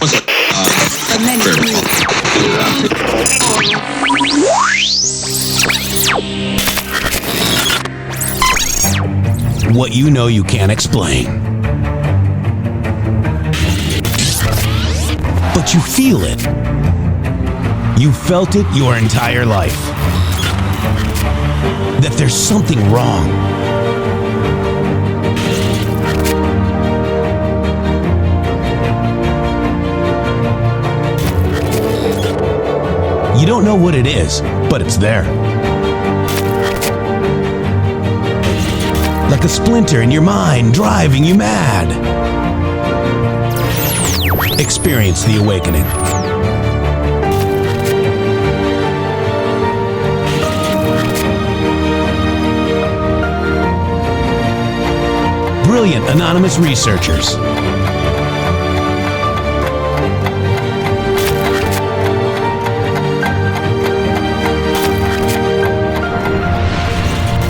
What you know you can't explain. But you feel it. You felt it your entire life. That there's something wrong. You don't know what it is, but it's there. Like a splinter in your mind, driving you mad. Experience the awakening. Brilliant anonymous researchers.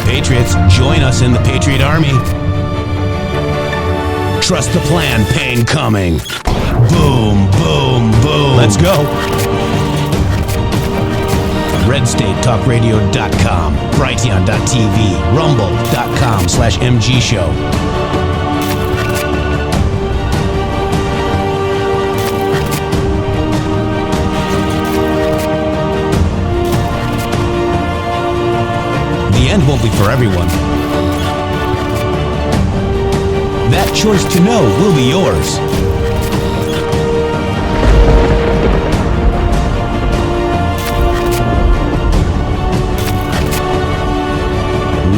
Patriots, join us in the Patriot Army. Trust the plan, pain coming. Boom, boom, boom. Let's go. RedStateTalkRadio.com, Brighteon.tv, Rumble.com/MG Show. The end won't be for everyone. That choice to know will be yours.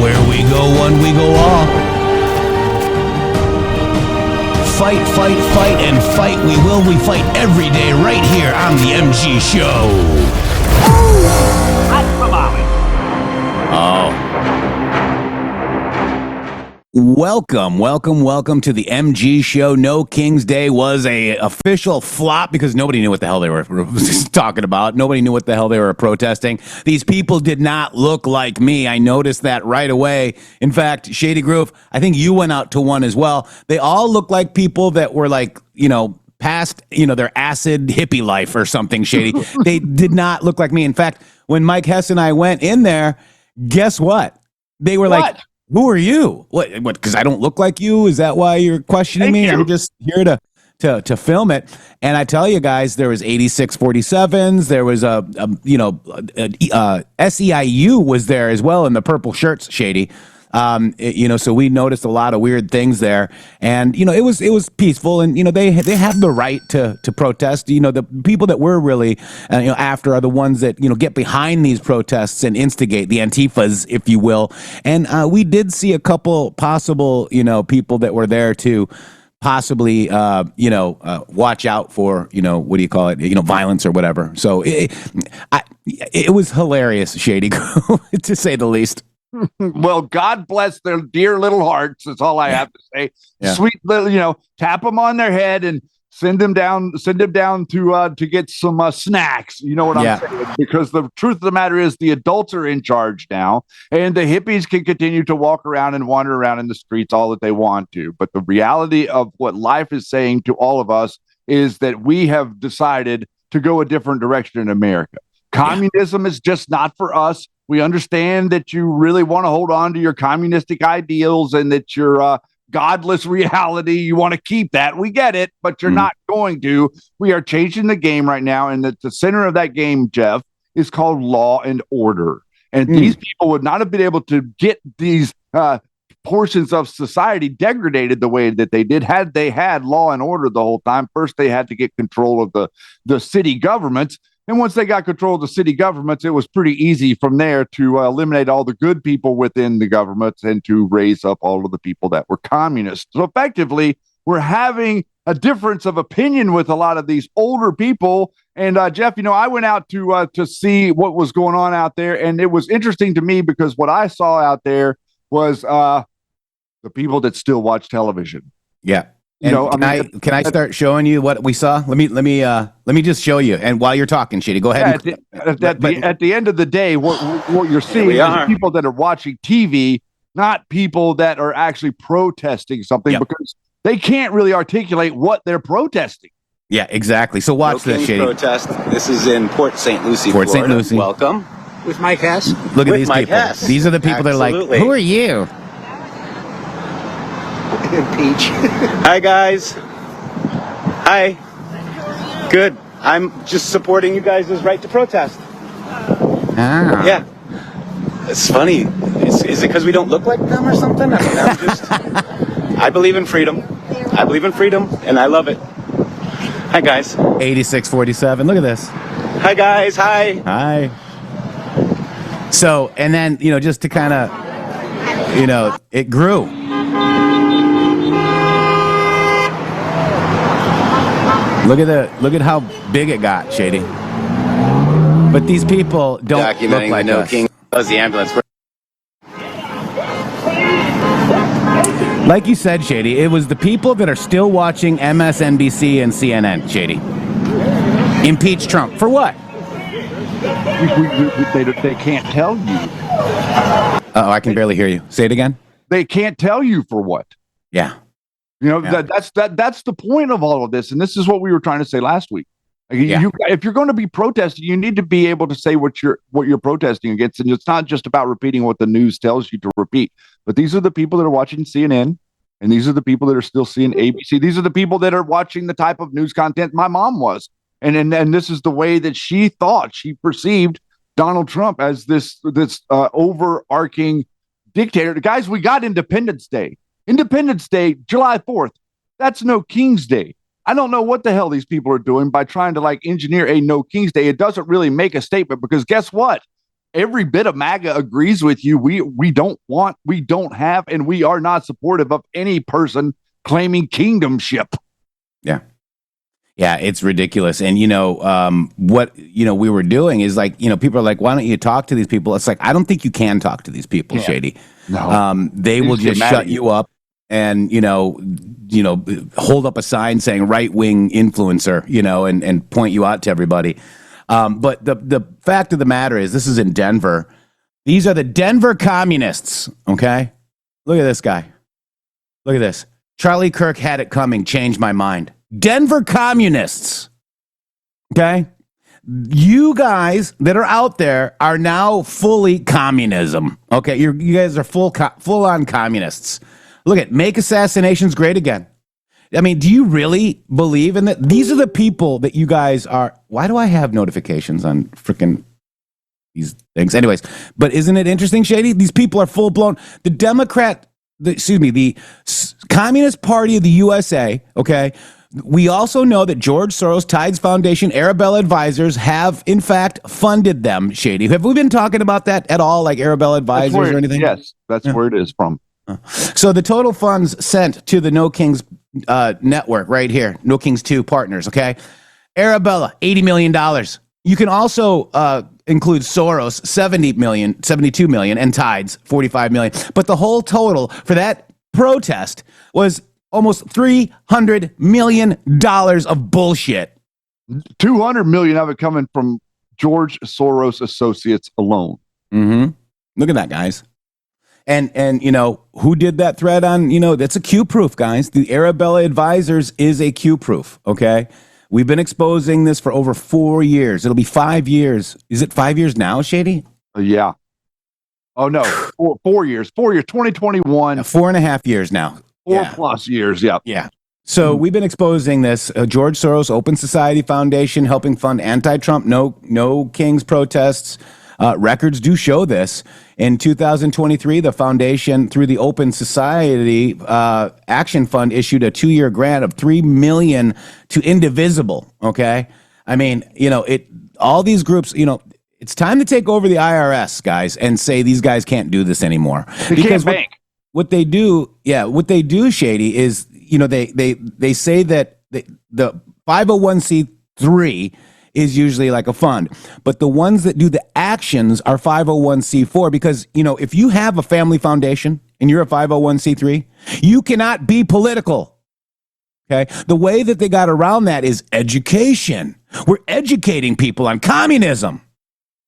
Where we go one, we go all. Fight, fight, fight, and fight we will. We fight every day right here on the MG Show. Hot tamale. Oh. Welcome to the MG Show. No King's Day was a official flop because nobody knew what the hell they were talking about. Nobody knew what the hell they were protesting. These people did not look like me. I noticed that right away. In fact, Shady Groove, I think you went out to one as well. They all look like people that were like, past, their acid hippie life or something, Shady. They did not look like me. In fact, when Mike Hess and I went in there, guess what? They were like, who are you? What? Because I don't look like you? Is that why you're questioning me? I'm just here to film it. And I tell you guys, there was 8647s. There was SEIU was there as well in the purple shirts, Shady. So we noticed a lot of weird things there, and it was peaceful, and they have the right to protest. The people that we're really after are the ones that get behind these protests and instigate the Antifas, if you will. And we did see a couple possible people that were there to possibly watch out for what do you call it, violence or whatever. So it was hilarious, Shady, to say the least. Well, God bless their dear little hearts. That's all I have to say. Yeah. Sweet little, tap them on their head and send them down to get some snacks. You know what I'm saying? Because the truth of the matter is the adults are in charge now, and the hippies can continue to walk around and wander around in the streets all that they want to. But the reality of what life is saying to all of us is that we have decided to go a different direction in America. Communism is just not for us. We understand that you really want to hold on to your communistic ideals and that your godless reality, you want to keep that. We get it, but you're not going to. We are changing the game right now, and the center of that game, Jeff, is called law and order. And these people would not have been able to get these portions of society degraded the way that they did had they had law and order the whole time. First, they had to get control of the city governments. And once they got control of the city governments, it was pretty easy from there to eliminate all the good people within the governments and to raise up all of the people that were communists. So effectively, we're having a difference of opinion with a lot of these older people. And Jeff, I went out to see what was going on out there. And it was interesting to me because what I saw out there was the people that still watch television. Yeah. And can I start showing you what we saw? Let me just show you. And while you're talking, Shady, go ahead. At the end of the day, what you're seeing is people that are watching TV, not people that are actually protesting something because they can't really articulate what they're protesting. Yeah, exactly. So watch this, Shady. Protest. This is in Port St. Lucie, Port St. Florida. Lucie. Welcome. With Mike Hess. Look at With these Mike people. Hess. These are the people that are like, Absolutely. who are you? Peach. Hi, guys. Hi. Good. I'm just supporting you guys' right to protest. Ah. Yeah. It's funny. Is it because we don't look like them or something? I mean, I'm just... I believe in freedom. I believe in freedom, and I love it. Hi, guys. 8647. Look at this. Hi, guys. Hi. Hi. So, and then, just to kind of, it grew. Look at how big it got, Shady. But these people don't look like the No us. King was the ambulance. Like you said, Shady, it was the people that are still watching MSNBC and CNN, Shady. Impeach Trump. For what? They can't tell you. Oh, I can barely hear you. Say it again. They can't tell you for what. Yeah. That's the point of all of this, and this is what we were trying to say last week. If you're going to be protesting, you need to be able to say what you're protesting against, and it's not just about repeating what the news tells you to repeat. But these are the people that are watching CNN, and these are the people that are still seeing ABC. These are the people that are watching the type of news content my mom was, and this is the way that she perceived Donald Trump as this overarching dictator. Guys, we got Independence Day. Independence Day, July 4th. That's no King's Day. I don't know what the hell these people are doing by trying to engineer a no King's Day. It doesn't really make a statement because guess what? Every bit of MAGA agrees with you. We don't have, and we are not supportive of any person claiming kingdomship. Yeah. Yeah, it's ridiculous. And, what, we were doing is people are like, why don't you talk to these people? It's like, I don't think you can talk to these people, Shady. No. They will just shut you up and, hold up a sign saying right-wing influencer, and point you out to everybody. But the fact of the matter is, this is in Denver. These are the Denver communists, okay? Look at this guy. Look at this. Charlie Kirk had it coming, changed my mind. Denver communists, okay? You guys that are out there are now fully communism, okay? You guys are full-on communists. Look at make assassinations great again. I mean, do you really believe in that? These are the people that you guys are. Why do I have notifications on freaking these things? Anyways, but isn't it interesting, Shady? These people are full-blown. The Communist Party of the USA, okay? We also know that George Soros, Tides Foundation, Arabella Advisors have, in fact, funded them, Shady. Have we been talking about that at all, like Arabella Advisors or anything? Yes, that's where it is from. So the total funds sent to the No Kings network right here, No Kings 2 partners, okay? Arabella, $80 million. You can also include Soros, $72 million, and Tides, $45 million. But the whole total for that protest was almost $300 million of bullshit. 200 million of it coming from George Soros associates alone. Mm-hmm. Look at that, guys. And who did that thread on, that's a Q-proof, guys. The Arabella Advisors is a Q-proof, okay? We've been exposing this for over 4 years. It'll be 5 years. Is it 5 years now, Shady? Yeah. Oh, no. 4 years. 4 years. 2021. 4.5 years now. 4+ years, yeah. Yeah. So we've been exposing this. George Soros, Open Society Foundation, helping fund anti-Trump, no Kings protests. Records do show this. In 2023, the foundation, through the Open Society Action Fund, issued a 2-year grant of $3 million to Indivisible. Okay, I mean, all these groups, it's time to take over the IRS, guys, and say these guys can't do this anymore. Because what they do, Shady, is they say that the 501c3 is usually like a fund, but the ones that do the actions are 501c4 because if you have a family foundation and you're a 501c3, you cannot be political. Okay, the way that they got around that is education. We're educating people on communism.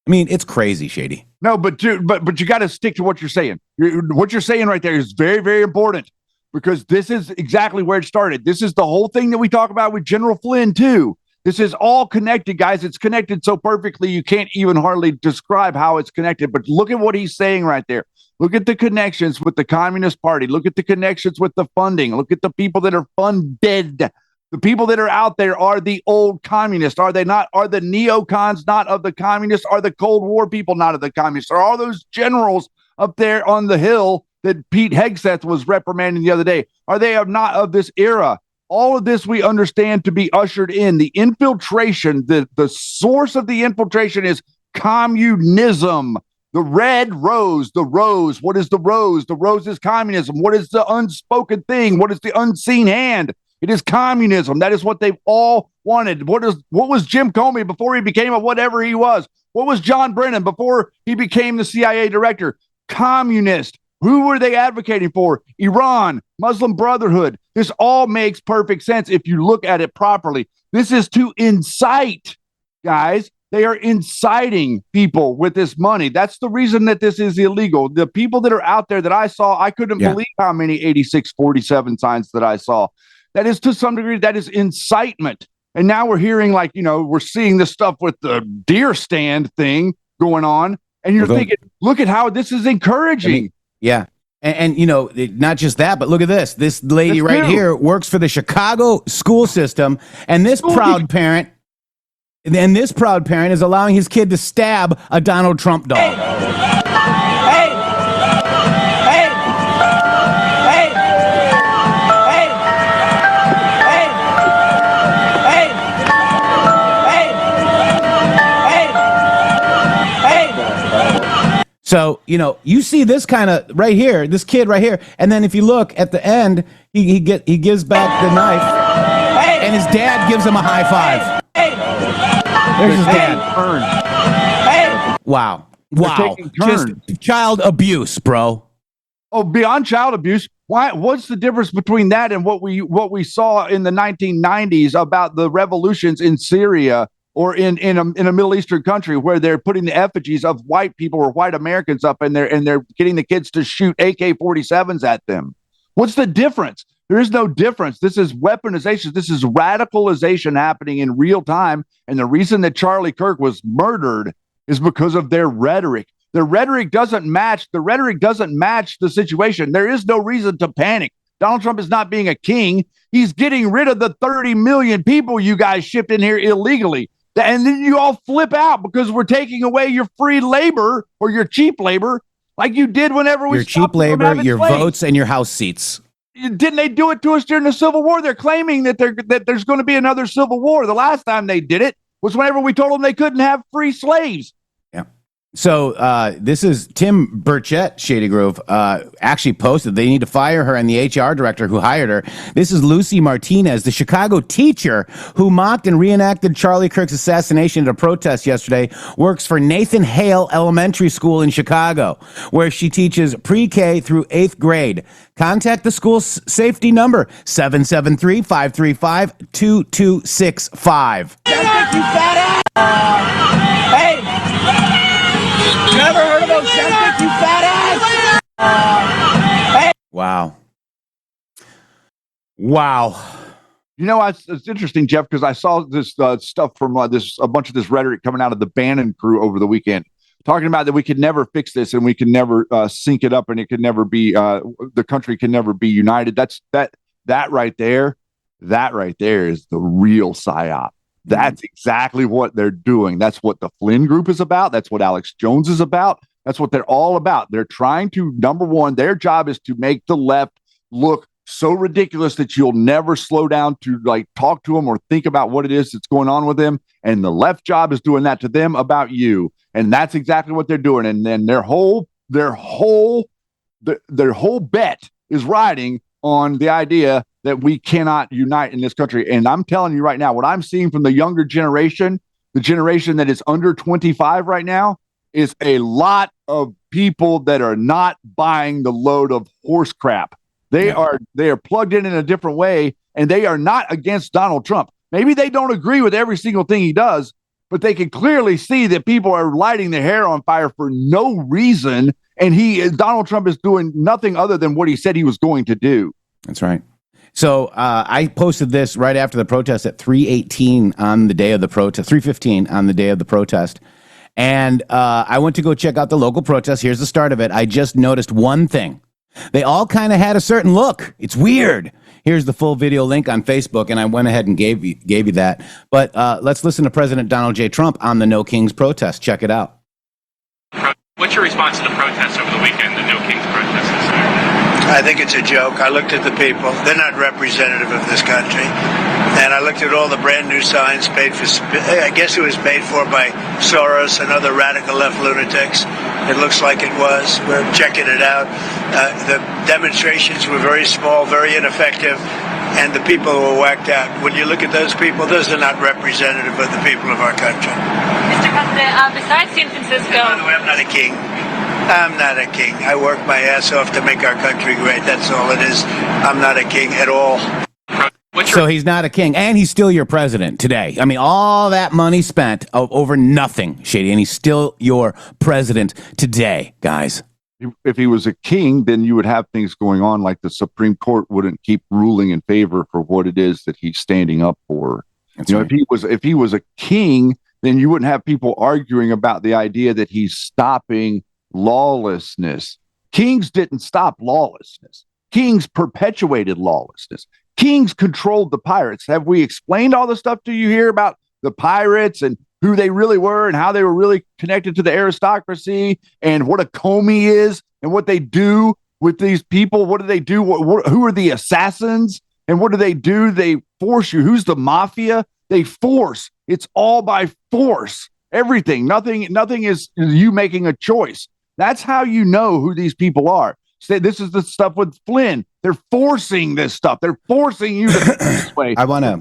I mean, it's crazy, Shady. No, but you got to stick to what you're saying. What you're saying right there is very, very important. because this is exactly where it started. This is the whole thing that we talk about with General Flynn, too. This is all connected, guys. It's connected so perfectly, you can't even hardly describe how it's connected. But look at what he's saying right there. Look at the connections with the Communist Party. Look at the connections with the funding. Look at the people that are funded. The people that are out there are the old communists, are they not? Are the neocons not of the communists? Are the Cold War people not of the communists? Are all those generals up there on the hill that Pete Hegseth was reprimanding the other day? Are they not of this era? All of this we understand to be ushered in. The infiltration, the source of the infiltration is communism. The red rose, the rose. What is the rose? The rose is communism. What is the unspoken thing? What is the unseen hand? It is communism. That is what they've all wanted. What was Jim Comey before he became a whatever he was? What was John Brennan before he became the CIA director? Communist. Who were they advocating for? Iran, Muslim Brotherhood. This all makes perfect sense if you look at it properly. This is to incite, guys. They are inciting people with this money. That's the reason that this is illegal. The people that are out there that I saw, I couldn't believe how many 8647 signs that I saw. That is, to some degree, that is incitement. And now we're hearing, like, we're seeing this stuff with the deer stand thing going on. And you're thinking, look at how this is encouraging. Yeah. And not just that, but look at this. This lady right here works for the Chicago school system. And this proud parent is allowing his kid to stab a Donald Trump dog. So, you see this kind of right here, this kid right here. And then if you look at the end, he gives back the knife and his dad gives him a high five. There's his dad. Wow. Just child abuse, bro. Oh, beyond child abuse. What's the difference between that and what we saw in the 1990s about the revolutions in Syria or in a Middle Eastern country where they're putting the effigies of white people or white Americans up and they're getting the kids to shoot AK-47s at them? What's the difference? There is no difference. This is weaponization. This is radicalization happening in real time. And the reason that Charlie Kirk was murdered is because of their rhetoric. Their rhetoric doesn't match. The rhetoric doesn't match the situation. There is no reason to panic. Donald Trump is not being a king. He's getting rid of the 30 million people you guys shipped in here illegally. And then you all flip out because we're taking away your free labor or your cheap labor, like you did whenever we your cheap labor, your slaves. Votes, and your House seats. Didn't they do it to us during the Civil War? They're claiming that there's going to be another Civil War. The last time they did it was whenever we told them they couldn't have free slaves. Yeah. So this is Tim Burchett, Shady Grove, actually posted they need to fire her and the HR director who hired her. This is Lucy Martinez, the Chicago teacher who mocked and reenacted Charlie Kirk's assassination at a protest yesterday, works for Nathan Hale Elementary School in Chicago, where she teaches pre-K through 8th grade. Contact the school's safety number, 773-535-2265. Hey! Never heard of Ozempic, you fat ass! Hey! Wow. It's interesting, Jeff, because I saw this stuff from a bunch of this rhetoric coming out of the Bannon crew over the weekend, talking about that we could never fix this and we can never sync it up and it could never be the country can never be united. That right there is the real PSYOP. That's exactly what they're doing. That's what the Flynn group is about. That's what Alex Jones is about. That's what they're all about. They're trying to, number one, their job is to make the left look so ridiculous that you'll never slow down to talk to them or think about what it is that's going on with them. And the left job is doing that to them about you. And that's exactly what they're doing. And then their whole bet is riding on the idea that we cannot unite in this country. And I'm telling you right now, what I'm seeing from the younger generation, the generation that is under 25 right now, is a lot of people that are not buying the load of horse crap. They are plugged in a different way, and they are not against Donald Trump. Maybe they don't agree with every single thing he does, but they can clearly see that people are lighting their hair on fire for no reason. And Donald Trump is doing nothing other than what he said he was going to do. That's right. So I posted this right after the protest at 3:18 on the day of the protest, 3:15 on the day of the protest. And I went to go check out the local protest. Here's the start of it. I just noticed one thing. They all kind of had a certain look. It's weird. Here's the full video link on Facebook, and I went ahead and gave you that. But let's listen to President Donald J. Trump on the No Kings protest. Check it out. What's your response to the protests over the weekend, the No Kings protests this year? I think it's a joke. I looked at the people. They're not representative of this country. And I looked at all the brand new signs paid for, I guess it was paid for by Soros and other radical left lunatics. It looks like it was. We're checking it out. The demonstrations were very small, very ineffective, and the people were whacked out. When you look at those people, those are not representative of the people of our country. Mr. President, besides San Francisco... By the way, I'm not a king. I'm not a king. I work my ass off to make our country great. That's all it is. I'm not a king at all. So he's not a king, and he's still your president today. I mean, all that money spent over nothing, Shady, and he's still your president today, guys. If he was a king, then you would have things going on like the Supreme Court wouldn't keep ruling in favor for what it is that he's standing up for. That's right. If he was a king, then you wouldn't have people arguing about the idea that he's stopping lawlessness. Kings didn't stop lawlessness. Kings perpetuated lawlessness. Kings controlled the pirates. Have we explained all the stuff to you here about the pirates and who they really were and how they were really connected to the aristocracy and what a comey is and what they do with these people? What do they do? Who are the assassins? And what do? They force you. Who's the mafia? They force. It's all by force. Everything. Nothing is you making a choice. That's how you know who these people are. Say this is the stuff with Flynn. They're forcing this stuff. They're forcing you to think this way. I want to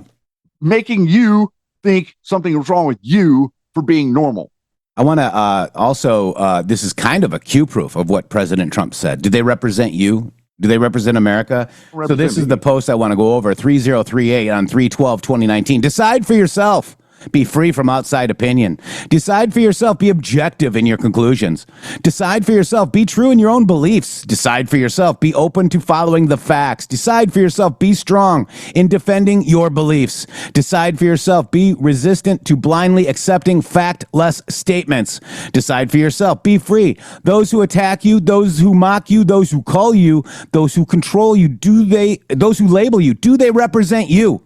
making you think something is wrong with you for being normal. I want to also. This is kind of a cue proof of what President Trump said. Do they represent you? Do they represent America? So this is the post I want to go over. 3038 on 3/12/2019. Decide for yourself. Be free from outside opinion. Decide for yourself. Be objective in your conclusions. Decide for yourself. Be true in your own beliefs. Decide for yourself. Be open to following the facts. Decide for yourself. Be strong in defending your beliefs. Decide for yourself. Be resistant to blindly accepting factless statements. Decide for yourself. Be free. Those who attack you, those who mock you, those who call you, those who control you, those who label you, do they represent you?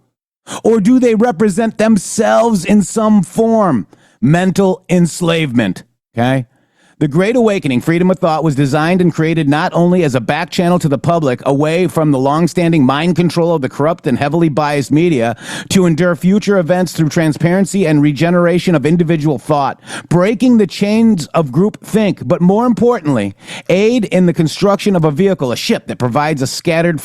Or do they represent themselves in some form? Mental enslavement, okay? The Great Awakening, freedom of thought, was designed and created not only as a back channel to the public, away from the longstanding mind control of the corrupt and heavily biased media, to endure future events through transparency and regeneration of individual thought, breaking the chains of group think, but more importantly, aid in the construction of a vehicle, a ship that provides the scattered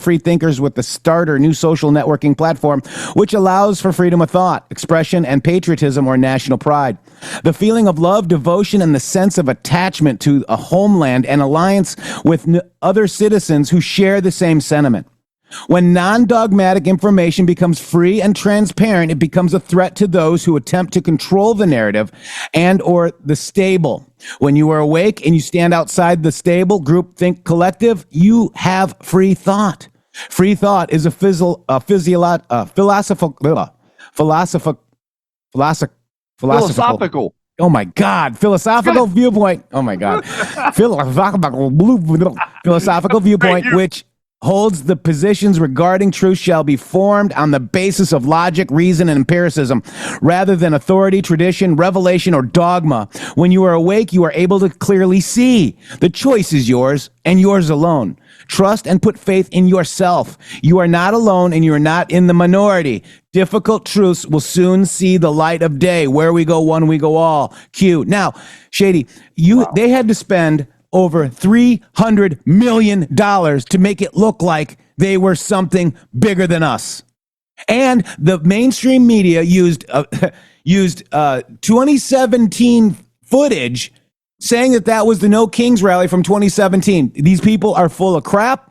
free thinkers with the starter new social networking platform, which allows for freedom of thought, expression, and patriotism or national pride. The feeling of love, devotion, and the sense of attachment to a homeland and alliance with other citizens who share the same sentiment. When non-dogmatic information becomes free and transparent, it becomes a threat to those who attempt to control the narrative and or the stable. When you are awake and you stand outside the stable, group, think, collective, you have free thought. Free thought is a philosophical. Oh my God. Philosophical viewpoint. Oh my God. Philosophical viewpoint, which holds the positions regarding truth shall be formed on the basis of logic, reason, and empiricism, rather than authority, tradition, revelation, or dogma. When you are awake, you are able to clearly see. The choice is yours and yours alone. Trust and put faith in yourself. You are not alone and you are not in the minority. Difficult truths will soon see the light of day. Where we go, one we go all. Q. Now, Shady, they had to spend over $300 million to make it look like they were something bigger than us. And the mainstream media used 2017 footage saying that was the No Kings rally from 2017. These people are full of crap.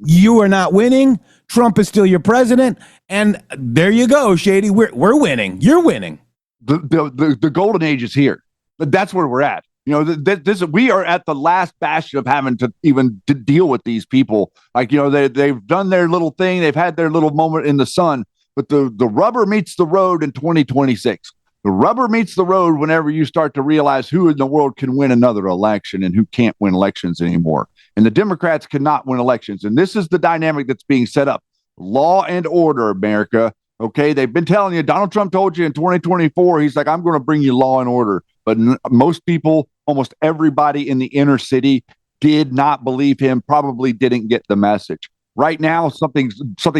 You are not winning. Trump is still your president. And there you go, Shady. We're winning. You're winning. The golden age is here. That's where we're at. You know, this we are at the last bastion of having to even to deal with these people. Like, you know, they've done their little thing, they've had their little moment in the sun, but the rubber meets the road in 2026. The rubber meets the road whenever you start to realize who in the world can win another election and who can't win elections anymore. And the Democrats cannot win elections. And this is the dynamic that's being set up. Law and order, America. Okay, they've been telling you, Donald Trump told you in 2024, he's like, I'm going to bring you law and order. But most people, almost everybody in the inner city did not believe him, probably didn't get the message. Right now, something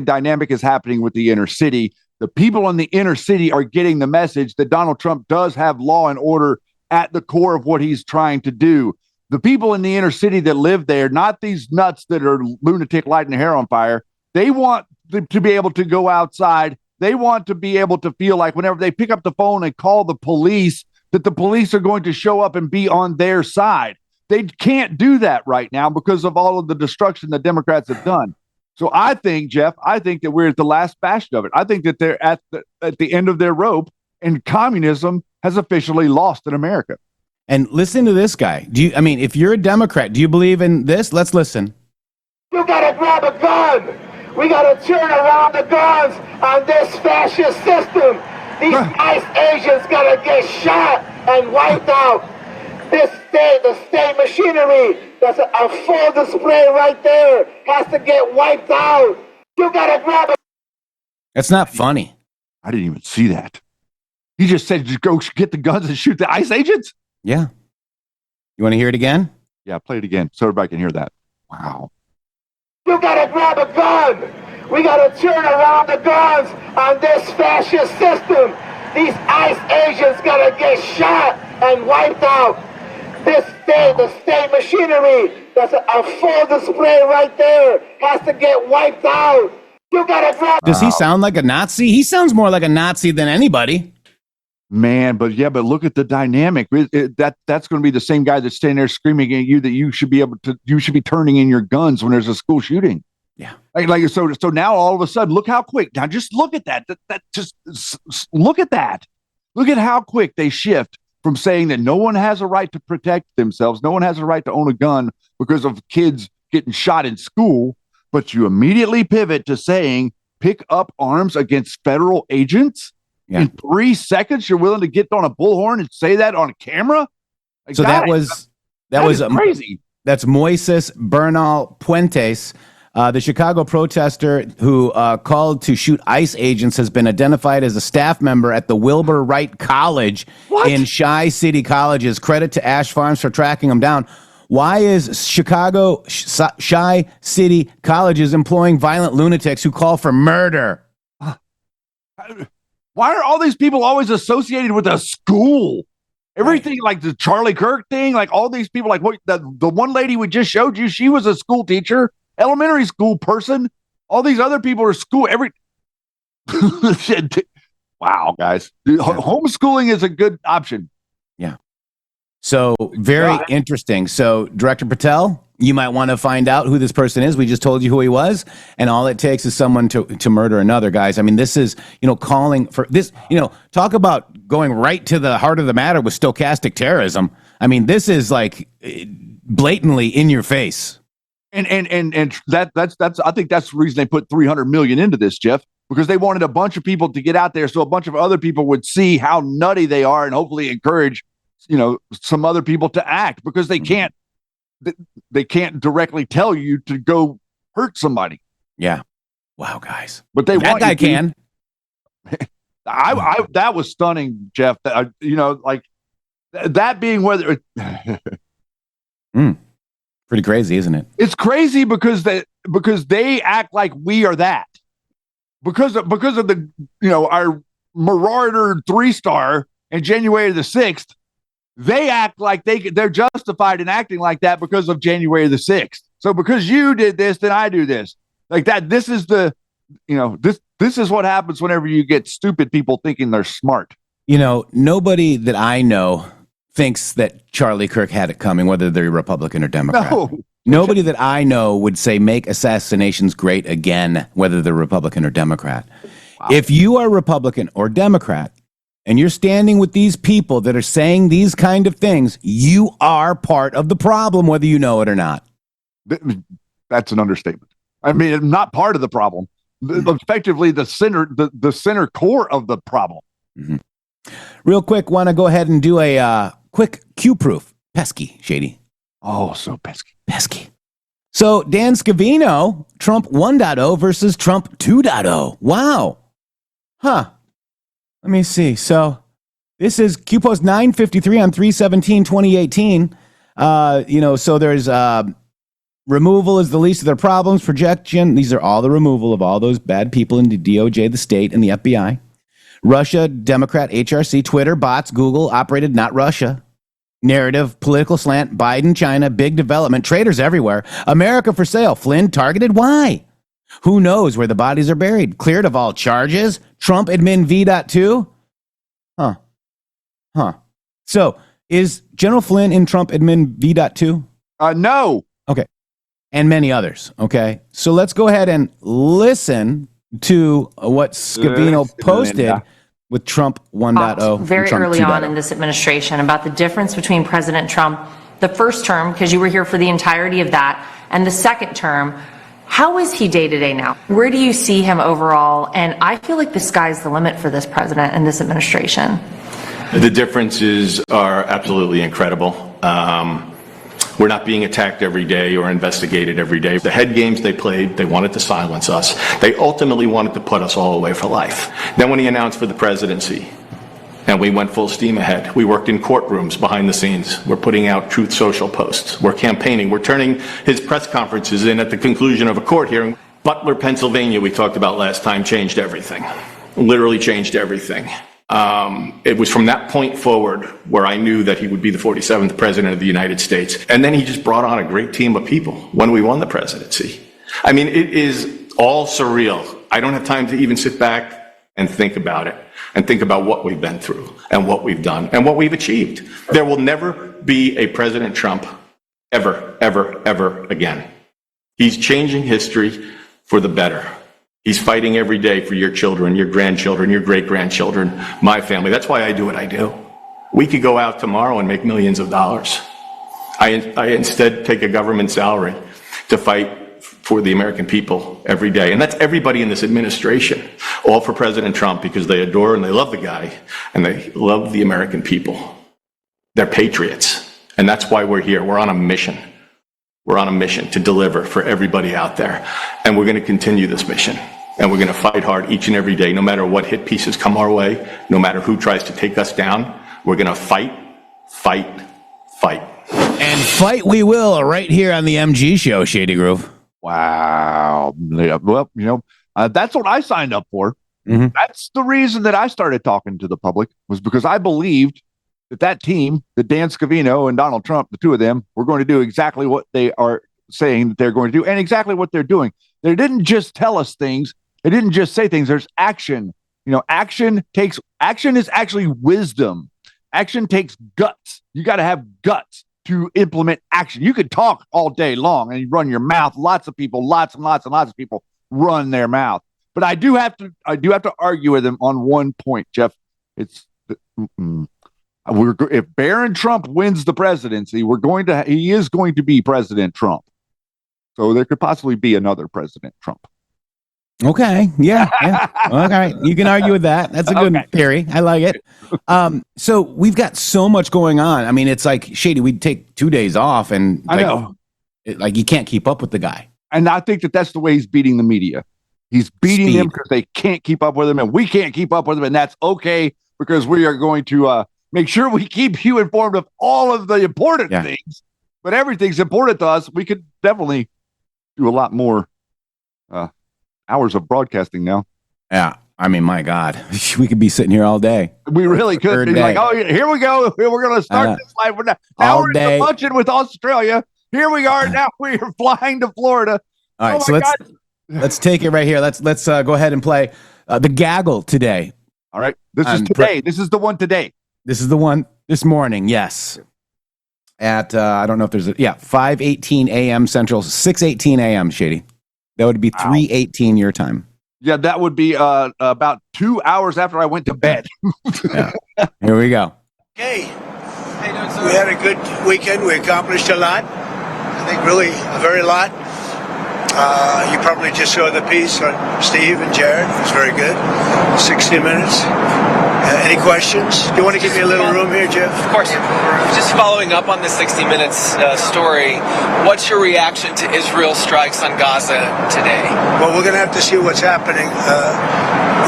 dynamic is happening with the inner city. The people in the inner city are getting the message that Donald Trump does have law and order at the core of what he's trying to do. The people in the inner city that live there, not these nuts that are lunatic lighting their hair on fire, they want to be able to go outside. They want to be able to feel like whenever they pick up the phone and call the police, that the police are going to show up and be on their side. They can't do that right now because of all of the destruction the Democrats have done. So I think, Jeff, that we're at the last bastion of it. I think that they're at the end of their rope, and communism has officially lost in America. And listen to this guy. If you're a Democrat, do you believe in this? Let's listen. You gotta grab a gun. We gotta turn around the guns on this fascist system. These ICE agents gotta get shot and wiped out. The state machinery, that's a full display right there, has to get wiped out. You gotta grab a... That's not funny. I didn't even see that. He just said, just go get the guns and shoot the ICE agents? Yeah. You want to hear it again? Yeah, play it again so everybody can hear that. Wow. You gotta grab a gun. We gotta turn around the guns on this fascist system. These ICE agents gotta get shot and wiped out. The state machinery, that's a full display right there, has to get wiped out. You gotta grab... Does he sound like a Nazi? He sounds more like a Nazi than anybody. Man, but look at the dynamic. That's going to be the same guy that's standing there screaming at you that you should be turning in your guns when there's a school shooting. Yeah. So now all of a sudden, look how quick. Now just look at that. Look at that. Look at how quick they shift from saying that no one has a right to protect themselves, no one has a right to own a gun because of kids getting shot in school, but you immediately pivot to saying pick up arms against federal agents. Yeah. In 3 seconds, you're willing to get on a bullhorn and say that on camera? Like, so that was crazy. That's Moises Bernal Puentes. The Chicago protester who called to shoot ICE agents has been identified as a staff member at the Wilbur Wright College in Chi City Colleges. Credit to Ash Farms for tracking him down. Why is Chicago Chi City Colleges employing violent lunatics who call for murder? Why are all these people always associated with a school? Everything like the Charlie Kirk thing, like all these people, like what the one lady we just showed you, she was a school teacher. Elementary school person. All these other people are school. Wow, guys. Homeschooling is a good option. Yeah. So very interesting. So Director Patel, you might want to find out who this person is. We just told you who he was. And all it takes is someone to murder another, guys. I mean, this is, calling for this, talk about going right to the heart of the matter with stochastic terrorism. I mean, this is like blatantly in your face. And that's I think that's the reason they put $300 million into this, Jeff, because they wanted a bunch of people to get out there so a bunch of other people would see how nutty they are and hopefully encourage, some other people to act, because they can't directly tell you to go hurt somebody. Yeah. Wow, guys. But that guy can. That was stunning, Jeff. That being whether Pretty crazy, isn't it? It's crazy because they act like we are that. Because of the our Marauder 3-star and January the 6th, they act like they're justified in acting like that because of January the 6th. So because you did this, then I do this. Like that. This is this is what happens whenever you get stupid people thinking they're smart. Nobody that I know thinks that Charlie Kirk had it coming, whether they're Republican or Democrat. No. Nobody that I know would say make assassinations great again, whether they're Republican or Democrat. Wow. If you are Republican or Democrat, and you're standing with these people that are saying these kind of things, you are part of the problem, whether you know it or not. That's an understatement. I mean, I'm not part of the problem. Effectively, the center core of the problem. Mm-hmm. Real quick, want to go ahead and do a quick Q-proof. Pesky, Shady. Oh, so pesky. Pesky. So, Dan Scavino, Trump 1.0 versus Trump 2.0. Wow. Huh. Let me see. So, this is Q-Post 953 on 3/17/2018. So there's removal is the least of their problems. Projection. These are all the removal of all those bad people in the DOJ, the state, and the FBI. Russia, Democrat, HRC, Twitter, bots, Google, operated, not Russia. Narrative, political slant, Biden, China, big development, traitors everywhere. America for sale, Flynn targeted, why? Who knows where the bodies are buried? Cleared of all charges? Trump admin V.2? Huh. So, is General Flynn in Trump admin V.2? No. Okay. And many others, okay? So let's go ahead and listen to what Scavino posted with Trump 1.0. Very Trump early 2.0. on in this administration about the difference between President Trump, the first term, because you were here for the entirety of that, and the second term. How is he day to day now? Where do you see him overall? And I feel like the sky's the limit for this president and this administration. The differences are absolutely incredible. We're not being attacked every day or investigated every day. The head games they played, they wanted to silence us. They ultimately wanted to put us all away for life. Then when he announced for the presidency, and we went full steam ahead, we worked in courtrooms behind the scenes. We're putting out Truth Social posts. We're campaigning. We're turning his press conferences in at the conclusion of a court hearing. Butler, Pennsylvania, we talked about last time, changed everything. Literally changed everything. It was from that point forward where I knew that he would be the 47th president of the United States. And then he just brought on a great team of people when we won the presidency. I mean, it is all surreal. I don't have time to even sit back and think about it and think about what we've been through and what we've done and what we've achieved. There will never be a President Trump ever, ever, ever again. He's changing history for the better. He's fighting every day for your children, your grandchildren, your great-grandchildren, my family. That's why I do what I do. We could go out tomorrow and make millions of dollars. I instead take a government salary to fight for the American people every day. And that's everybody in this administration, all for President Trump because they adore and they love the guy and they love the American people. They're patriots. And that's why we're here. We're on a mission. We're on a mission to deliver for everybody out there. And we're going to continue this mission. And we're going to fight hard each and every day, no matter what hit pieces come our way, no matter who tries to take us down. We're going to fight, fight, fight. And fight we will right here on the MG show, Shady Groove. Wow. Well, that's what I signed up for. Mm-hmm. That's the reason that I started talking to the public, was because I believed that team, that Dan Scavino and Donald Trump, the two of them, were going to do exactly what they are saying that they're going to do and exactly what they're doing. They didn't just tell us things. They didn't just say things. There's action. Action is actually wisdom. Action takes guts. You got to have guts to implement action. You could talk all day long and you run your mouth. Lots and lots of people run their mouth. But I do have to argue with them on one point, Jeff. It's if Barron Trump wins the presidency, he is going to be President Trump. So there could possibly be another President Trump. Okay. Yeah. Okay. You can argue with that. That's a good theory. I like it. So we've got so much going on. I mean, it's like, Shady, we'd take 2 days off and I know. You can't keep up with the guy. And I think that's the way he's beating the media. He's beating them because they can't keep up with him and we can't keep up with him. And that's okay, because we are going to make sure we keep you informed of all of the important things. But everything's important to us. We could definitely do a lot more hours of broadcasting now. Yeah. I mean, my God, we could be sitting here all day. We really could be like, oh, here we go. We're going to start this live. Now we're in the luncheon with Australia. Here we are. Now we are flying to Florida. All right. So let's take it right here. Let's go ahead and play the gaggle today. All right. This is today. This is the one today. This is the one this morning. Yes. At, I don't know if there's 5:18 a.m. Central, 6:18 a.m. Shady. That would be 3:18 your time. Yeah, that would be about 2 hours after I went to bed. Here we go. Okay. We had a good weekend. We accomplished a lot. I think really a very lot. You probably just saw the piece on Steve and Jared. It was very good. 60 minutes. Any questions? Do you want to give me a little room here, Jeff? Of course. Just following up on the 60 Minutes story, what's your reaction to Israel strikes on Gaza today? Well, we're going to have to see what's happening.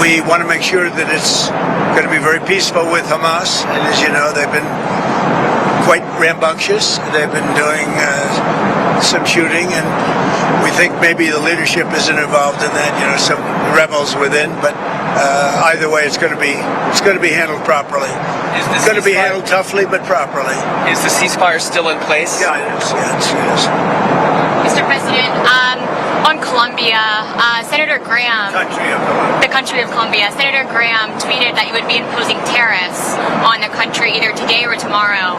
We want to make sure that it's going to be very peaceful with Hamas. And as you know, they've been quite rambunctious. They've been doing some shooting, and we think maybe the leadership isn't involved in that. You know, some rebels within, but either way, it's going to be handled properly. It's going to be handled toughly, but properly. Is the ceasefire still in place? Yeah, it is. Mr. President, on Colombia, Senator Graham, the country of Colombia, Senator Graham tweeted that you would be imposing tariffs on the country either today or tomorrow.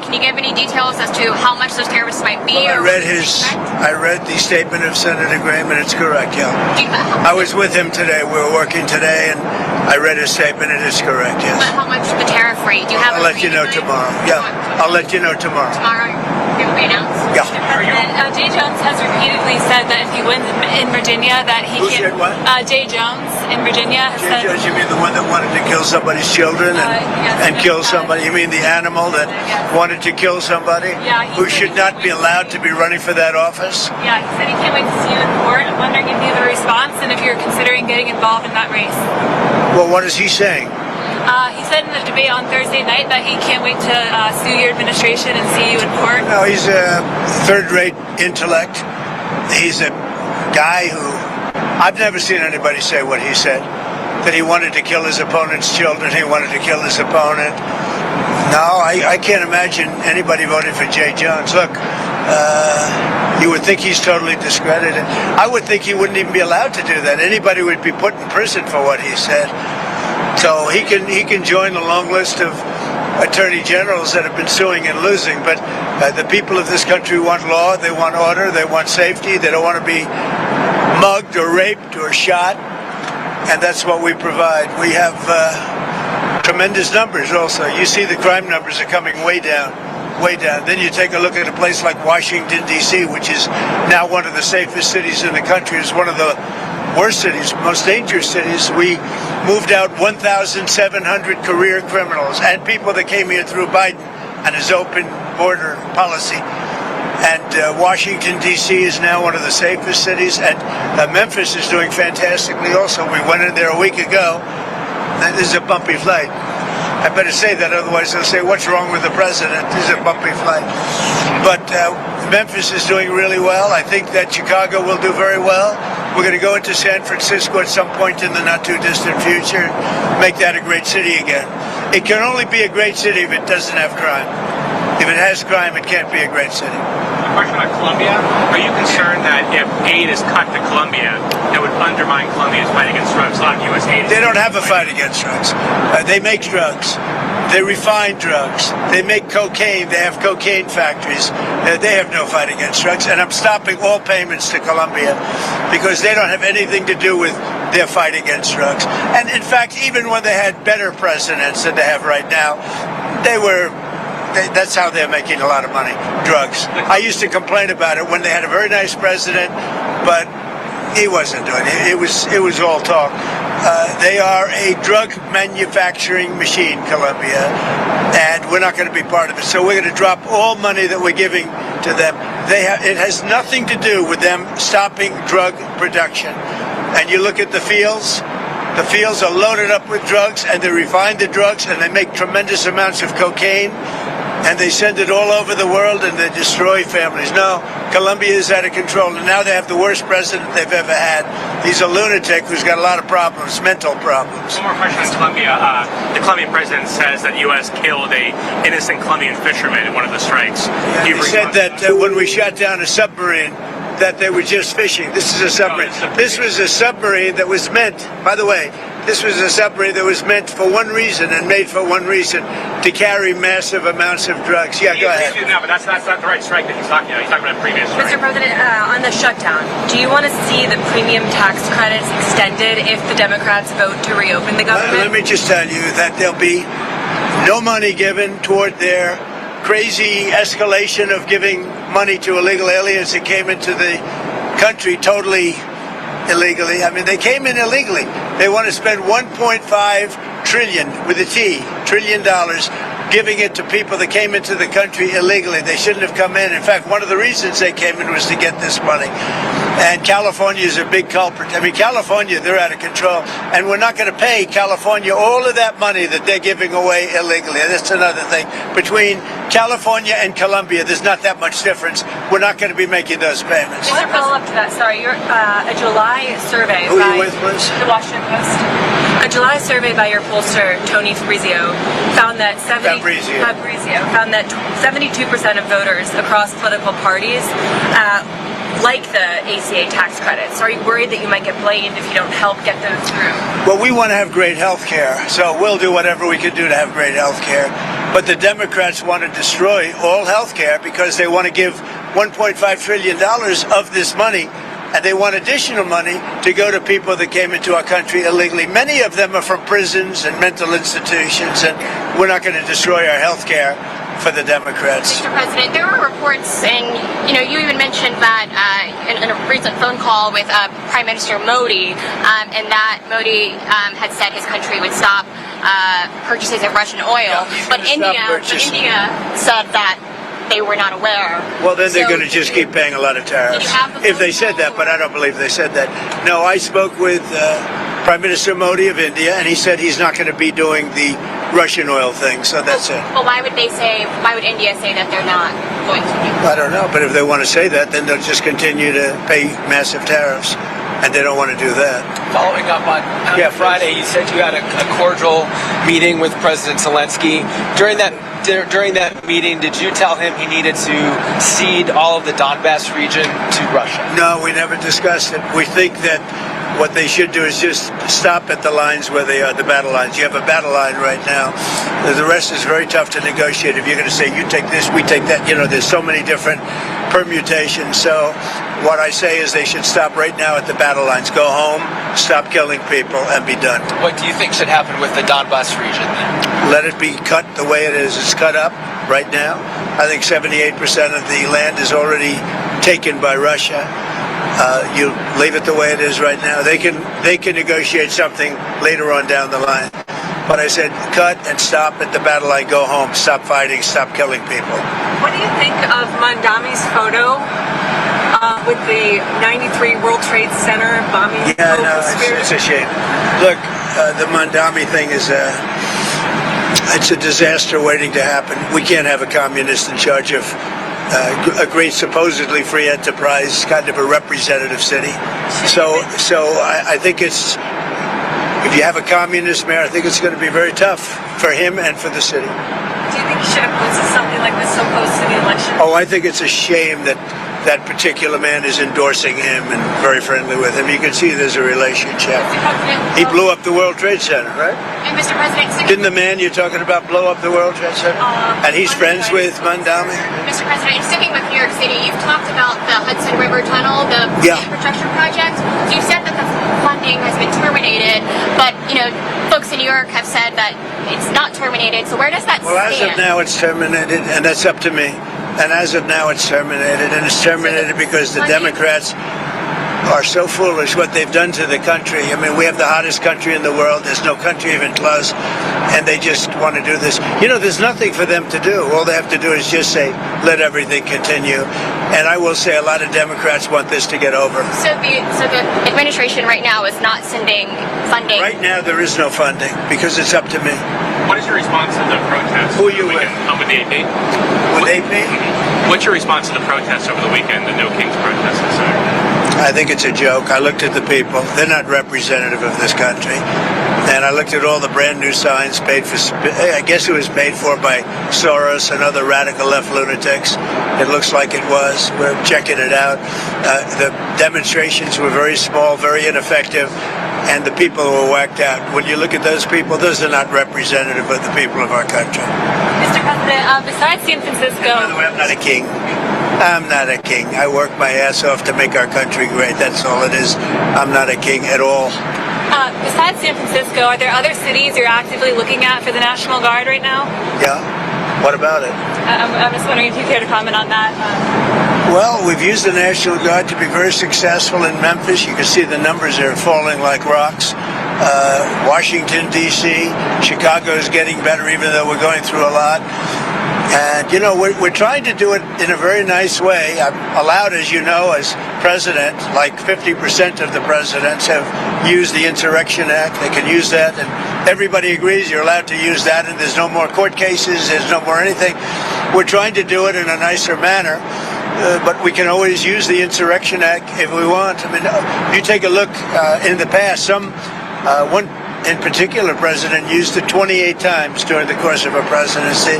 Can you give any details as to how much those tariffs might be? Well, I read the statement of Senator Graham, and it's correct, yeah. I was with him today. We were working today, and I read his statement, and it's correct, yes. But how much the tariff rate? Do you have? I'll let you know tomorrow. Yeah, I'll let you know tomorrow. Tomorrow, it will be announced. Yeah. Jay Jones has repeatedly said that if he wins in Virginia, that he Who can. said what? Jay Jones in Virginia has said. You mean the one that wanted to kill somebody's children and kill somebody? You mean the animal that wanted to kill somebody? Yeah, who should not be allowed to be running for that office? Yeah, he said he can't wait to see you in court. I'm wondering if you have a response and if you're considering getting involved in that race. Well, what is he saying? He said in the debate on Thursday night that he can't wait to sue your administration and see you in court. No, he's a third-rate intellect. He's a guy who I've never seen anybody say what he said, that he wanted to kill his opponent's children, he wanted to kill his opponent. No, I can't imagine anybody voting for Jay Jones. Look, you would think he's totally discredited. I would think he wouldn't even be allowed to do that. Anybody would be put in prison for what he said. So he can join the long list of attorney generals that have been suing and losing. But the people of this country want law, they want order, they want safety, they don't want to be mugged or raped or shot. And that's what we provide. We have tremendous numbers also. You see the crime numbers are coming way down. Way down. Then you take a look at a place like Washington, D.C., which is now one of the safest cities in the country. It's one of the worst cities, most dangerous cities. We moved out 1,700 career criminals and people that came here through Biden and his open border policy. And Washington, D.C. is now one of the safest cities. And Memphis is doing fantastically also. We went in there a week ago. And this is a bumpy flight. I better say that, otherwise they'll say, what's wrong with the president? This is a bumpy flight. But Memphis is doing really well. I think that Chicago will do very well. We're going to go into San Francisco at some point in the not-too-distant future, make that a great city again. It can only be a great city if it doesn't have crime. If it has crime, it can't be a great city. A question about Colombia. Are you concerned that if aid is cut to Colombia, that would undermine Colombia's fight against drugs? A lot of U.S. aid. They don't have a fight against drugs. They make drugs. They refine drugs. They make cocaine. They have cocaine factories. They have no fight against drugs. And I'm stopping all payments to Colombia because they don't have anything to do with their fight against drugs. And in fact, even when they had better presidents than they have right now, that's how they're making a lot of money, drugs. I used to complain about it when they had a very nice president, but he wasn't doing it. It was all talk. They are a drug manufacturing machine, Colombia, and we're not going to be part of it. So we're going to drop all money that we're giving to them. It has nothing to do with them stopping drug production. And you look at the fields are loaded up with drugs, and they refine the drugs, and they make tremendous amounts of cocaine, and they send it all over the world, and they destroy families. No, Colombia is out of control, and now they have the worst president they've ever had. He's a lunatic who's got a lot of problems, mental problems. One more question on Colombia. The Colombian president says that U.S. killed a innocent Colombian fisherman in one of the strikes. Yeah, he said that when we shot down a submarine, that they were just fishing. This is a submarine. This was a submarine that was meant, by the way, this was a submarine that was meant for one reason and made for one reason, to carry massive amounts of drugs. Yeah, go ahead. No, but that's not the right strike that he's talking about. He's talking about a previous strike. Mr. President, on the shutdown, do you want to see the premium tax credits extended if the Democrats vote to reopen the government? Let me just tell you that there'll be no money given toward their crazy escalation of giving money to illegal aliens that came into the country totally illegally. I mean, they came in illegally. They want to spend 1.5 trillion with a T, $trillion, giving it to people that came into the country illegally. They shouldn't have come in. In fact, one of the reasons they came in was to get this money. And California is a big culprit. I mean, California, they're out of control. And we're not going to pay California all of that money that they're giving away illegally. That's another thing. Between California and Colombia, there's not that much difference. We're not going to be making those payments. Just a follow-up to that, sorry. A July survey Who are by you with, please? The Washington Post. A July survey by your pollster, Tony Fabrizio, found that 72% of voters across political parties like the ACA tax credits. Are you worried that you might get blamed if you don't help get those through? Well, we want to have great health care, so we'll do whatever we can do to have great health care. But the Democrats want to destroy all health care because they want to give $1.5 trillion of this money, and they want additional money to go to people that came into our country illegally. Many of them are from prisons and mental institutions, and we're not going to destroy our health care for the Democrats. Mr. President, there were reports, and you even mentioned that in a recent phone call with Prime Minister Modi, and that Modi had said his country would stop purchases of Russian oil, but India said that they were not aware. Well, then they're going to just keep paying a lot of tariffs. If they said that, but I don't believe they said that. No, I spoke with Prime Minister Modi of India, and he said he's not going to be doing the Russian oil thing, so that's it. Well, why would India say that they're not going to do I don't know, but if they want to say that, then they'll just continue to pay massive tariffs, and they don't want to do that. Following up on Friday, you said you had a cordial meeting with President Zelensky. During that meeting, did you tell him he needed to cede all of the Donbass region to Russia? No, we never discussed it. We think that what they should do is just stop at the lines where they are, the battle lines. You have a battle line right now. The rest is very tough to negotiate. If you're going to say, you take this, we take that, there's so many different permutations. So what I say is they should stop right now at the battle lines. Go home, stop killing people, and be done. What do you think should happen with the Donbass region then? Let it be cut the way it is. It's cut up right now. I think 78% of the land is already taken by Russia. You leave it the way it is right now. They can negotiate something later on down the line. But I said, cut and stop at the battle line. Go home. Stop fighting. Stop killing people. What do you think of Mandami's photo with the 93 World Trade Center bombing? Yeah, no, it's a shame. Look, the Mandami thing is it's a disaster waiting to happen. We can't have a communist in charge of a great supposedly free enterprise, kind of a representative city. So I think it's, if you have a communist mayor, I think it's going to be very tough for him and for the city. Do you think he should have posted something like this so close to the election? Oh, I think it's a shame that that particular man is endorsing him and very friendly with him. You can see there's a relationship. He blew up the World Trade Center, right? And Mr. President, didn't the man you're talking about blow up the World Trade Center? And he's friends with Mandami? Mr. President, sticking with New York City, you've talked about the Hudson River Tunnel, the infrastructure project. You said that the funding has been terminated, but folks in New York have said that it's not terminated. So where does that stand? Well, as of now, it's terminated, and that's up to me. And as of now, it's terminated, and it's terminated because the Democrats are so foolish what they've done to the country. I mean, we have the hottest country in the world. There's no country even close, and they just want to do this. There's nothing for them to do. All they have to do is just say, let everything continue. And I will say a lot of Democrats want this to get over. So the administration right now is not sending funding? Right now, there is no funding because it's up to me. What is your response to the protests? Who are you with? I'm with the AP. With AP? What's your response to the protests over the weekend, the No Kings protests, etc.? I think it's a joke. I looked at the people. They're not representative of this country. And I looked at all the brand new signs paid for, I guess it was paid for by Soros and other radical left lunatics. It looks like it was. We're checking it out. The demonstrations were very small, very ineffective. and the people who are whacked out. When you look at those people, those are not representative of the people of our country. Mr. President, besides San Francisco, By the way, I'm not a king. I'm not a king. I work my ass off to make our country great. That's all it is. I'm not a king at all. besides San Francisco, are there other cities you're actively looking at for the National Guard right now? Yeah. What about it? I'm just wondering if you care to comment on that. Well, we've used the National Guard to be very successful in Memphis. You can see the numbers are falling like rocks. Washington, D.C., Chicago is getting better, even though we're going through a lot. And, you know, we're trying to do it in a very nice way. I'm allowed, as you know, as president, like 50% of the presidents have used the Insurrection Act. They can use that, and everybody agrees you're allowed to use that, and there's no more court cases, there's no more anything. We're trying to do it in a nicer manner. But we can always use the Insurrection Act if we want. I mean, you take a look in the past, one in particular president used it 28 times during the course of a presidency.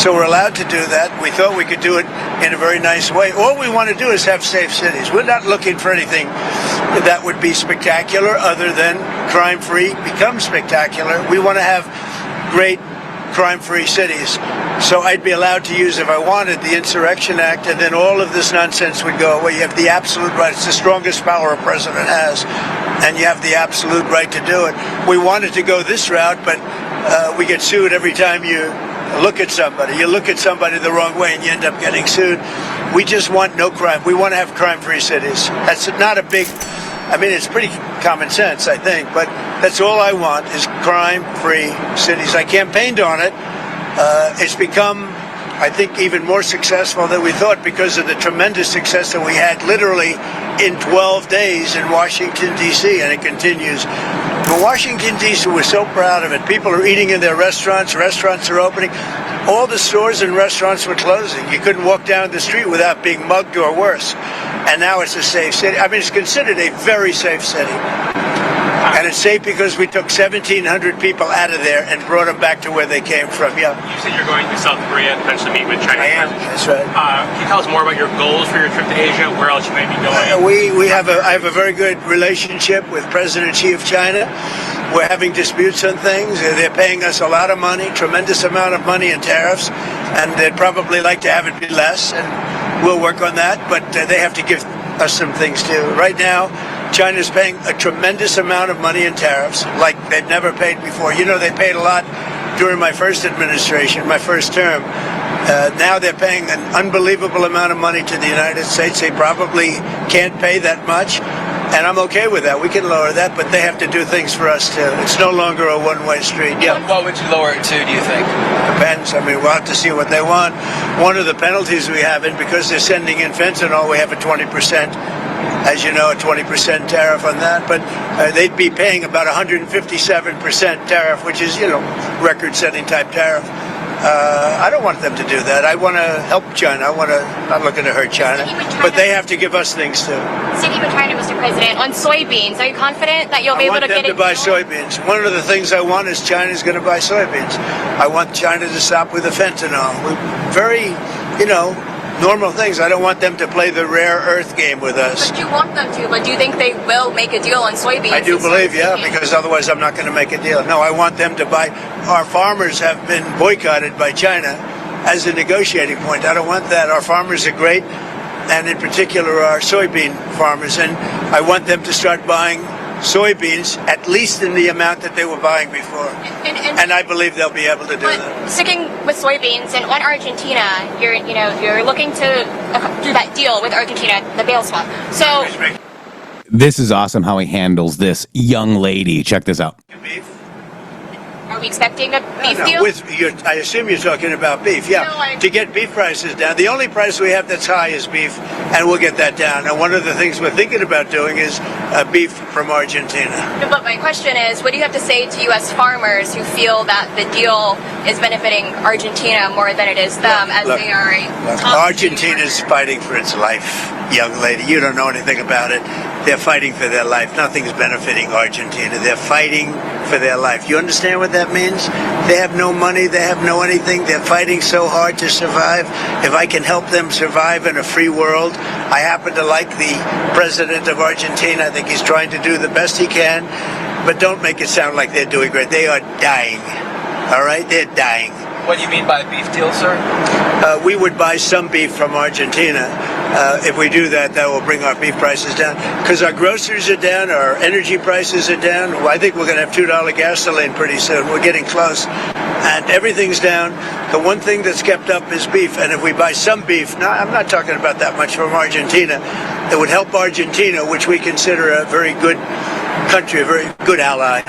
So we're allowed to do that. We thought we could do it in a very nice way. All we want to do is have safe cities. We're not looking for anything that would be spectacular other than crime-free become spectacular. We want to have great crime-free cities. So I'd be allowed to use, if I wanted, the Insurrection Act, and then all of this nonsense would go away. You have the absolute right. It's the strongest power a president has, and you have the absolute right to do it. We wanted to go this route, but we get sued every time you look at somebody. You look at somebody the wrong way, and you end up getting sued. We just want no crime. We want to have crime-free cities. That's not a big... I mean, it's pretty common sense, I think, but that's all I want is crime-free cities. I campaigned on it. It's become, I think, even more successful than we thought because of the tremendous success that we had literally in 12 days in Washington, D.C., and it continues. But Washington, D.C., we're so proud of it. People are eating in their restaurants. Restaurants are opening. All the stores and restaurants were closing. You couldn't walk down the street without being mugged or worse. And now it's a safe city. I mean, it's considered a very safe city. And it's safe because we took 1,700 people out of there and brought them back to where they came from. Yeah. You said you're going to South Korea and potentially meet with China. I am. That's right. Can you tell us more about your goals for your trip to Asia? Where else you might be going? I have a very good relationship with President Xi of China. We're having disputes on things. They're paying us a lot of money, tremendous amount of money in tariffs, and they'd probably like to have it be less, and we'll work on that, but they have to give us some things too. Right now, China's paying a tremendous amount of money in tariffs, like they've never paid before. You know, they paid a lot during my first administration, my first term. Now they're paying an unbelievable amount of money to the United States. They probably can't pay that much, and I'm okay with that. We can lower that, but they have to do things for us too. It's no longer a one-way street. Yeah. What would you lower it to, do you think? Depends. I mean, we'll have to see what they want. One of the penalties we have, and because they're sending in fentanyl, we have a 20%, as you know, a 20% tariff on that. But they'd be paying about 157% tariff, which is, you know, record-setting type tariff. I don't want them to do that. I want to help China. I'm not looking to hurt China. But they have to give us things too. Sticking with China, Mr. President, on soybeans, are you confident that you'll be able to get it? I want them to buy soybeans. One of the things I want is China's going to buy soybeans. I want China to stop with the fentanyl. Very, you know, normal things. I don't want them to play the rare earth game with us. But you want them to, but do you think they will make a deal on soybeans? I do believe, yeah, because otherwise I'm not going to make a deal. No, I want them to buy. Our farmers have been boycotted by China as a negotiating point. I don't want that. Our farmers are great, and in particular our soybean farmers, and I want them to start buying soybeans at least in the amount that they were buying before. And I believe they'll be able to do that. Sticking with soybeans, and on Argentina, you're looking to do that deal with Argentina, the bail swap. So this is awesome how he handles this young lady. Check this out. are we expecting a beef deal? I assume you're talking about beef, yeah. To get beef prices down. The only price we have that's high is beef, and we'll get that down. And one of the things we're thinking about doing is beef from Argentina. No, but my question is, what do you have to say to U.S. farmers who feel that the deal is benefiting Argentina more than it is them, they are Argentina's fighting for its life, young lady. You don't know anything about it. They're fighting for their life. Nothing's benefiting Argentina. They're fighting for their life. You understand what that means? They have no money. They have no anything. They're fighting so hard to survive. If I can help them survive in a free world, I happen to like the president of Argentina. I think he's trying to do the best he can. but don't make it sound like they're doing great. They are dying. All right? They're dying. What do you mean by beef deal, sir? We would buy some beef from Argentina. If we do that, that will bring our beef prices down. Because our groceries are down, our energy prices are down. I think we're going to have $2 gasoline pretty soon. We're getting close. And everything's down. The one thing that's kept up is beef. And if we buy some beef, now I'm not talking about that much from Argentina, it would help Argentina, which we consider a very good country, a very good ally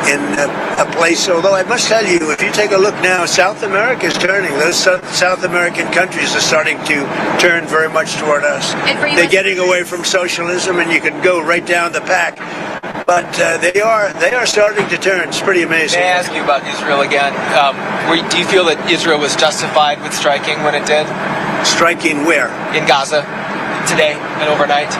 in a place. Although I must tell you, if you take a look now, South America is turning. Those South American countries are starting to turn very much toward us. They're getting away from socialism, and you can go right down the pack. But they are starting to turn. It's pretty amazing. May I ask you about Israel again? Do you feel that Israel was justified with striking when it did? Striking where? In Gaza, today and overnight.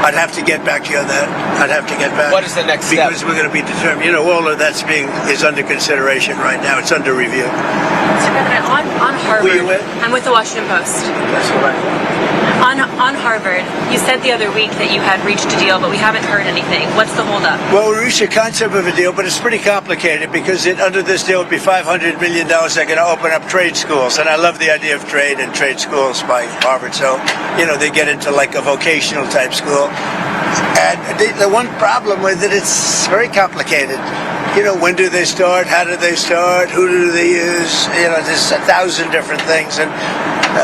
I'd have to get back to you on that. I'd have to get back. What is the next step? Because we're going to be determined. You know, all of that's is under consideration right now. It's under review. Mr. President, on Harvard, Who are you with? I'm with the Washington Post. That's all right. On Harvard, you said the other week that you had reached a deal, but we haven't heard anything. What's the holdup? Well, we reached a concept of a deal, but it's pretty complicated because under this deal would be $500 million. They're going to open up trade schools, and I love the idea of trade and trade schools by Harvard. So, you know, they get into like a vocational type school. And the one problem with it, it's very complicated. You know, when do they start? How do they start? Who do they use? You know, there's 1,000 different things, and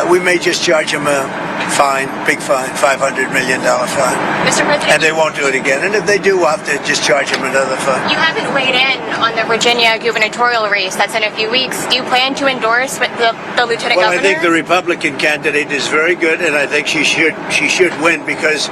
we may just charge them a fine, big fine, $500 million fine. Mr. President, and they won't do it again. And if they do, we'll have to just charge them another fine. you haven't weighed in on the Virginia gubernatorial race that's in a few weeks. Do you plan to endorse the lieutenant Well, governor? I think the Republican candidate is very good, and I think she should win because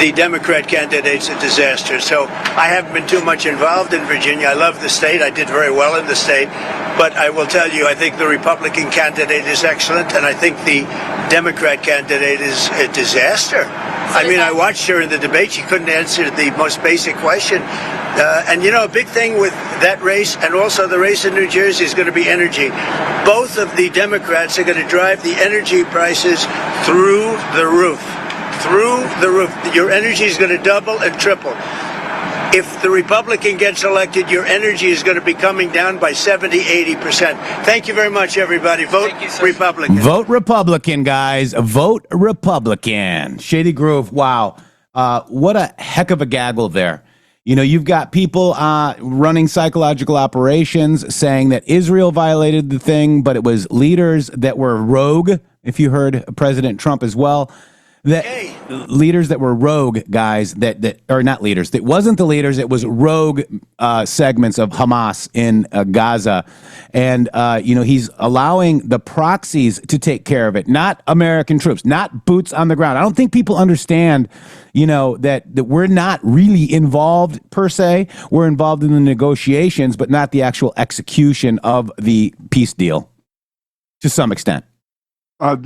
the Democrat candidate's a disaster. So I haven't been too much involved in Virginia. I love the state. I did very well in the state. But I will tell you, I think the Republican candidate is excellent, and I think the Democrat candidate is a disaster. I mean, I watched her in the debate. She couldn't answer the most basic question. And, you know, a big thing with that race and also the race in New Jersey is going to be energy. Both of the Democrats are going to drive the energy prices through the roof. Through the roof. Your energy is going to double and triple. If the Republican gets elected, your energy is going to be coming down by 70-80%. Thank you very much, everybody. Vote Republican. Vote Republican, guys. Vote Republican. Shady Groove. Wow. What a heck of a gaggle there. You know, you've got people running psychological operations saying that Israel violated the thing, but it was leaders that were rogue, if you heard President Trump as well. That leaders that were rogue guys that or not leaders, that wasn't the leaders, it was rogue segments of Hamas in Gaza. And, you know, he's allowing the proxies to take care of it, not American troops, not boots on the ground. I don't think people understand, you know, that we're not really involved per se. We're involved in the negotiations, but not the actual execution of the peace deal to some extent.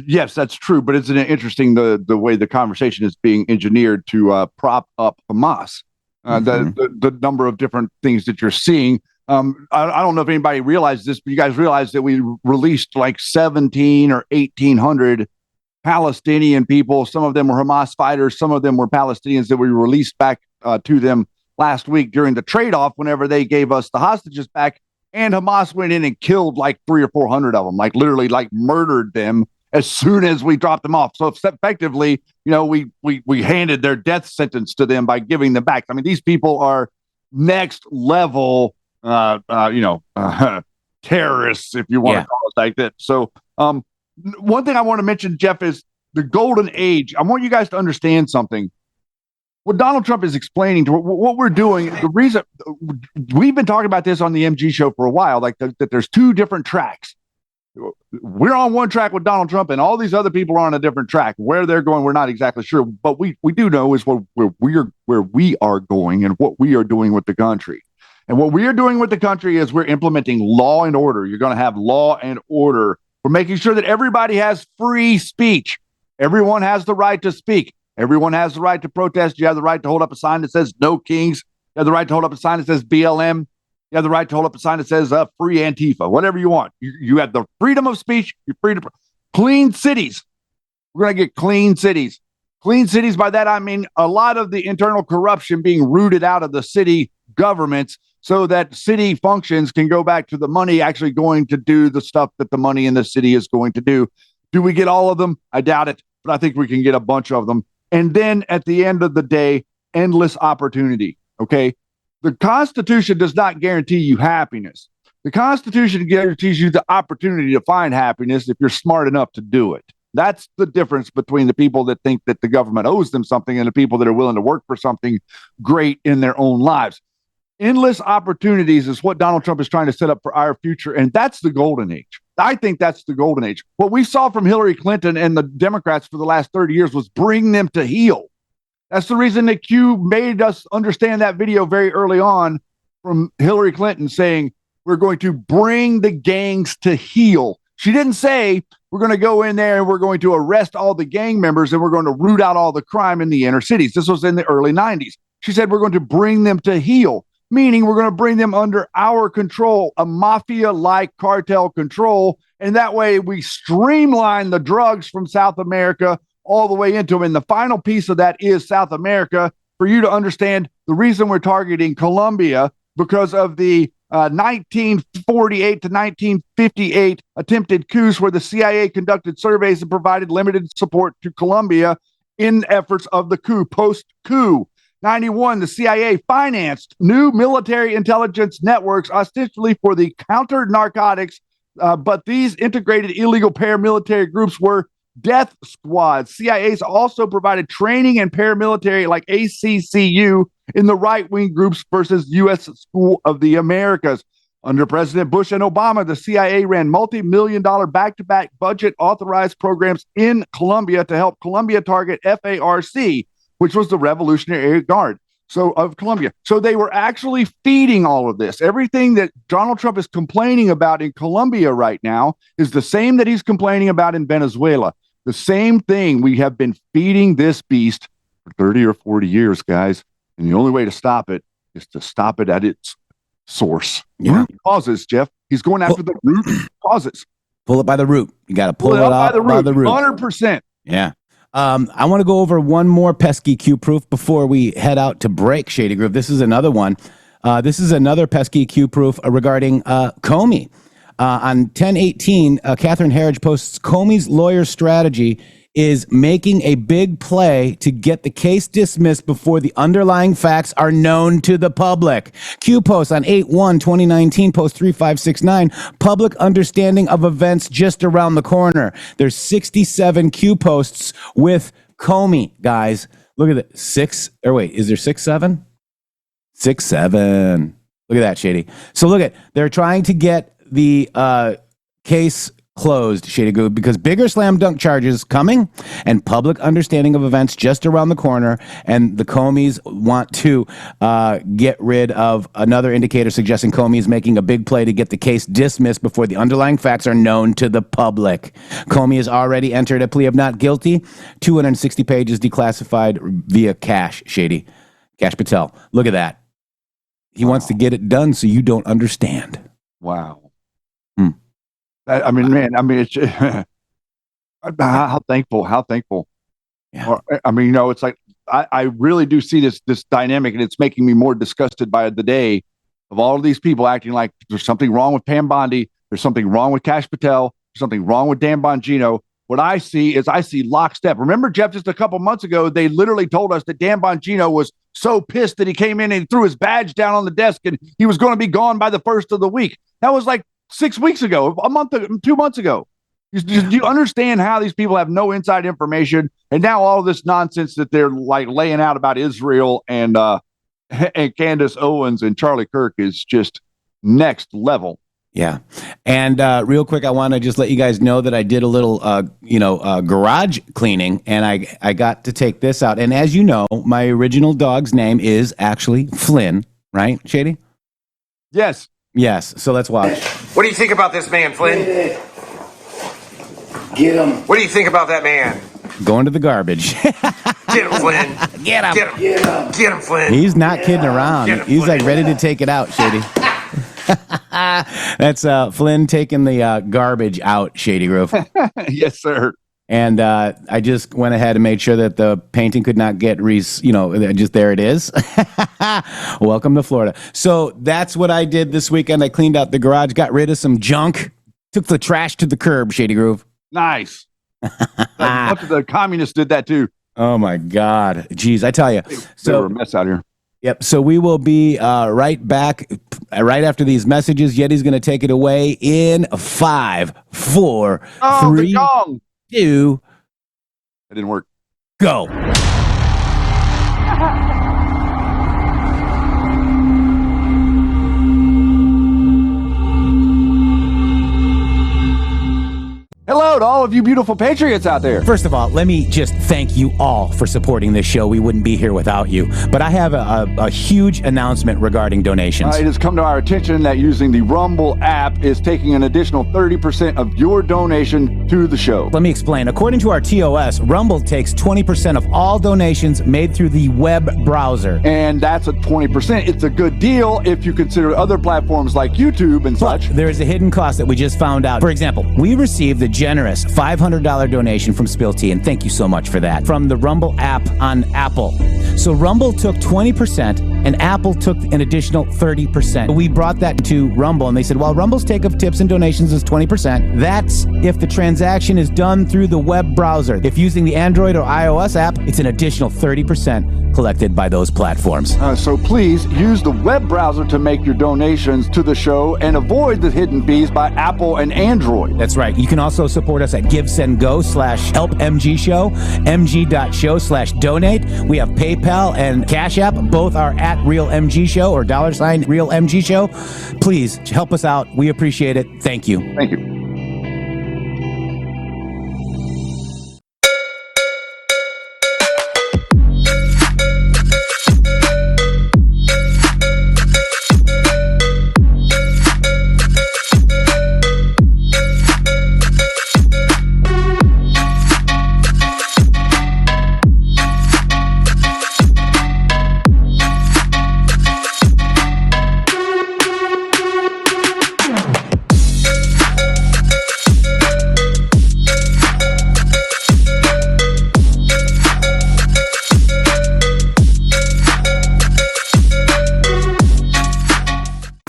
Yes, that's true. But isn't it interesting the way the conversation is being engineered to prop up Hamas? The number of different things that you're seeing. I don't know if anybody realized this, but you guys realize that we released like 17 or 1,800 Palestinian people. Some of them were Hamas fighters. Some of them were Palestinians that we released back to them last week during the trade-off whenever they gave us the hostages back. And Hamas went in and killed like 300 or 400 of them, like literally like murdered them as soon as we dropped them off. So effectively, you know, we handed their death sentence to them by giving them back. I mean, these people are next level, terrorists, if you want to call it like that. So one thing I want to mention, Jeff, is the golden age. I want you guys to understand something. What Donald Trump is explaining to what we're doing, the reason we've been talking about this on the MG show for a while, like that there's two different tracks. We're on one track with Donald Trump, and all these other people are on a different track. Where they're going, we're not exactly sure, but we do know is where we are going and what we are doing with the country. And what we are doing with the country is we're implementing law and order. You're going to have law and order. We're making sure that everybody has free speech. Everyone has the right to speak. Everyone has the right to protest. You have the right to hold up a sign that says no kings. You have the right to hold up a sign that says BLM. You have the right to hold up a sign that says free Antifa, whatever you want. You have the freedom of speech. You're free to clean cities. We're going to get clean cities. Clean cities, by that I mean a lot of the internal corruption being rooted out of the city governments so that city functions can go back to the money actually going to do the stuff that the money in the city is going to do. Do we get all of them? I doubt it, but I think we can get a bunch of them. And then at the end of the day, endless opportunity. Okay. The Constitution does not guarantee you happiness. The Constitution guarantees you the opportunity to find happiness if you're smart enough to do it. That's the difference between the people that think that the government owes them something and the people that are willing to work for something great in their own lives. Endless opportunities is what Donald Trump is trying to set up for our future, and that's the golden age. I think that's the golden age. What we saw from Hillary Clinton and the Democrats for the last 30 years was bring them to heel. That's the reason that Q made us understand that video very early on from Hillary Clinton saying, we're going to bring the gangs to heel. She didn't say we're going to go in there and we're going to arrest all the gang members and we're going to root out all the crime in the inner cities. This was in the early 90s. She said we're going to bring them to heel, meaning we're going to bring them under our control, a mafia-like cartel control. And that way we streamline the drugs from South America all the way into them. And the final piece of that is South America. For you to understand the reason we're targeting Colombia, because of the 1948 to 1958 attempted coups where the CIA conducted surveys and provided limited support to Colombia in efforts of the coup. Post-coup, 91, the CIA financed new military intelligence networks ostensibly for the counter-narcotics, but these integrated illegal paramilitary groups were death squads. CIA's also provided training and paramilitary like ACCU in the right-wing groups versus U.S. School of the Americas. Under President Bush and Obama, the CIA ran multi-million-dollar back-to-back budget-authorized programs in Colombia to help Colombia target FARC, which was the Revolutionary Guard of Colombia. So they were actually feeding all of this. Everything that Donald Trump is complaining about in Colombia right now is the same that he's complaining about in Venezuela. The same thing. We have been feeding this beast for 30 or 40 years, guys. And the only way to stop it is to stop it at its source. Yeah. Causes, Jeff. He's going after the root causes. Pull it by the root. You got to pull it up by the root. 100%. Yeah. I want to go over one more pesky Q proof before we head out to break, Shady Groove. This is another one. This is another pesky Q proof regarding Comey. On 10/18, Catherine Herridge posts Comey's lawyer strategy is making a big play to get the case dismissed before the underlying facts are known to the public. Q post on 8/1/2019, post 3569, public understanding of events just around the corner. There's 67 Q posts with Comey, guys. Look at it. Is there 6-7? 6-7. Look at that, Shady. So look at, they're trying to get the case closed, Shady Good, because bigger slam dunk charges coming and public understanding of events just around the corner. And the Comeys want to get rid of another indicator suggesting Comey is making a big play to get the case dismissed before the underlying facts are known to the public. Comey has already entered a plea of not guilty, 260 pages declassified via Cash, Shady. Cash Patel. Look at that. He wants to get it done so you don't understand. Wow. I mean, man, it's how thankful. Yeah. I mean, you know, it's like, I really do see this dynamic, and it's making me more disgusted by the day of all of these people acting like there's something wrong with Pam Bondi. There's something wrong with Cash Patel. There's something wrong with Dan Bongino. What I see lockstep. Remember, Jeff, just a couple months ago, they literally told us that Dan Bongino was so pissed that he came in and threw his badge down on the desk and he was going to be gone by the first of the week. That was like 6 weeks ago, 2 months ago. Do you understand how these people have no inside information? And now all this nonsense that they're like laying out about Israel and Candace Owens and Charlie Kirk is just next level. Yeah. And real quick, I want to just let you guys know that I did a little, garage cleaning, and I got to take this out. And as you know, my original dog's name is actually Flynn, right, Shady? Yes. Yes. So let's watch. What do you think about this man, Flynn? Get him. What do you think about that man? Going to the garbage. Get him, Flynn. Get him. Get him. Get him. Get him, Flynn. He's not kidding around. He's like ready to take it out, Shady. That's Flynn taking the garbage out, Shady Grove. Yes, sir. And I just went ahead and made sure that the painting could not get just there it is. Welcome to Florida. So that's what I did this weekend. I cleaned out the garage, got rid of some junk, took the trash to the curb, Shady Groove. Nice. The communists did that too. Oh my God. Jeez, I tell you. They were a mess out here. Yep. So we will be right back right after these messages. Yeti's going to take it away in 5, 4, 3, 2. That didn't work. Go. Hello to all of you beautiful patriots out there. First of all, let me just thank you all for supporting this show. We wouldn't be here without you. But I have a huge announcement regarding donations. It has come to our attention that using the Rumble app is taking an additional 30% of your donation to the show. Let me explain. According to our TOS, Rumble takes 20% of all donations made through the web browser. And that's a 20%. It's a good deal if you consider other platforms like YouTube and such. There is a hidden cost that we just found out. For example, we received the generous $500 donation from Spill Tea, and thank you so much for that, from the Rumble app on Apple. So Rumble took 20% and Apple took an additional 30%. We brought that to Rumble and they said, well, Rumble's take of tips and donations is 20%. That's if the transaction is done through the web browser. If using the Android or iOS app, it's an additional 30% collected by those platforms. So please use the web browser to make your donations to the show and avoid the hidden fees by Apple and Android. That's right. You can also support us at GiveSendGo/HelpMGShow, mg.show/donate. We have PayPal and Cash App. Both are at RealMGShow or $RealMGShow. Please help us out. We appreciate it. Thank you. Thank you.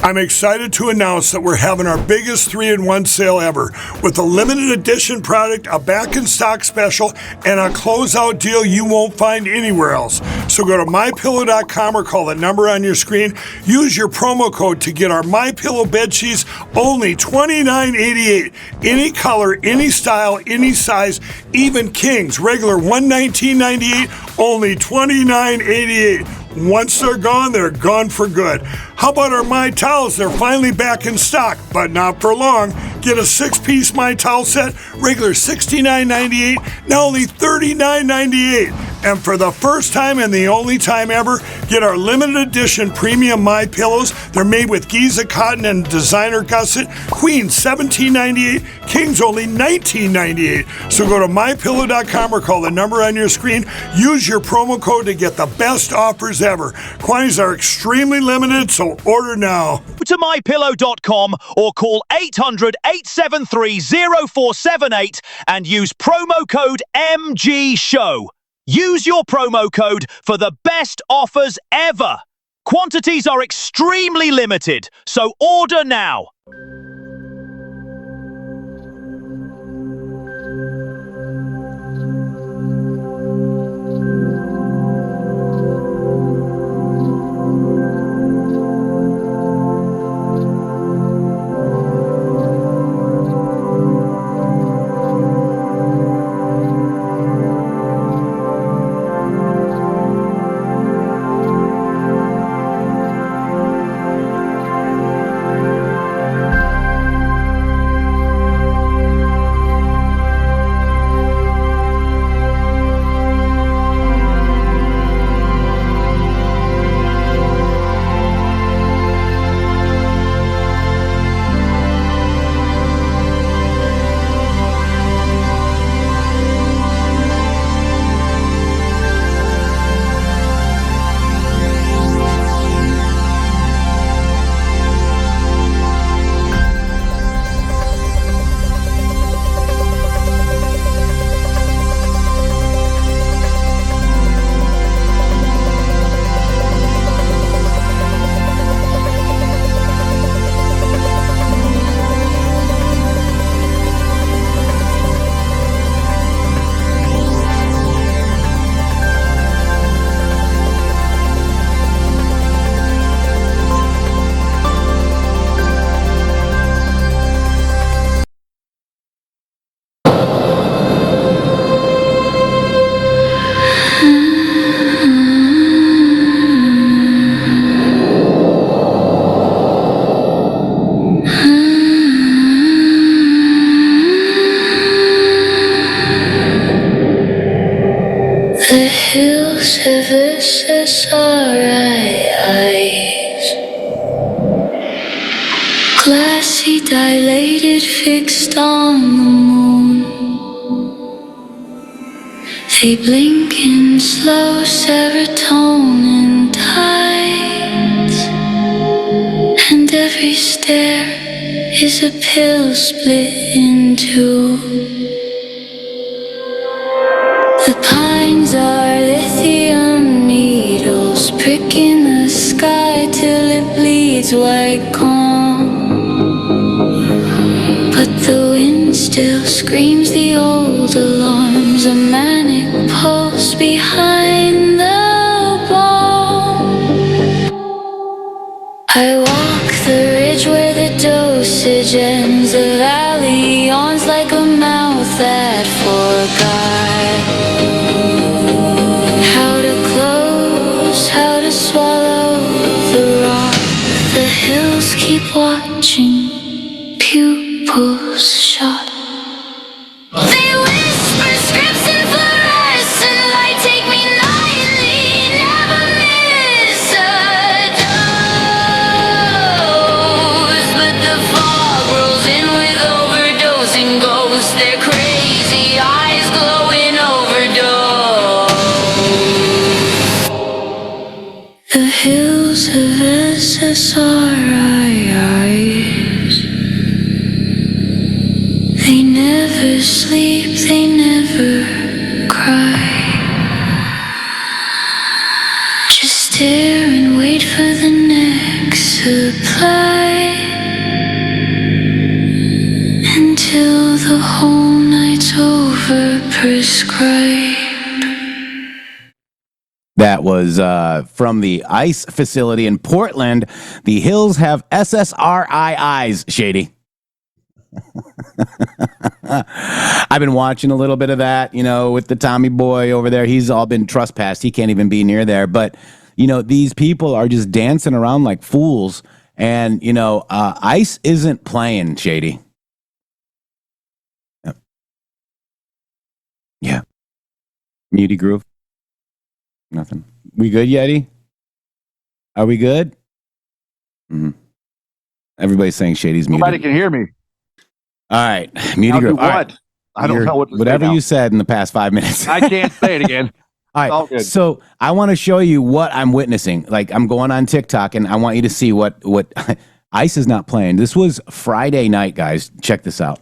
I'm excited to announce that we're having our biggest 3-in-1 sale ever with a limited edition product, a back in stock special, and a closeout deal you won't find anywhere else. So go to mypillow.com or call the number on your screen. Use your promo code to get our MyPillow bed sheets only $29.88. Any color, any style, any size, even kings, regular $119.98, only $29.88. Once they're gone for good. How about our My Towels? They're finally back in stock, but not for long. Get a 6-piece My Towel set, regular $69.98, now only $39.98. And for the first time and the only time ever, get our limited edition premium My Pillows. They're made with Gaza cotton and designer gusset. Queen $17.98, Kings only $19.98. So go to mypillow.com or call the number on your screen. Use your promo code to get the best offers ever. Quantities are extremely limited, so order now. Go to mypillow.com or call 800-873-0478 and use promo code MGSHOW. Use your promo code for the best offers ever. Quantities are extremely limited, so order now. hills of SSRIs, glassy, dilated, fixed on the moon. They blink in slow serotonin tides, and every stare is a pill split in two. The pines are lithium needles pricking the sky till it bleeds white calm. But the wind still screams the old alarms, a manic pulse behind the bomb. I walk the ridge where the dosage ends, the valley yawns like a mouth that forgot how to close, how to swallow the rock. The hills keep watching, pupils shot. They whisper scripts in fluorescent light, take me nightly, never miss a dose. But the fog rolls in with overdosing ghosts, their crazy eyes glowing overdose. The hills of SSRIs, they never sleep, they never cry. Just stare and wait for the next supply, until the whole night's over prescribed. That was from the ICE facility in Portland. The hills have SSRIs, Shady. I've been watching a little bit of that, with the Tommy boy over there. He's all been trespassed. He can't even be near there. But, these people are just dancing around like fools. And, ICE isn't playing, Shady. Yeah. Muty Groove. Nothing. We good, Yeti? Are we good? Mm-hmm. Everybody's saying Shady's muted. Nobody can hear me. All right, Muty Groove. What? Right. I don't know what to whatever say you said in the past 5 minutes. I can't say it again. All right, so I want to show you what I'm witnessing. Like, I'm going on TikTok, and I want you to see what ICE is not playing. This was Friday night, guys. Check this out.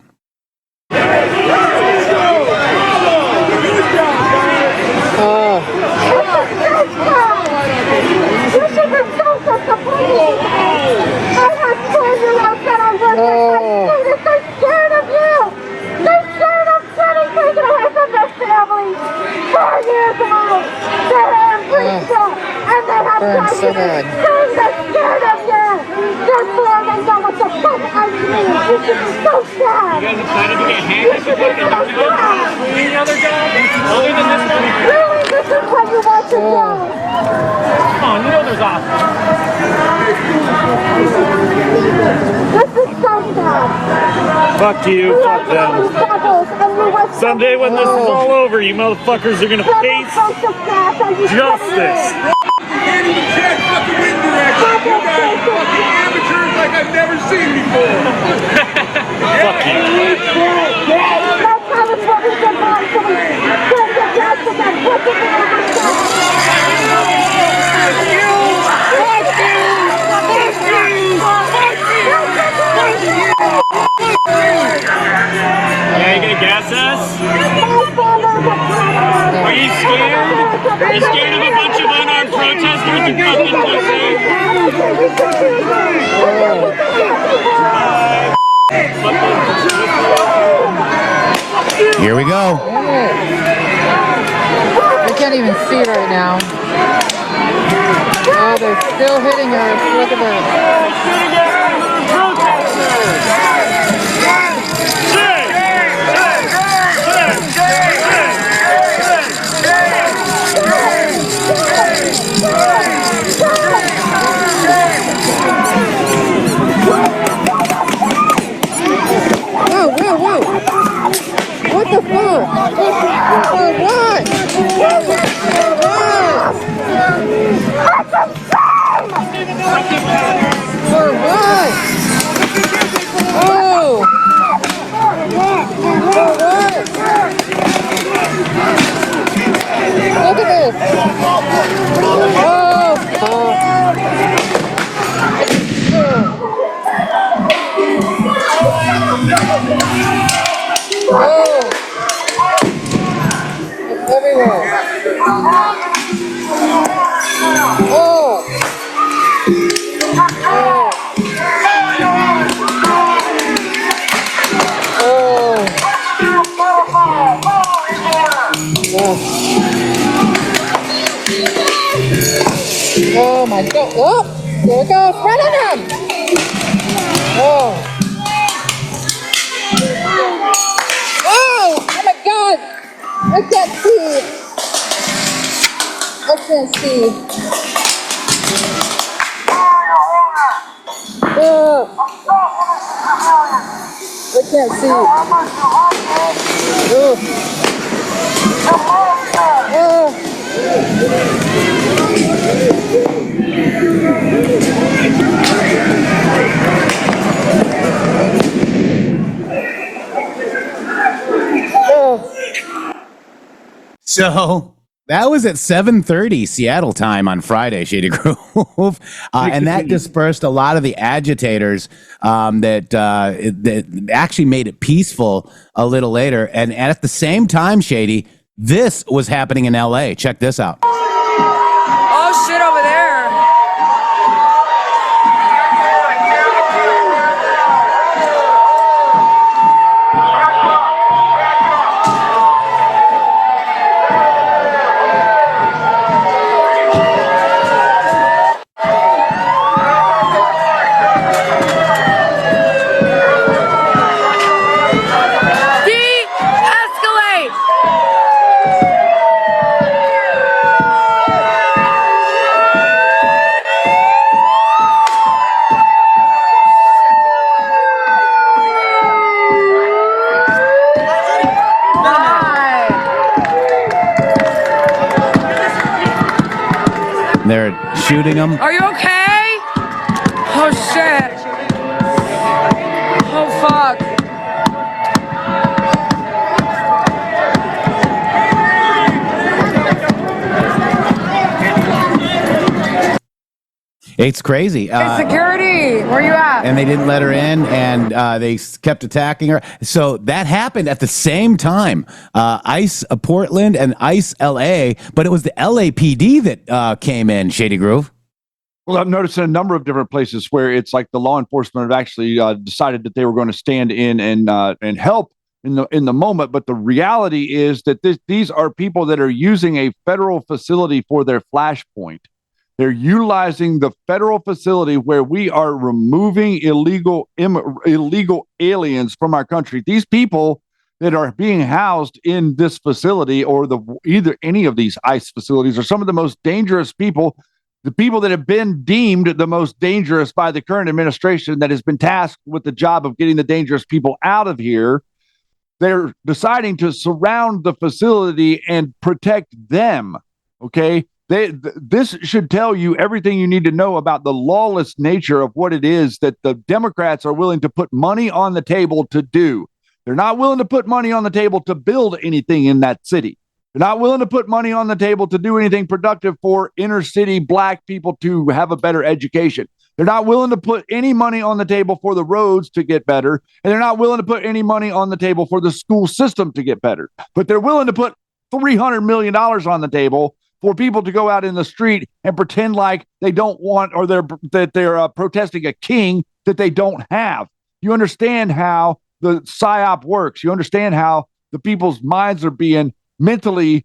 Burns so bad. So sad. You guys excited to get handed the fucking job? Any other job other than this one? Really, this is what you want to do. Come on, you know there's options. This is so sad. Fuck you, fuck them. Someday when this is all over, you motherfuckers are gonna face justice. Can't even check fucking wind direction. You guys are fucking amateurs like I've never seen before. Fuck you. That's how it's what we get on to me. Don't get justice and put it in Yeah, you gonna gas us? Are you scared? Are you scared of a bunch of unarmed protesters, you fucking pussy? Here we go. I can't even see right now. Oh, they're still hitting us. Look at that. What the fuck? What? For what? Oh! For what? Look at this! Oh! It's everywhere. Oh! Oh my god. Oh, there it goes. Run on him. Oh. Oh, oh my god. I can't see. I can't see. Oh. I can't see. Oh. Oh. So that was at 7:30 Seattle time on Friday, Shady Grove, and that dispersed a lot of the agitators that actually made it peaceful a little later. And at the same time, Shady, this was happening in LA. Check this out. Oh shit, over there. They're shooting them. Are you okay? Oh shit. Oh fuck. It's crazy. Hey, security, where you at? And they didn't let her in, and they kept attacking her. So that happened at the same time. ICE Portland and ICE LA, but it was the LAPD that came in, Shady Grove. Well, I've noticed in a number of different places where it's like the law enforcement have actually decided that they were going to stand in and help in the moment. But the reality is that these are people that are using a federal facility for their flashpoint. They're utilizing the federal facility where we are removing illegal aliens from our country. These people that are being housed in this facility or either any of these ICE facilities are some of the most dangerous people, the people that have been deemed the most dangerous by the current administration that has been tasked with the job of getting the dangerous people out of here. They're deciding to surround the facility and protect them. Okay. This should tell you everything you need to know about the lawless nature of what it is that the Democrats are willing to put money on the table to do. They're not willing to put money on the table to build anything in that city. They're not willing to put money on the table to do anything productive for inner city black people to have a better education. They're not willing to put any money on the table for the roads to get better. And they're not willing to put any money on the table for the school system to get better. But they're willing to put $300 million on the table for people to go out in the street and pretend like they don't want, or they're protesting a king that they don't have. You understand how the PSYOP works. You understand how the people's minds are being mentally,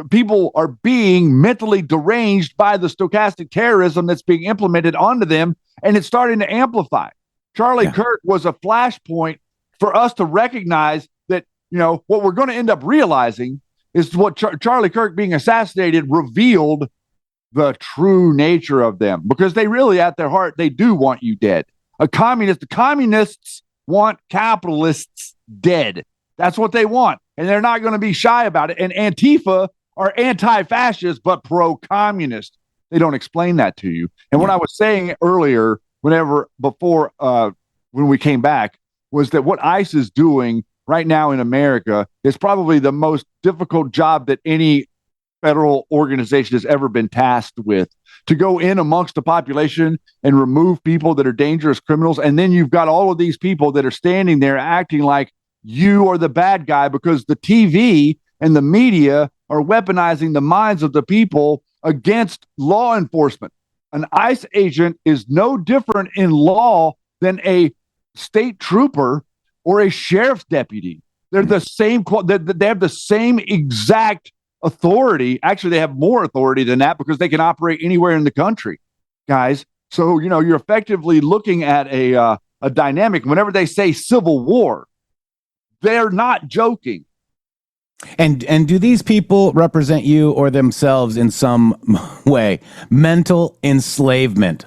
people are being mentally deranged by the stochastic terrorism that's being implemented onto them, and it's starting to amplify. Charlie Kirk was a flashpoint for us to recognize that, what we're going to end up realizing is what Charlie Kirk being assassinated revealed the true nature of them, because they really, at their heart, they do want you dead. The communists want capitalists dead. That's what they want. And they're not going to be shy about it. And Antifa are anti-fascist but pro-communist. They don't explain that to you. And what I was saying earlier, when we came back, was that what ICE is doing right now in America is probably the most difficult job that any federal organization has ever been tasked with, to go in amongst the population and remove people that are dangerous criminals. And then you've got all of these people that are standing there acting like you are the bad guy because the TV and the media are weaponizing the minds of the people against law enforcement. An ICE agent is no different in law than a state trooper or a sheriff's deputy. They're the same. They have the same exact authority. Actually, they have more authority than that because they can operate anywhere in the country, guys. So, you're effectively looking at a dynamic. Whenever they say civil war, they're not joking. And do these people represent you or themselves in some way? Mental enslavement.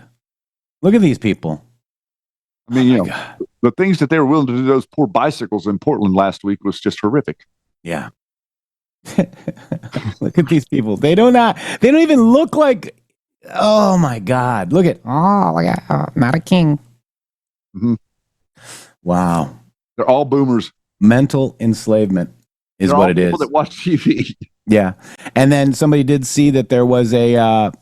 Look at these people. I mean, the things that they were willing to do to those poor bicycles in Portland last week was just horrific. Yeah. Look at these people. They don't even look like, oh my God. Look at, not a king. Mm-hmm. Wow. They're all boomers. Mental enslavement is what it is. People that watch TV. Yeah. And then somebody did see that there was a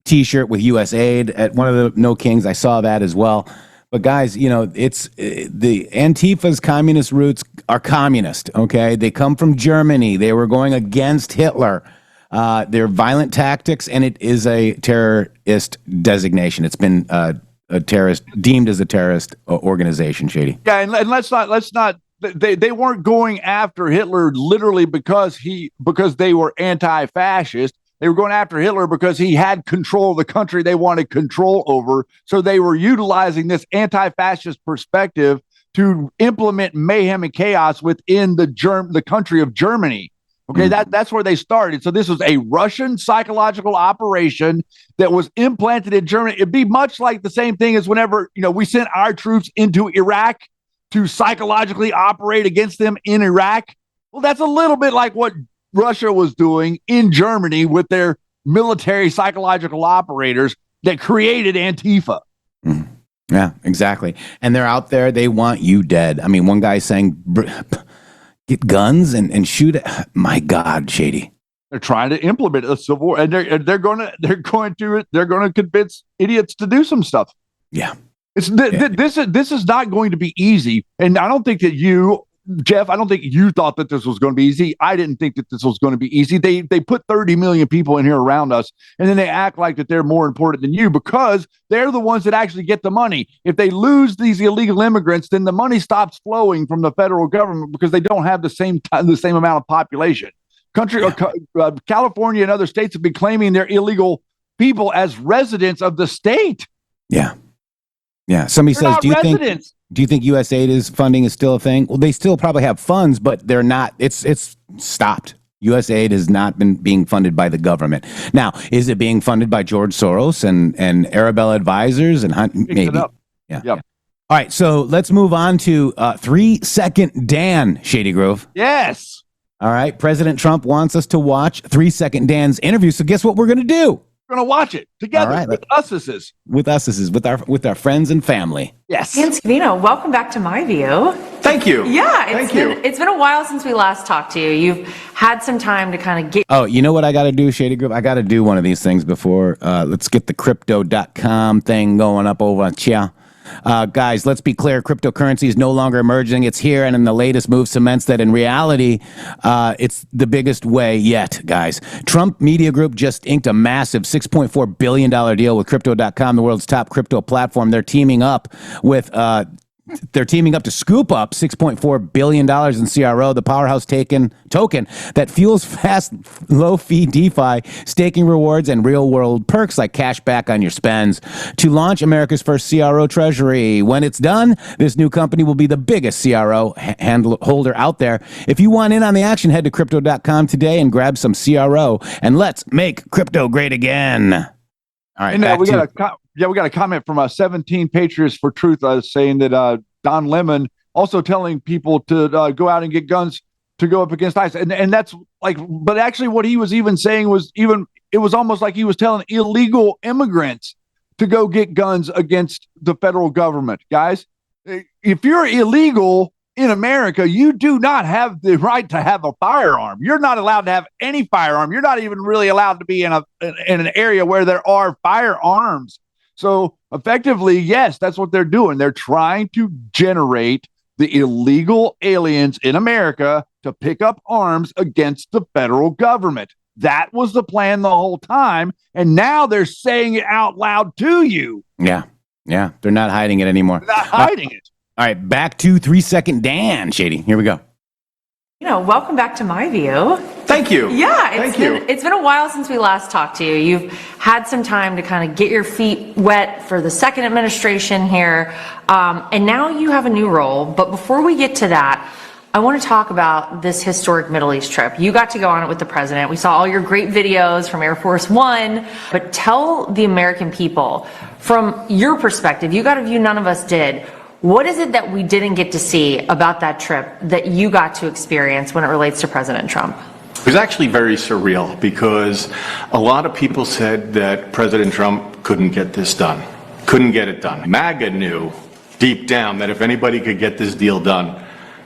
T-shirt with US Aid at one of the No Kings. I saw that as well. But guys, it's the Antifa's communist roots are communist. Okay, they come from Germany. They were going against Hitler. They're violent tactics, and it is a terrorist designation. It's been a terrorist deemed as a terrorist organization. Shady. Yeah, and let's not. They weren't going after Hitler literally because they were anti-fascist. They were going after Hitler because he had control of the country they wanted control over. So they were utilizing this anti-fascist perspective to implement mayhem and chaos within the country of Germany. Okay, that's where they started. So this was a Russian psychological operation that was implanted in Germany. It'd be much like the same thing as whenever we sent our troops into Iraq to psychologically operate against them in Iraq. Well, that's a little bit like what Russia was doing in Germany with their military psychological operators that created Antifa. Mm-hmm. Yeah, exactly. And they're out there. They want you dead. I mean, one guy saying, get guns and shoot it. My God, Shady. They're trying to implement a civil war, and they're going to convince idiots to do some stuff. Yeah. This is not going to be easy. And I don't think that you, Jeff, I don't think you thought that this was going to be easy. I didn't think that this was going to be easy. They put 30 million people in here around us, and then they act like that they're more important than you because they're the ones that actually get the money. If they lose these illegal immigrants, then the money stops flowing from the federal government because they don't have the same amount of population. California and other states have been claiming their illegal people as residents of the state. Yeah. Yeah. Somebody says, do you think US Aid funding is still a thing? Well, they still probably have funds, but they're not. It's stopped. US Aid has not been being funded by the government. Now, is it being funded by George Soros and Arabella Advisors and maybe? Yeah. Yep. All right. So let's move on to 3 Second Dan, Shady Grove. Yes. All right. President Trump wants us to watch 3 Second Dan's interview. So guess what we're going to do? We're going to watch it together with us. With our friends and family. Yes. And Scavino, welcome back to My View. Thank you. Yeah. Thank you. It's been a while since we last talked to you. You've had some time to kind of get. Oh, you know what I got to do, Shady Group? I got to do one of these things before. Let's get the crypto.com thing going up over here. Guys, let's be clear. Cryptocurrency is no longer emerging. It's here, and in the latest move cements that in reality, it's the biggest way yet, guys. Trump Media Group just inked a massive $6.4 billion deal with Crypto.com, the world's top crypto platform. They're teaming up to scoop up $6.4 billion in CRO, the powerhouse token that fuels fast, low-fee DeFi, staking rewards, and real-world perks like cash back on your spends. To launch America's first CRO treasury. When it's done, this new company will be the biggest CRO holder out there. If you want in on the action, head to Crypto.com today and grab some CRO, and let's make crypto great again. All right, and we got a comment from 17 Patriots for Truth saying that Don Lemon also telling people to go out and get guns to go up against ICE. And that's like, but actually what he was even saying was it was almost like he was telling illegal immigrants to go get guns against the federal government. Guys, if you're illegal in America, you do not have the right to have a firearm. You're not allowed to have any firearm. You're not even really allowed to be in an area where there are firearms. So effectively, yes, that's what they're doing. They're trying to generate the illegal aliens in America to pick up arms against the federal government. That was the plan the whole time. And now they're saying it out loud to you. Yeah. Yeah. They're not hiding it anymore. They're not hiding it. All right. Back to 3-second Dan, Shady. Here we go. Welcome back to my view. Thank you. Yeah, Thank it's been a while since we last talked to you. You've had some time to kind of get your feet wet for the second administration here, and now you have a new role. But before we get to that, I want to talk about this historic Middle East trip. You got to go on it with the president. We saw all your great videos from Air Force One, but tell the American people, from your perspective, you got a view none of us did. What is it that we didn't get to see about that trip that you got to experience when it relates to President Trump? It was actually very surreal because a lot of people said that President Trump couldn't get this done, couldn't get it done. MAGA knew deep down that if anybody could get this deal done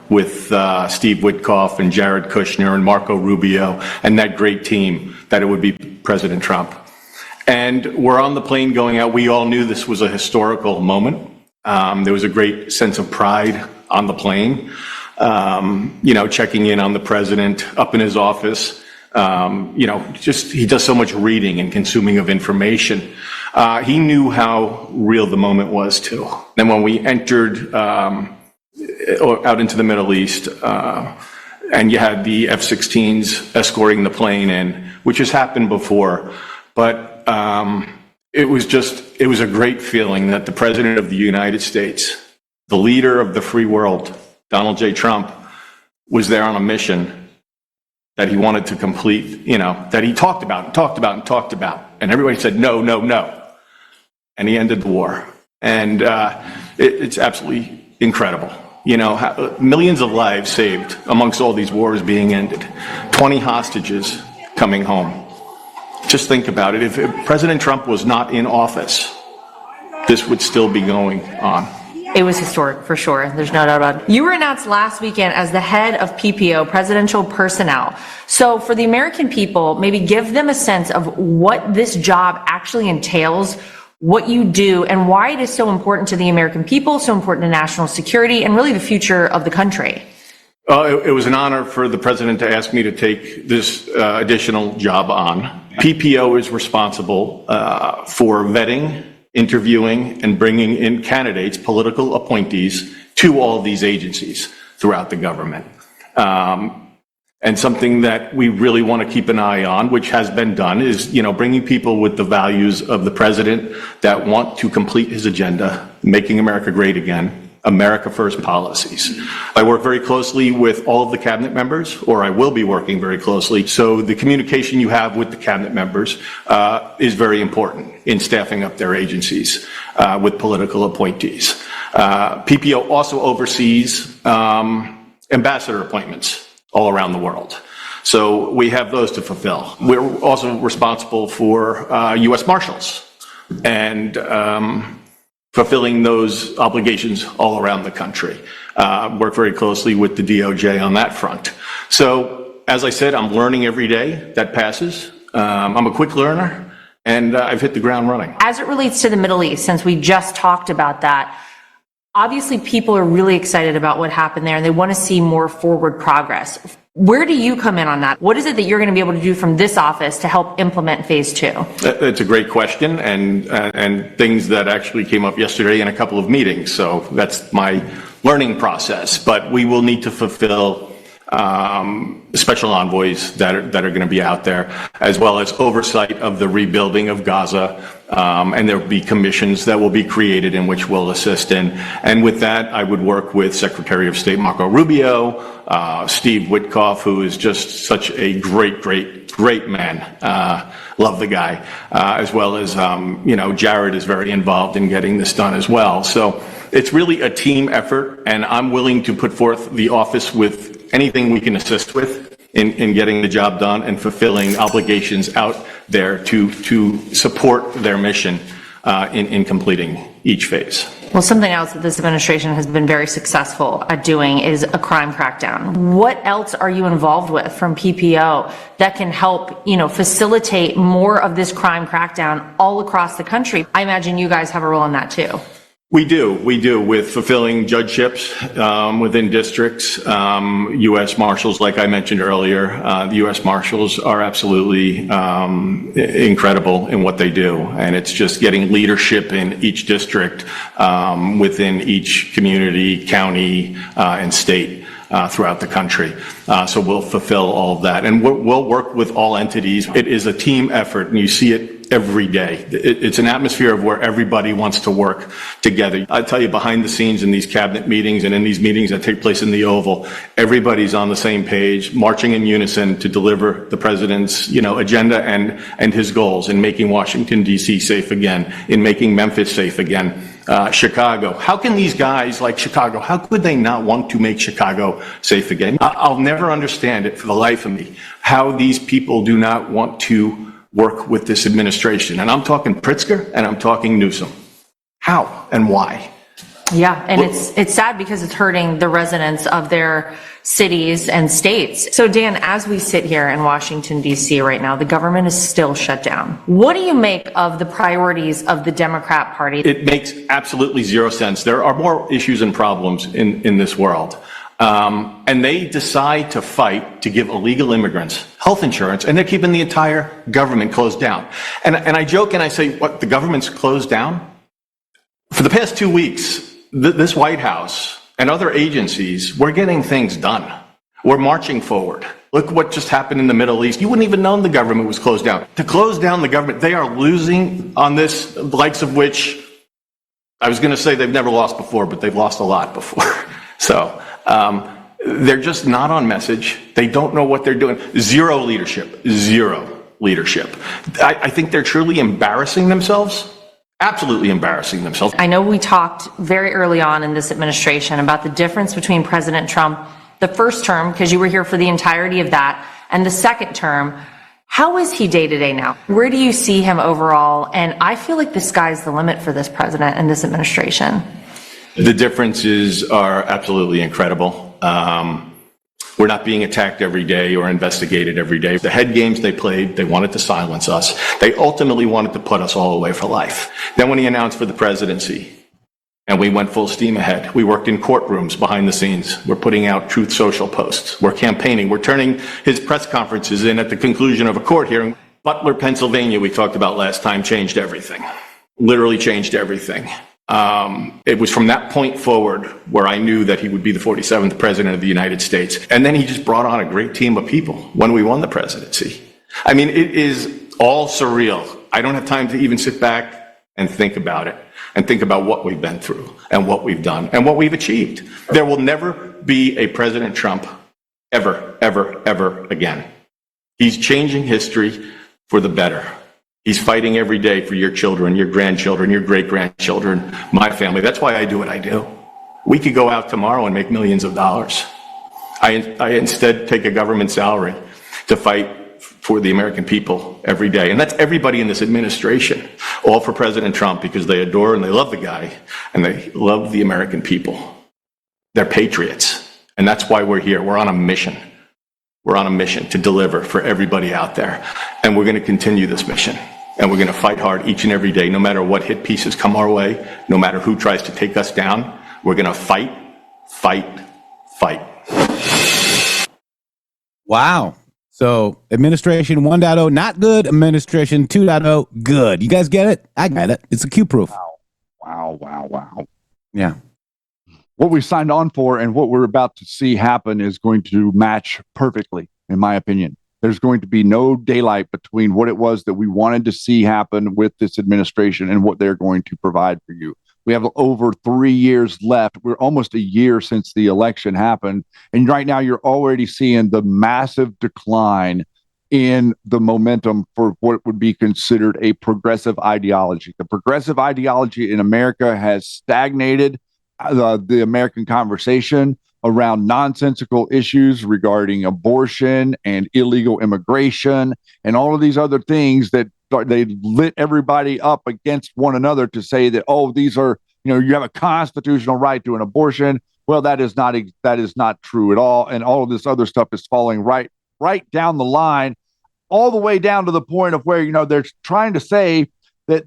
with Steve Witkoff and Jared Kushner and Marco Rubio and that great team, that it would be President Trump. And we're on the plane going out. We all knew this was a historical moment. There was a great sense of pride on the plane, checking in on the president up in his office. He does so much reading and consuming of information. He knew how real the moment was too. Then when we entered out into the Middle East, and you had the F-16s escorting the plane in, which has happened before, but it was a great feeling that the President of the United States, the leader of the free world, Donald J. Trump, was there on a mission that he wanted to complete, that he talked about. And everybody said, no, no, no. And he ended the war. And it's absolutely incredible. Millions of lives saved amongst all these wars being ended. 20 hostages coming home. Just think about it. If President Trump was not in office, this would still be going on. It was historic, for sure. There's no doubt about it. You were announced last weekend as the head of PPO, Presidential Personnel. So for the American people, maybe give them a sense of what this job actually entails, what you do, and why it is so important to the American people, so important to national security, and really the future of the country. It was an honor for the president to ask me to take this additional job on. PPO is responsible for vetting, interviewing, and bringing in candidates, political appointees, to all these agencies throughout the government. And something that we really want to keep an eye on, which has been done, is bringing people with the values of the president that want to complete his agenda, making America great again. America First policies. I work very closely with all of the cabinet members, or I will be working very closely. So the communication you have with the cabinet members is very important in staffing up their agencies with political appointees. PPO also oversees ambassador appointments all around the world. So we have those to fulfill. We're also responsible for U.S. Marshals and fulfilling those obligations all around the country. Work very closely with the DOJ on that front. So, as I said, I'm learning every day that passes. I'm a quick learner, and I've hit the ground running. As it relates to the Middle East, since we just talked about that, obviously people are really excited about what happened there, and they want to see more forward progress. Where do you come in on that? What is it that you're going to be able to do from this office to help implement phase 2? That's a great question, and things that actually came up yesterday in a couple of meetings. So that's my learning process. But we will need to fulfill special envoys that are going to be out there, as well as oversight of the rebuilding of Gaza. And there will be commissions that will be created in which we'll assist in. And with that, I would work with Secretary of State Marco Rubio, Steve Witkoff, who is just such a great man. Love the guy. As well as, Jared is very involved in getting this done as well. So it's really a team effort, and I'm willing to put forth the office with anything we can assist with in getting the job done and fulfilling obligations out there to support their mission in completing each phase. Well, something else that this administration has been very successful at doing is a crime crackdown. What else are you involved with from PPO that can help, facilitate more of this crime crackdown all across the country? I imagine you guys have a role in that too. We do with fulfilling judgeships within districts. U.S. Marshals, like I mentioned earlier, the U.S. Marshals are absolutely incredible in what they do. And it's just getting leadership in each district within each community, county, and state throughout the country. So we'll fulfill all of that. And we'll work with all entities. It is a team effort, and you see it every day. It's an atmosphere of where everybody wants to work together. I tell you, behind the scenes in these cabinet meetings and in these meetings that take place in the Oval, everybody's on the same page, marching in unison to deliver the president's, agenda and his goals in making Washington, D.C. safe again, in making Memphis safe again. Chicago. How can these guys like Chicago, how could they not want to make Chicago safe again? I'll never understand it for the life of me, how these people do not want to work with this administration. And I'm talking Pritzker and I'm talking Newsom. How and why? Yeah, and it's sad because it's hurting the residents of their cities and states. So Dan, as we sit here in Washington, D.C. right now, the government is still shut down. What do you make of the priorities of the Democrat Party? It makes absolutely zero sense. There are more issues and problems in this world. And they decide to fight to give illegal immigrants health insurance, and they're keeping the entire government closed down. And I joke and I say, what, the government's closed down? For the past 2 weeks, this White House and other agencies, we're getting things done. We're marching forward. Look what just happened in the Middle East. You wouldn't even know the government was closed down. To close down the government, they are losing on this, the likes of which, I was going to say they've never lost before, but they've lost a lot before. So they're just not on message. They don't know what they're doing. Zero leadership. I think they're truly embarrassing themselves. Absolutely embarrassing themselves. I know we talked very early on in this administration about the difference between President Trump, the first term, because you were here for the entirety of that, and the second term. How is he day to day now? Where do you see him overall? And I feel like the sky's the limit for this president and this administration. The differences are absolutely incredible. We're not being attacked every day or investigated every day. The head games they played, they wanted to silence us. They ultimately wanted to put us all away for life. Then when he announced for the presidency, and we went full steam ahead, we worked in courtrooms behind the scenes. We're putting out Truth Social posts. We're campaigning. We're turning his press conferences in at the conclusion of a court hearing. Butler, Pennsylvania, we talked about last time, changed everything. Literally changed everything. It was from that point forward where I knew that he would be the 47th president of the United States. And then he just brought on a great team of people when we won the presidency. I mean, it is all surreal. I don't have time to even sit back and think about it and think about what we've been through and what we've done and what we've achieved. There will never be a President Trump ever, ever, ever again. He's changing history for the better. He's fighting every day for your children, your grandchildren, your great-grandchildren, my family. That's why I do what I do. We could go out tomorrow and make millions of dollars. I instead take a government salary to fight for the American people every day. And that's everybody in this administration, all for President Trump, because they adore and they love the guy and they love the American people. They're patriots. And that's why we're here. We're on a mission. We're on a mission to deliver for everybody out there. And we're going to continue this mission. And we're going to fight hard each and every day, no matter what hit pieces come our way, no matter who tries to take us down. We're going to fight, fight, fight. Wow. So administration 1.0, not good. Administration 2.0, good. You guys get it? I get it. It's a Q-proof. Wow. Yeah. What we signed on for and what we're about to see happen is going to match perfectly, in my opinion. There's going to be no daylight between what it was that we wanted to see happen with this administration and what they're going to provide for you. We have over 3 years left. We're almost a year since the election happened. And right now you're already seeing the massive decline in the momentum for what would be considered a progressive ideology. The progressive ideology in America has stagnated the American conversation around nonsensical issues regarding abortion and illegal immigration and all of these other things that they lit everybody up against one another to say that, oh, these are, you have a constitutional right to an abortion. Well, that is not true at all. And all of this other stuff is falling right down the line, all the way down to the point of where, they're trying to say that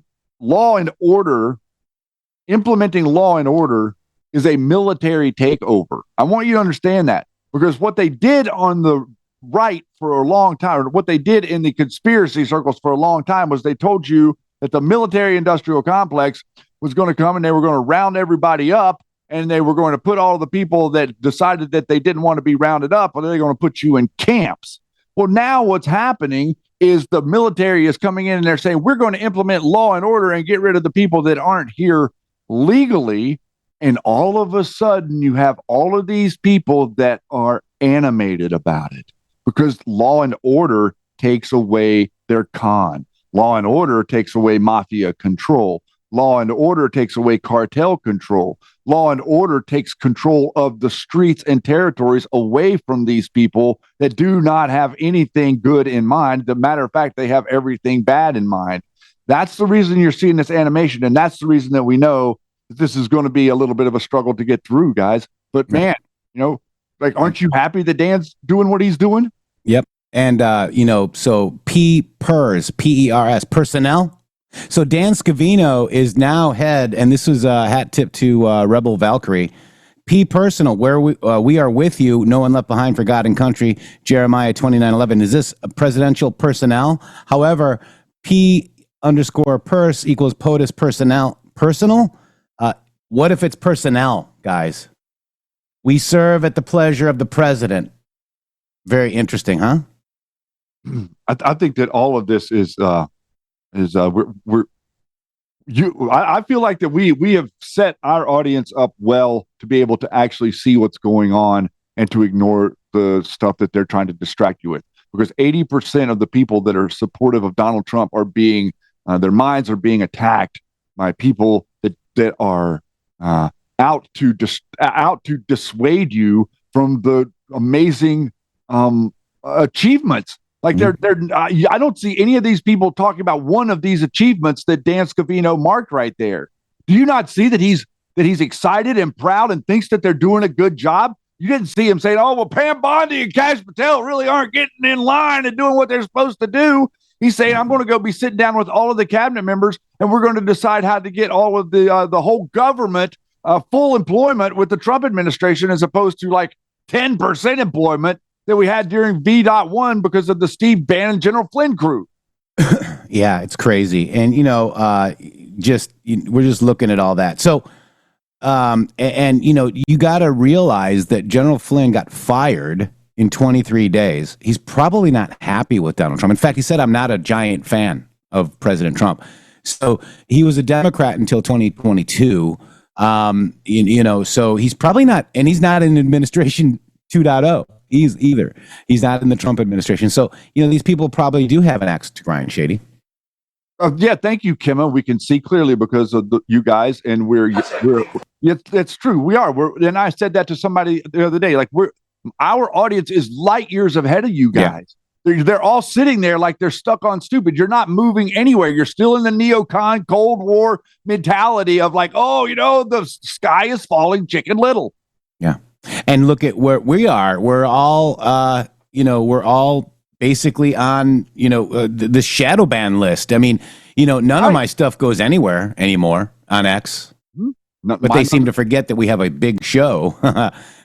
implementing law and order is a military takeover. I want you to understand that, because what they did on the right for a long time, or what they did in the conspiracy circles for a long time, was they told you that the military industrial complex was going to come and they were going to round everybody up, and they were going to put all the people that decided that they didn't want to be rounded up, and they're going to put you in camps. Well, now what's happening is the military is coming in and they're saying, we're going to implement law and order and get rid of the people that aren't here legally. And all of a sudden, you have all of these people that are animated about it, because law and order takes away their con. Law and order takes away mafia control. Law and order takes away cartel control. Law and order takes control of the streets and territories away from these people that do not have anything good in mind. As a matter of fact, they have everything bad in mind. That's the reason you're seeing this animation, and that's the reason that we know this is going to be a little bit of a struggle to get through, guys. But man, aren't you happy that Dan's doing what he's doing? Yep. And, so PERS, P-E-R-S, personnel. So Dan Scavino is now head, and this was a hat tip to Rebel Valkyrie. P personal, where we are with you, no one left behind for God and country, Jeremiah 29:11. Is this a presidential personnel? However, P_pers equals POTUS personnel, personal. What if it's personnel, guys? We serve at the pleasure of the president. Very interesting, huh? I think that all of this is I feel like that we have set our audience up well to be able to actually see what's going on and to ignore the stuff that they're trying to distract you with. Because 80% of the people that are supportive of Donald Trump are being their minds are being attacked by people that are out to dissuade you from the amazing achievements. Like I don't see any of these people talking about one of these achievements that Dan Scavino marked right there. Do you not see that he's excited and proud and thinks that they're doing a good job? You didn't see him saying, "Oh, well, Pam Bondi and Cash Patel really aren't getting in line and doing what they're supposed to do." He's saying, "I'm going to go be sitting down with all of the cabinet members, and we're going to decide how to get all of the whole government full employment with the Trump administration, as opposed to like 10% employment that we had during V.1 because of the Steve Bannon, General Flynn crew." Yeah, it's crazy. And, we're just looking at all that. So, you got to realize that General Flynn got fired in 23 days. He's probably not happy with Donald Trump. In fact, he said, "I'm not a giant fan of President Trump." So he was a Democrat until 2022. So he's probably not, and he's not in administration 2.0. He's not in the Trump administration. So, these people probably do have an axe to grind, Shady. Yeah, thank you, Kimma. We can see clearly because of you guys, and it's true. We are. And I said that to somebody the other day. Like our audience is light years ahead of you guys. Yeah. They're all sitting there like they're stuck on stupid. You're not moving anywhere. You're still in the neocon Cold War mentality of like, the sky is falling, Chicken Little. Yeah. And look at where we are. We're all, we're all basically on, the shadow ban list. I mean, none of my stuff goes anywhere anymore on X. But they seem to forget that we have a big show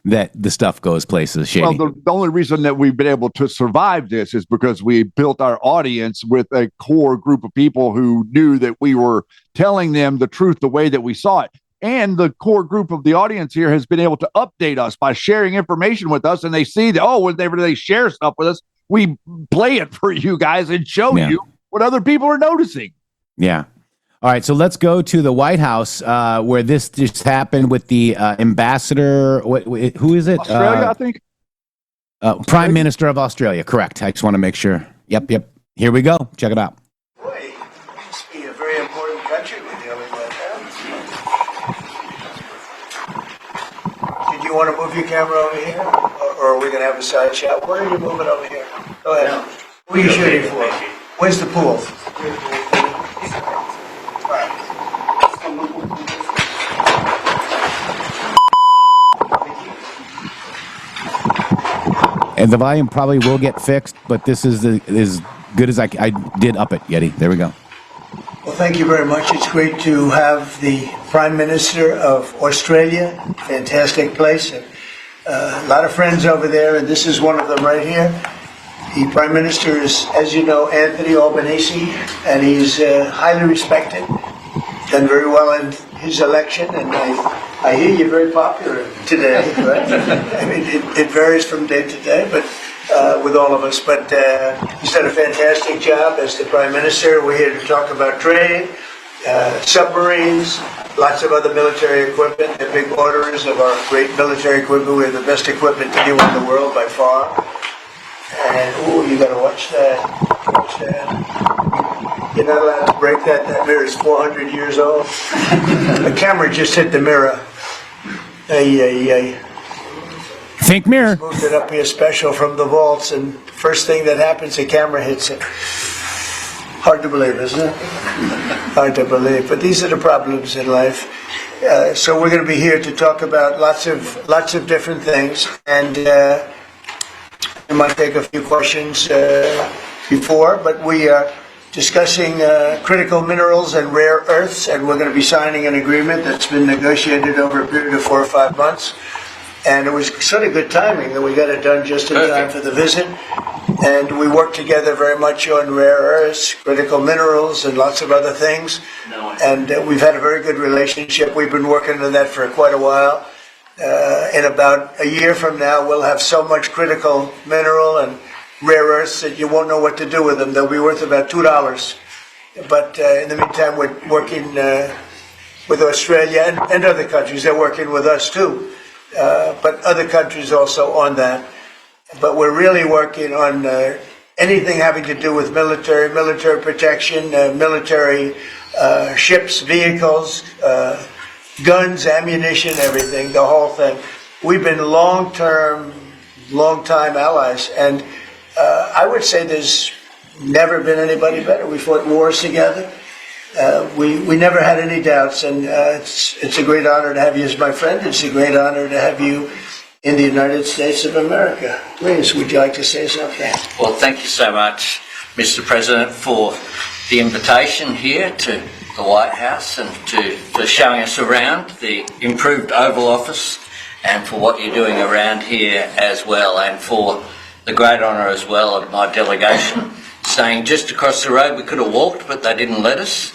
that the stuff goes places. Shady. Well, the only reason that we've been able to survive this is because we built our audience with a core group of people who knew that we were telling them the truth the way that we saw it. And the core group of the audience here has been able to update us by sharing information with us. And they see that, whenever they share stuff with us, we play it for you guys and show you what other people are noticing. Yeah. All right, so let's go to the White House where this just happened with the ambassador. Who is it? Australia, I think. Prime Minister of Australia. Correct. I just want to make sure. Yep. Here we go. Check it out. Boy, it must be a very important country we're dealing with. Did you you want to move your camera over here, or are we going to have a side shot? What are you moving over here? Go ahead. Who are you shooting for? Where's the pool? And the volume probably will get fixed, but this is as good as I did up it, Yeti. There we go. Well, thank you very much. It's great to have the Prime Minister of Australia. Fantastic place. A lot of friends over there, and this is one of them right here. The Prime Minister is, as you know, Anthony Albanese, and he's highly respected. Done very well in his election, and I hear you're very popular today, right? I mean, it varies from day to day, but with all of us. But he's done a fantastic job as the Prime Minister. We're here to talk about trade, submarines, lots of other military equipment. They're big orderers of our great military equipment. We have the best equipment anywhere in the world by far. And, oh, you got to watch that. Watch that. You're not allowed to break that. That mirror is 400 years old. The camera just hit the mirror. Think mirror. Moved it up here special from the vaults, and first thing that happens, the camera hits it. Hard to believe, isn't it? Hard to believe, but these are the problems in life. So we're going to be here to talk about lots of different things, and I might take a few questions before, but we are discussing critical minerals and rare earths, and we're going to be signing an agreement that's been negotiated over a period of 4 or 5 months. And it was sort of good timing that we got it done just in time for the visit. And we worked together very much on rare earths, critical minerals, and lots of other things. And we've had a very good relationship. We've been working on that for quite a while. In about a year from now, we'll have so much critical mineral and rare earths that you won't know what to do with them. They'll be worth about $2. But in the meantime, we're working with Australia and other countries. They're working with us too. But other countries also on that. But we're really working on anything having to do with military protection, military ships, vehicles, guns, ammunition, everything, the whole thing. We've been long-time allies, and I would say there's never been anybody better. We fought wars together. We never had any doubts, and it's a great honor to have you as my friend. It's a great honor to have you in the United States of America. Please, would you like to say something? Well, thank you so much, Mr. President, for the invitation here to the White House and for showing us around the improved Oval Office, and for what you're doing around here as well, and for the great honour as well of my delegation staying just across the road. We could have walked, but they didn't let us.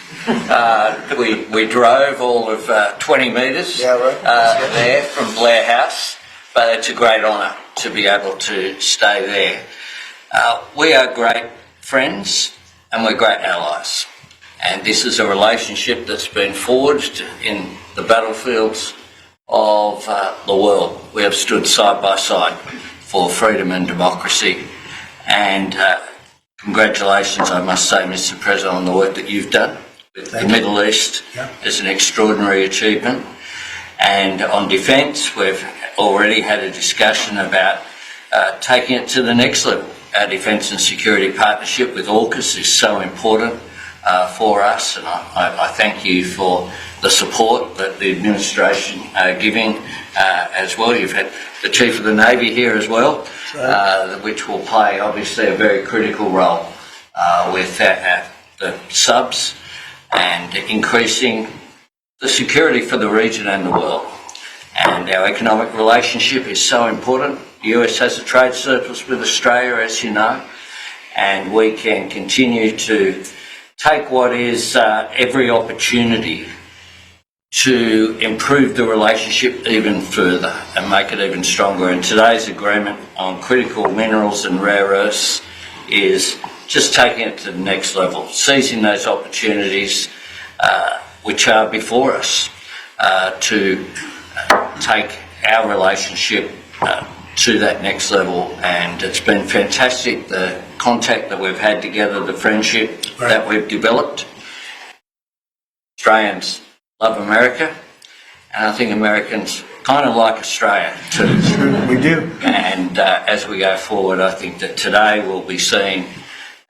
We drove all of 20 metres there from Blair House, but it's a great honour to be able to stay there. We are great friends and we're great allies, and this is a relationship that's been forged in the battlefields of the world. We have stood side by side for freedom and democracy, and congratulations, I must say, Mr. President, on the work that you've done with the Middle East. It's an extraordinary achievement. And on defence, we've already had a discussion about taking it to the next level. Our defence and security partnership with AUKUS is so important for us, and I thank you for the support that the administration are giving as well. You've had the Chief of the Navy here as well, which will play obviously a very critical role with the subs and increasing the security for the region and the world. And our economic relationship is so important. The US has a trade surplus with Australia, as you know, and we can continue to take what is every opportunity to improve the relationship even further and make it even stronger. And today's agreement on critical minerals and rare earths is just taking it to the next level, seizing those opportunities which are before us to take our relationship to that next level. And it's been fantastic, the contact that we've had together, the friendship that we've developed. Australians love America, and I think Americans kind of like Australia too. Sure, we do. And as we go forward, I think that today will be seen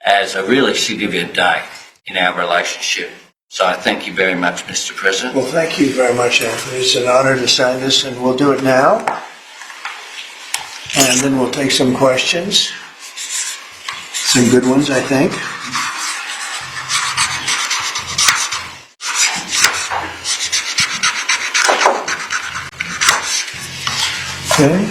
as a really significant day in our relationship. So I thank you very much, Mr. President. Well, thank you very much, Anthony. It's an honor to sign this, and we'll do it now. And then we'll take some questions. Some good ones, I think. Okay.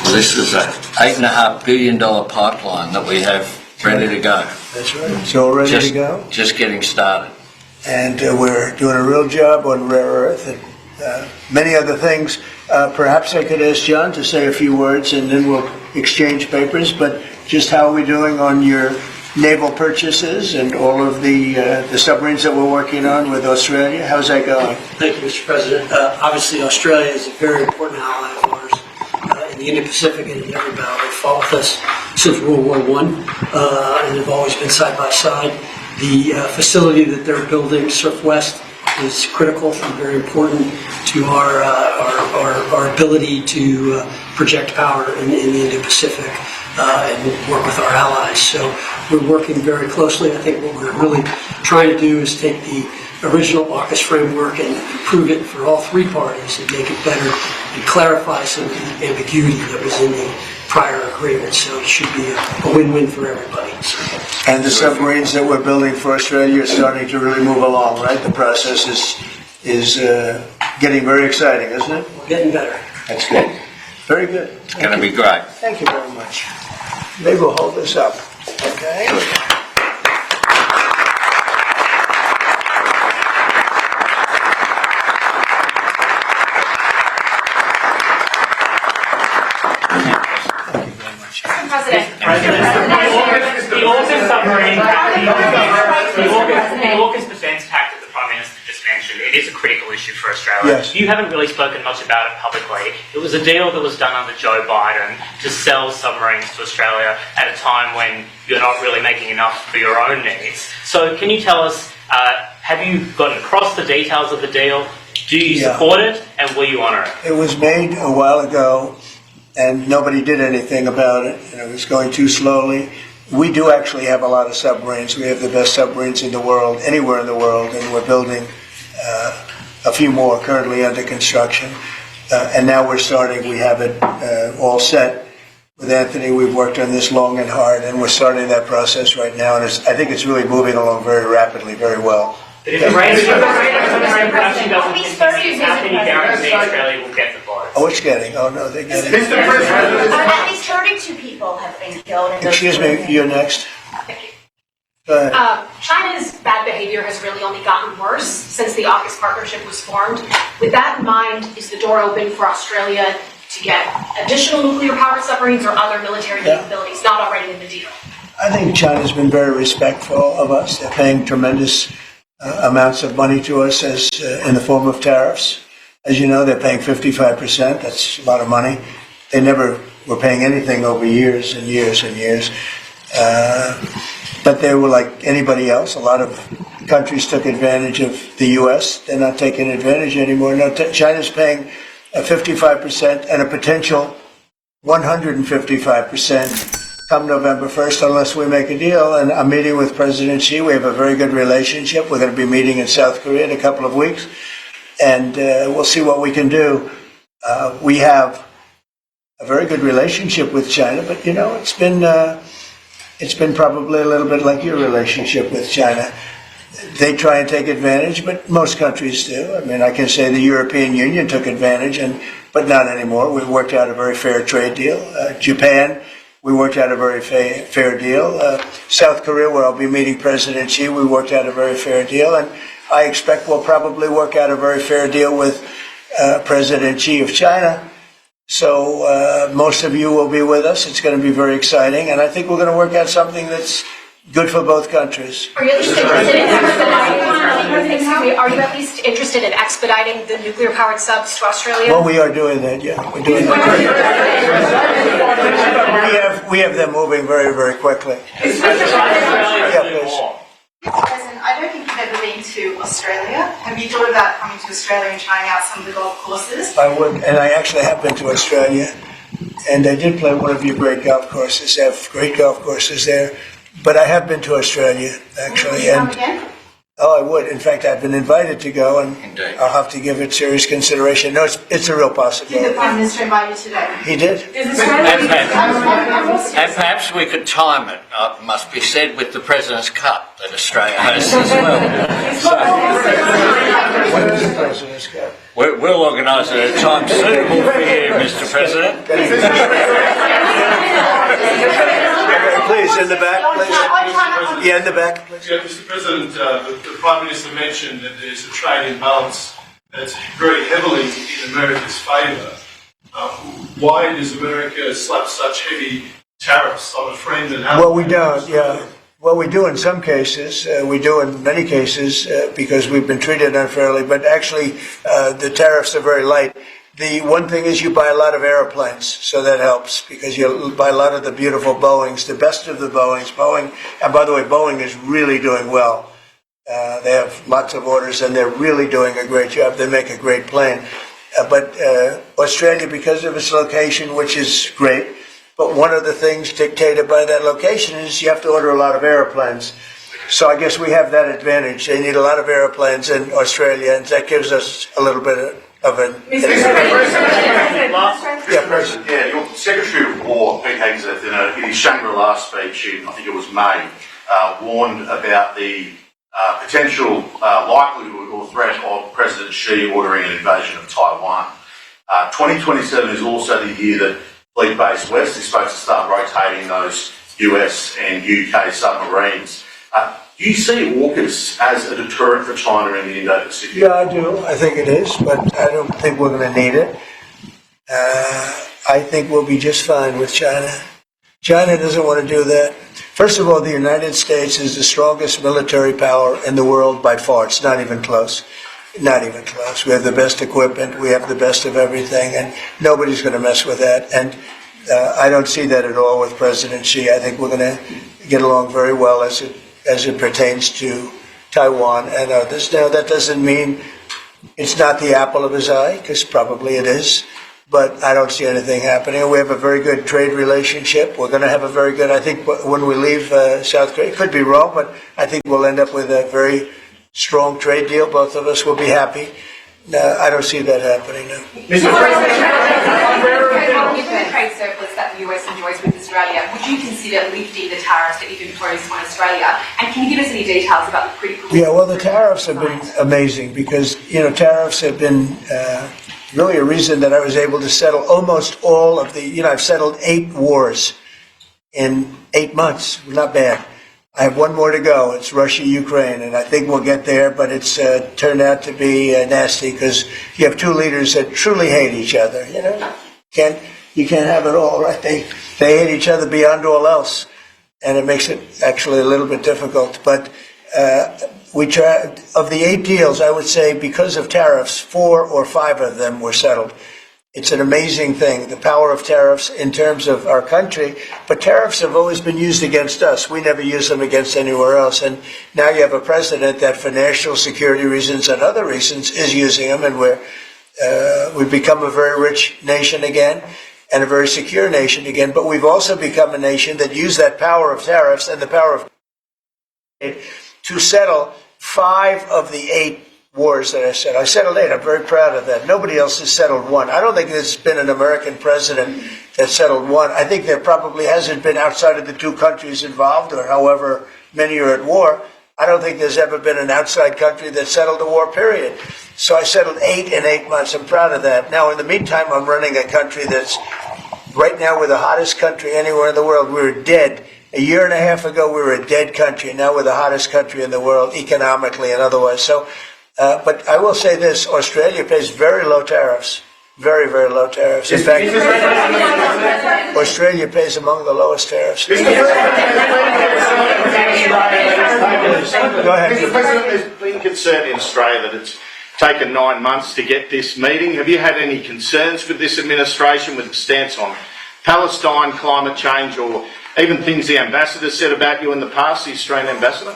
Well, this is a $8.5 billion pipeline that we have ready to go. That's right. It's all ready to go. Just getting started. And we're doing a real job on rare earth and many other things. Perhaps I could ask John to say a few words, and then we'll exchange papers. But just how are we doing on your naval purchases and all of the submarines that we're working on with Australia? How's that going? Thank you, Mr. President. Obviously, Australia is a very important ally of ours in the Indo-Pacific and in every battle. They've fought with us since World War I, and they've always been side by side. The facility that they're building, Surf West, is critical and very important to our ability to project power in the Indo-Pacific and work with our allies. So we're working very closely. I think what we're really trying to do is take the original AUKUS framework and improve it for all three parties and make it better and clarify some of the ambiguity that was in the prior agreement. So it should be a win-win for everybody. And the submarines that we're building for Australia are starting to really move along, right? The process is getting very exciting, isn't it? We're getting better. That's good. Very good. It's going to be great. Thank you very much. Maybe we'll hold this up. Okay. The AUKUS submarine, the AUKUS defence pact that the Prime Minister just mentioned, it is a critical issue for Australia. Yes. You haven't really spoken much about it publicly. It was a deal that was done under Joe Biden to sell submarines to Australia at a time when you're not really making enough for your own needs. So can you tell us, have you gotten across the details of the deal? Do you support it, and will you honour it? It was made a while ago, and nobody did anything about it, and it was going too slowly. We do actually have a lot of submarines. We have the best submarines in the world, anywhere in the world, and we're building a few more currently under construction. And now we're starting, we have it all set. With Anthony, we've worked on this long and hard, and we're starting that process right now, and I think it's really moving along very rapidly, very well. But if the rate of production doesn't continue, how can you guarantee Australia will get the vote? Oh, it's getting. Oh, no, they're getting. At least 32 people have been killed. Excuse me, you're next. Thank you. Go ahead. China's bad behavior has really only gotten worse since the AUKUS partnership was formed. With that in mind, is the door open for Australia to get additional nuclear powered submarines or other military capabilities not already in the deal? I think China's been very respectful of us. They're paying tremendous amounts of money to us as in the form of tariffs. As you know, they're paying 55%. That's a lot of money. They never were paying anything over years and years and years. But they were like anybody else. A lot of countries took advantage of the U.S. They're not taking advantage anymore. No, China's paying 55% and a potential 155% come November 1st unless we make a deal. And I'm meeting with President Xi. We have a very good relationship. We're going to be meeting in South Korea in a couple of weeks. And we'll see what we can do. We have a very good relationship with China, but you know, it's been probably a little bit like your relationship with China. They try and take advantage, but most countries do. I mean, I can say the European Union took advantage, but not anymore. We worked out a very fair trade deal. Japan, we worked out a very fair deal. South Korea, where I'll be meeting President Xi, we worked out a very fair deal, and I expect we'll probably work out a very fair deal with President Xi of China. So most of you will be with us. It's going to be very exciting, and I think we're going to work out something that's Good for both countries. Are you at least interested in expediting the nuclear-powered subs to Australia? Well, we are doing that, yeah. We're doing that. We have them moving very, very quickly. Yeah, please. President, I don't think you've ever been to Australia. Have you thought about coming to Australia and trying out some of the golf courses? I would, and I actually have been to Australia, and I did play one of your great golf courses. They have great golf courses there. But I have been to Australia, actually. Will you come again? Oh, I would. In fact, I've been invited to go, and Indeed. I'll have to give it serious consideration. No, it's a real possibility. Did the Prime Minister invite you today? He did. And perhaps we could time it, must be said, with the President's Cup that Australia has as well. What is the President's Cup? We'll organise it at a time suitable for you, Mr. President. Please, in the back, please. Yeah, in the back, please. Yeah, Mr. President, the Prime Minister mentioned that there's a trade imbalance that's very heavily in America's favour. Why does America slap such heavy tariffs on a friend and ally? Well, we don't, yeah. Well, we do in some cases. We do in many cases because we've been treated unfairly. But actually, the tariffs are very light. The one thing is you buy a lot of airplanes, so that helps because you buy a lot of the beautiful Boeings, the best of the Boeings. Boeing, and by the way, Boeing is really doing well. They have lots of orders, and they're really doing a great job. They make a great plane. But Australia, because of its location, which is great, but one of the things dictated by that location is you have to order a lot of airplanes. So I guess we have that advantage. They need a lot of airplanes in Australia, and that gives us a little bit of an Your Secretary of War, Pete Hegseth, in his Shangri-La speech in, I think it was May, warned about the potential likelihood or threat of President Xi ordering an invasion of Taiwan. 2027 is also the year that Fleet Base West is supposed to start rotating those US and UK submarines. Do you see AUKUS as a deterrent for China in the Indo-Pacific? Yeah, I do. I think it is, but I don't think we're going to need it. I think we'll be just fine with China. China doesn't want to do that. First of all, the United States is the strongest military power in the world by far. It's not even close. Not even close. We have the best equipment. We have the best of everything, and nobody's going to mess with that. And I don't see that at all with President Xi. I think we're going to get along very well as it pertains to Taiwan and others. Now, that doesn't mean it's not the apple of his eye, because probably it is, but I don't see anything happening. We have a very good trade relationship. We're going to have a very good, I think, when we leave South Korea, could be wrong, but I think we'll end up with a very strong trade deal. Both of us will be happy. No, I don't see that happening, no. Given the trade surplus that the US enjoys with Australia, would you consider lifting the tariffs that you've imposed on Australia? And can you give us any details about the critical... Yeah, well, the tariffs have been amazing because, tariffs have been really a reason that I was able to settle almost all of the, I've settled 8 wars in 8 months. Not bad. I have one more to go. It's Russia-Ukraine, and I think we'll get there, but it's turned out to be nasty because you have 2 leaders that truly hate each other, You can't have it all, right? They hate each other beyond all else, and it makes it actually a little bit difficult. But we try, of the 8 deals, I would say because of tariffs, 4 or 5 of them were settled. It's an amazing thing, the power of tariffs in terms of our country. But tariffs have always been used against us. We never use them against anywhere else. And now you have a president that for national security reasons and other reasons is using them, and we've become a very rich nation again and a very secure nation again. But we've also become a nation that used that power of tariffs and the power of to settle 5 of the 8 wars that I settled. I settled 8. I'm very proud of that. Nobody else has settled 1. I don't think there's been an American president that settled 1. I think there probably hasn't been outside of the 2 countries involved, or however many are at war. I don't think there's ever been an outside country that settled a war, period. So I settled 8 in 8 months. I'm proud of that. Now, in the meantime, I'm running a country that's, right now, we're the hottest country anywhere in the world. We were dead. A year and a half ago, we were a dead country. Now we're the hottest country in the world, economically and otherwise. So, but I will say this, Australia pays very low tariffs. Very, very low tariffs. In fact, Australia pays among the lowest tariffs. Go ahead. Mr. President, there's been concern in Australia that it's taken 9 months to get this meeting. Have you had any concerns with this administration with its stance on Palestine, climate change, or even things the ambassador said about you in the past, the Australian ambassador?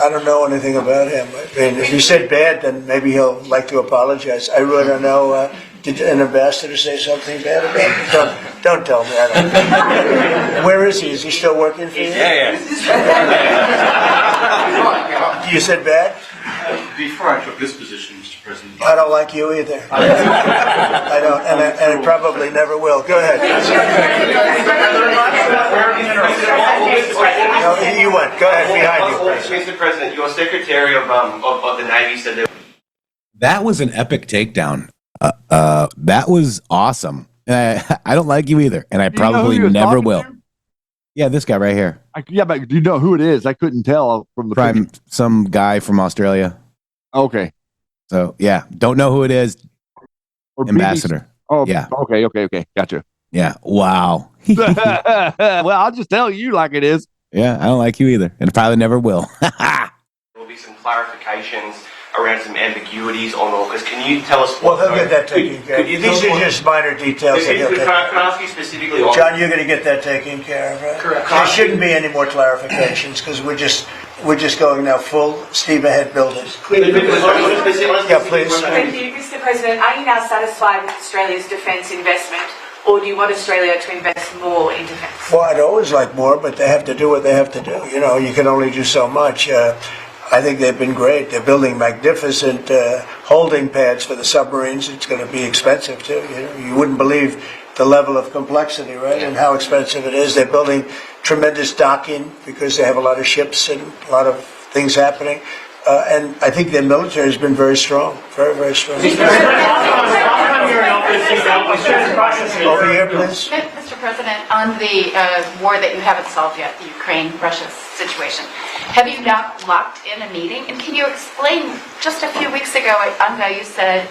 I don't know anything about him. I mean, if he said bad, then maybe he'll like to apologize. I really don't know. Did an ambassador say something bad about him? Don't tell me. I don't know. Where is he? Is he still working for you? Yeah. You said bad? Before I took this position, Mr. President. I don't like you either. I don't, and I probably never will. Go ahead. No, you went. Go ahead, behind you. Mr. President, your Secretary of the Navy said that. That was an epic takedown. That was awesome. I don't like you either, and I probably never will. Yeah, this guy right here. Yeah, but do you know who it is? I couldn't tell from the picture. Some guy from Australia. Okay. So yeah, don't know who it is. Or Ambassador. Oh, yeah. Okay. Gotcha. Yeah. Wow. Well, I'll just tell you like it is. Yeah, I don't like you either, and probably never will. There will be some clarifications around some ambiguities on AUKUS. Can you tell us Well, he'll get that taken care of. These are just minor details. Can I ask you specifically on... John, you're going to get that taken care of, right? Correct. There shouldn't be any more clarifications because we're just going now full steam ahead building. Yeah, please. Thank you, Mr. President. Are you now satisfied with Australia's defence investment, or do you want Australia to invest more in defence? Well, I'd always like more, but they have to do what they have to do. You know, you can only do so much. I think they've been great. They're building magnificent holding pads for the submarines. It's going to be expensive too. You wouldn't believe the level of complexity, right, and how expensive it is. They're building tremendous docking because they have a lot of ships and a lot of things happening. And I think their military has been very strong, very, very strong. Over here, please. Mr. President, on the war that you haven't solved yet, the Ukraine-Russia situation, have you now locked in a meeting? And can you explain, just a few weeks ago at UNGA, you said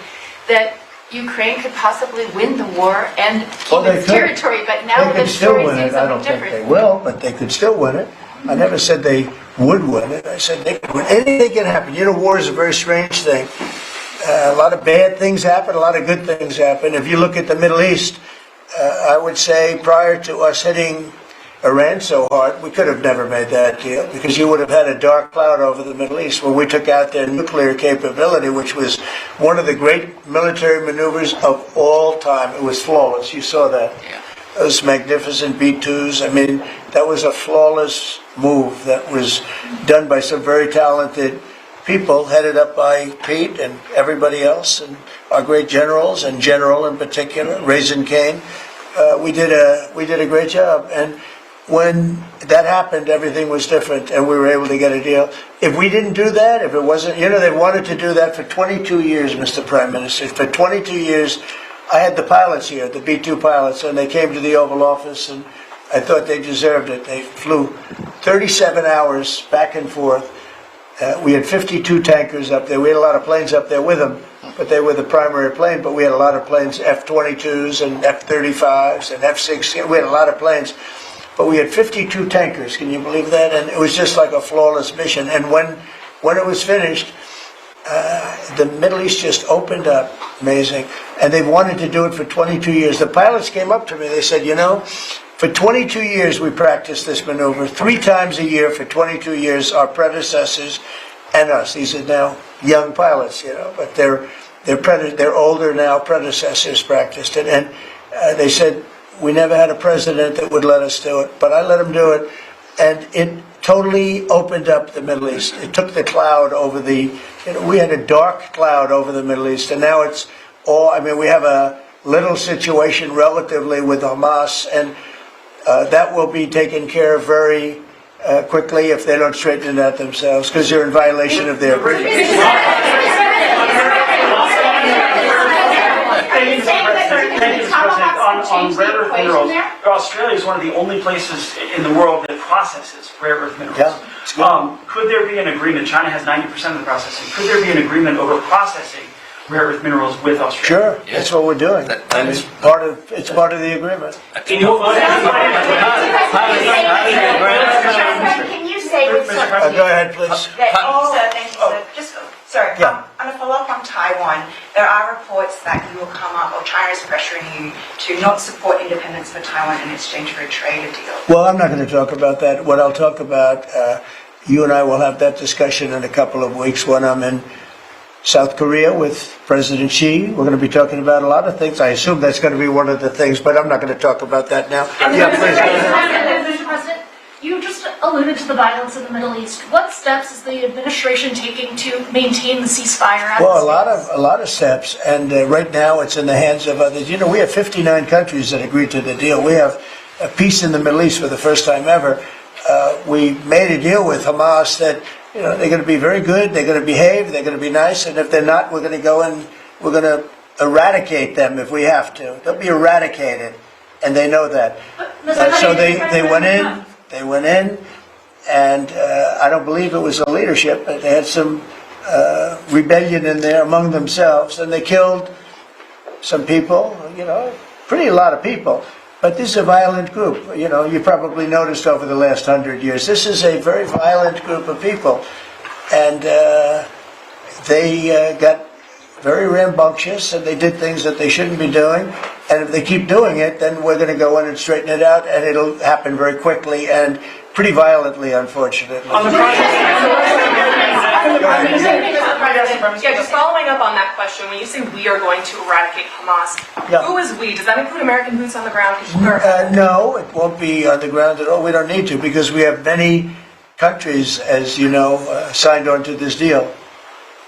that Ukraine could possibly win the war and keep its territory, but now the story seems something different. They will, but they could still win it. I never said they would win it. I said they could win. Anything can happen. You know, war is a very strange thing. A lot of bad things happen, a lot of good things happen. If you look at the Middle East, I would say prior to us hitting Iran so hard, we could have never made that deal because you would have had a dark cloud over the Middle East when we took out their nuclear capability, which was one of the great military maneuvers of all time. It was flawless. You saw that. Yeah. Those magnificent B-2s. I mean, that was a flawless move that was done by some very talented people, headed up by Pete and everybody else, and our great generals, and General in particular, Raisin Kane. We did a great job. And when that happened, everything was different, and we were able to get a deal. If we didn't do that, if it wasn't, you know, they wanted to do that for 22 years, Mr. Prime Minister. For 22 years, I had the pilots here, the B-2 pilots, and they came to the Oval Office, and I thought they deserved it. They flew 37 hours back and forth. We had 52 tankers up there. We had a lot of planes up there with them, but they were the primary plane. But we had a lot of planes, F-22s and F-35s and F-16. We had a lot of planes. But we had 52 tankers. Can you believe that? And it was just like a flawless mission. And when it was finished, the Middle East just opened up. Amazing. And they've wanted to do it for 22 years. The pilots came up to me. They said, you know, for 22 years we practiced this maneuver 3 times a year for 22 years. Our predecessors and us. These are now young pilots, you know, but they're older now. Predecessors practiced it, and they said we never had a president that would let us do it, but I let them do it, and it totally opened up the Middle East. It took the cloud over the. You know, we had a dark cloud over the Middle East, and now it's all. I mean, we have a little situation relatively with Hamas, and that will be taken care of very quickly if they don't straighten it out themselves, because they're in violation of their agreement. On rare earth minerals, Australia is one of the only places in the world that processes rare earth minerals. Yeah, could there be an agreement? China has 90% of the processing. Could there be an agreement over processing rare earth minerals with Australia? Sure, that's what we're doing. It's part of the agreement. Can you say with Go ahead, please. Thank you, sir. Thank you, sir. Just, sorry, Yeah. on a follow-up on Taiwan, there are reports that you will come up, or China is pressuring you to not support independence for Taiwan in exchange for a trade deal. Well, I'm not going to talk about that. What I'll talk about, you and I will have that discussion in a couple of weeks when I'm in South Korea with President Xi. We're going to be talking about a lot of things. I assume that's going to be one of the things, but I'm not going to talk about that now. Yeah, please. Mr. President, you just alluded to the violence in the Middle East. What steps is the administration taking to maintain the ceasefire? Well, a lot of steps, and right now it's in the hands of others. You know, we have 59 countries that agreed to the deal. We have a peace in the Middle East for the first time ever. We made a deal with Hamas that, you know, they're going to be very good, they're going to behave, they're going to be nice, and if they're not, we're going to go and we're going to eradicate them if we have to. They'll be eradicated, and they know that. So they went in, and I don't believe it was the leadership, but they had some rebellion in there among themselves, and they killed some people, you know, a lot of people. But this is a violent group. You know, you probably noticed over the last 100 years, this is a very violent group of people. And they got very rambunctious, and they did things that they shouldn't be doing. And if they keep doing it, then we're going to go in and straighten it out, and it'll happen very quickly and pretty violently, unfortunately. Yeah, just following up on that question, when you say we are going to eradicate Hamas, who is we? Does that include American boots on the ground? No, it won't be on the ground at all. We don't need to, because we have many countries, as you know, signed on to this deal.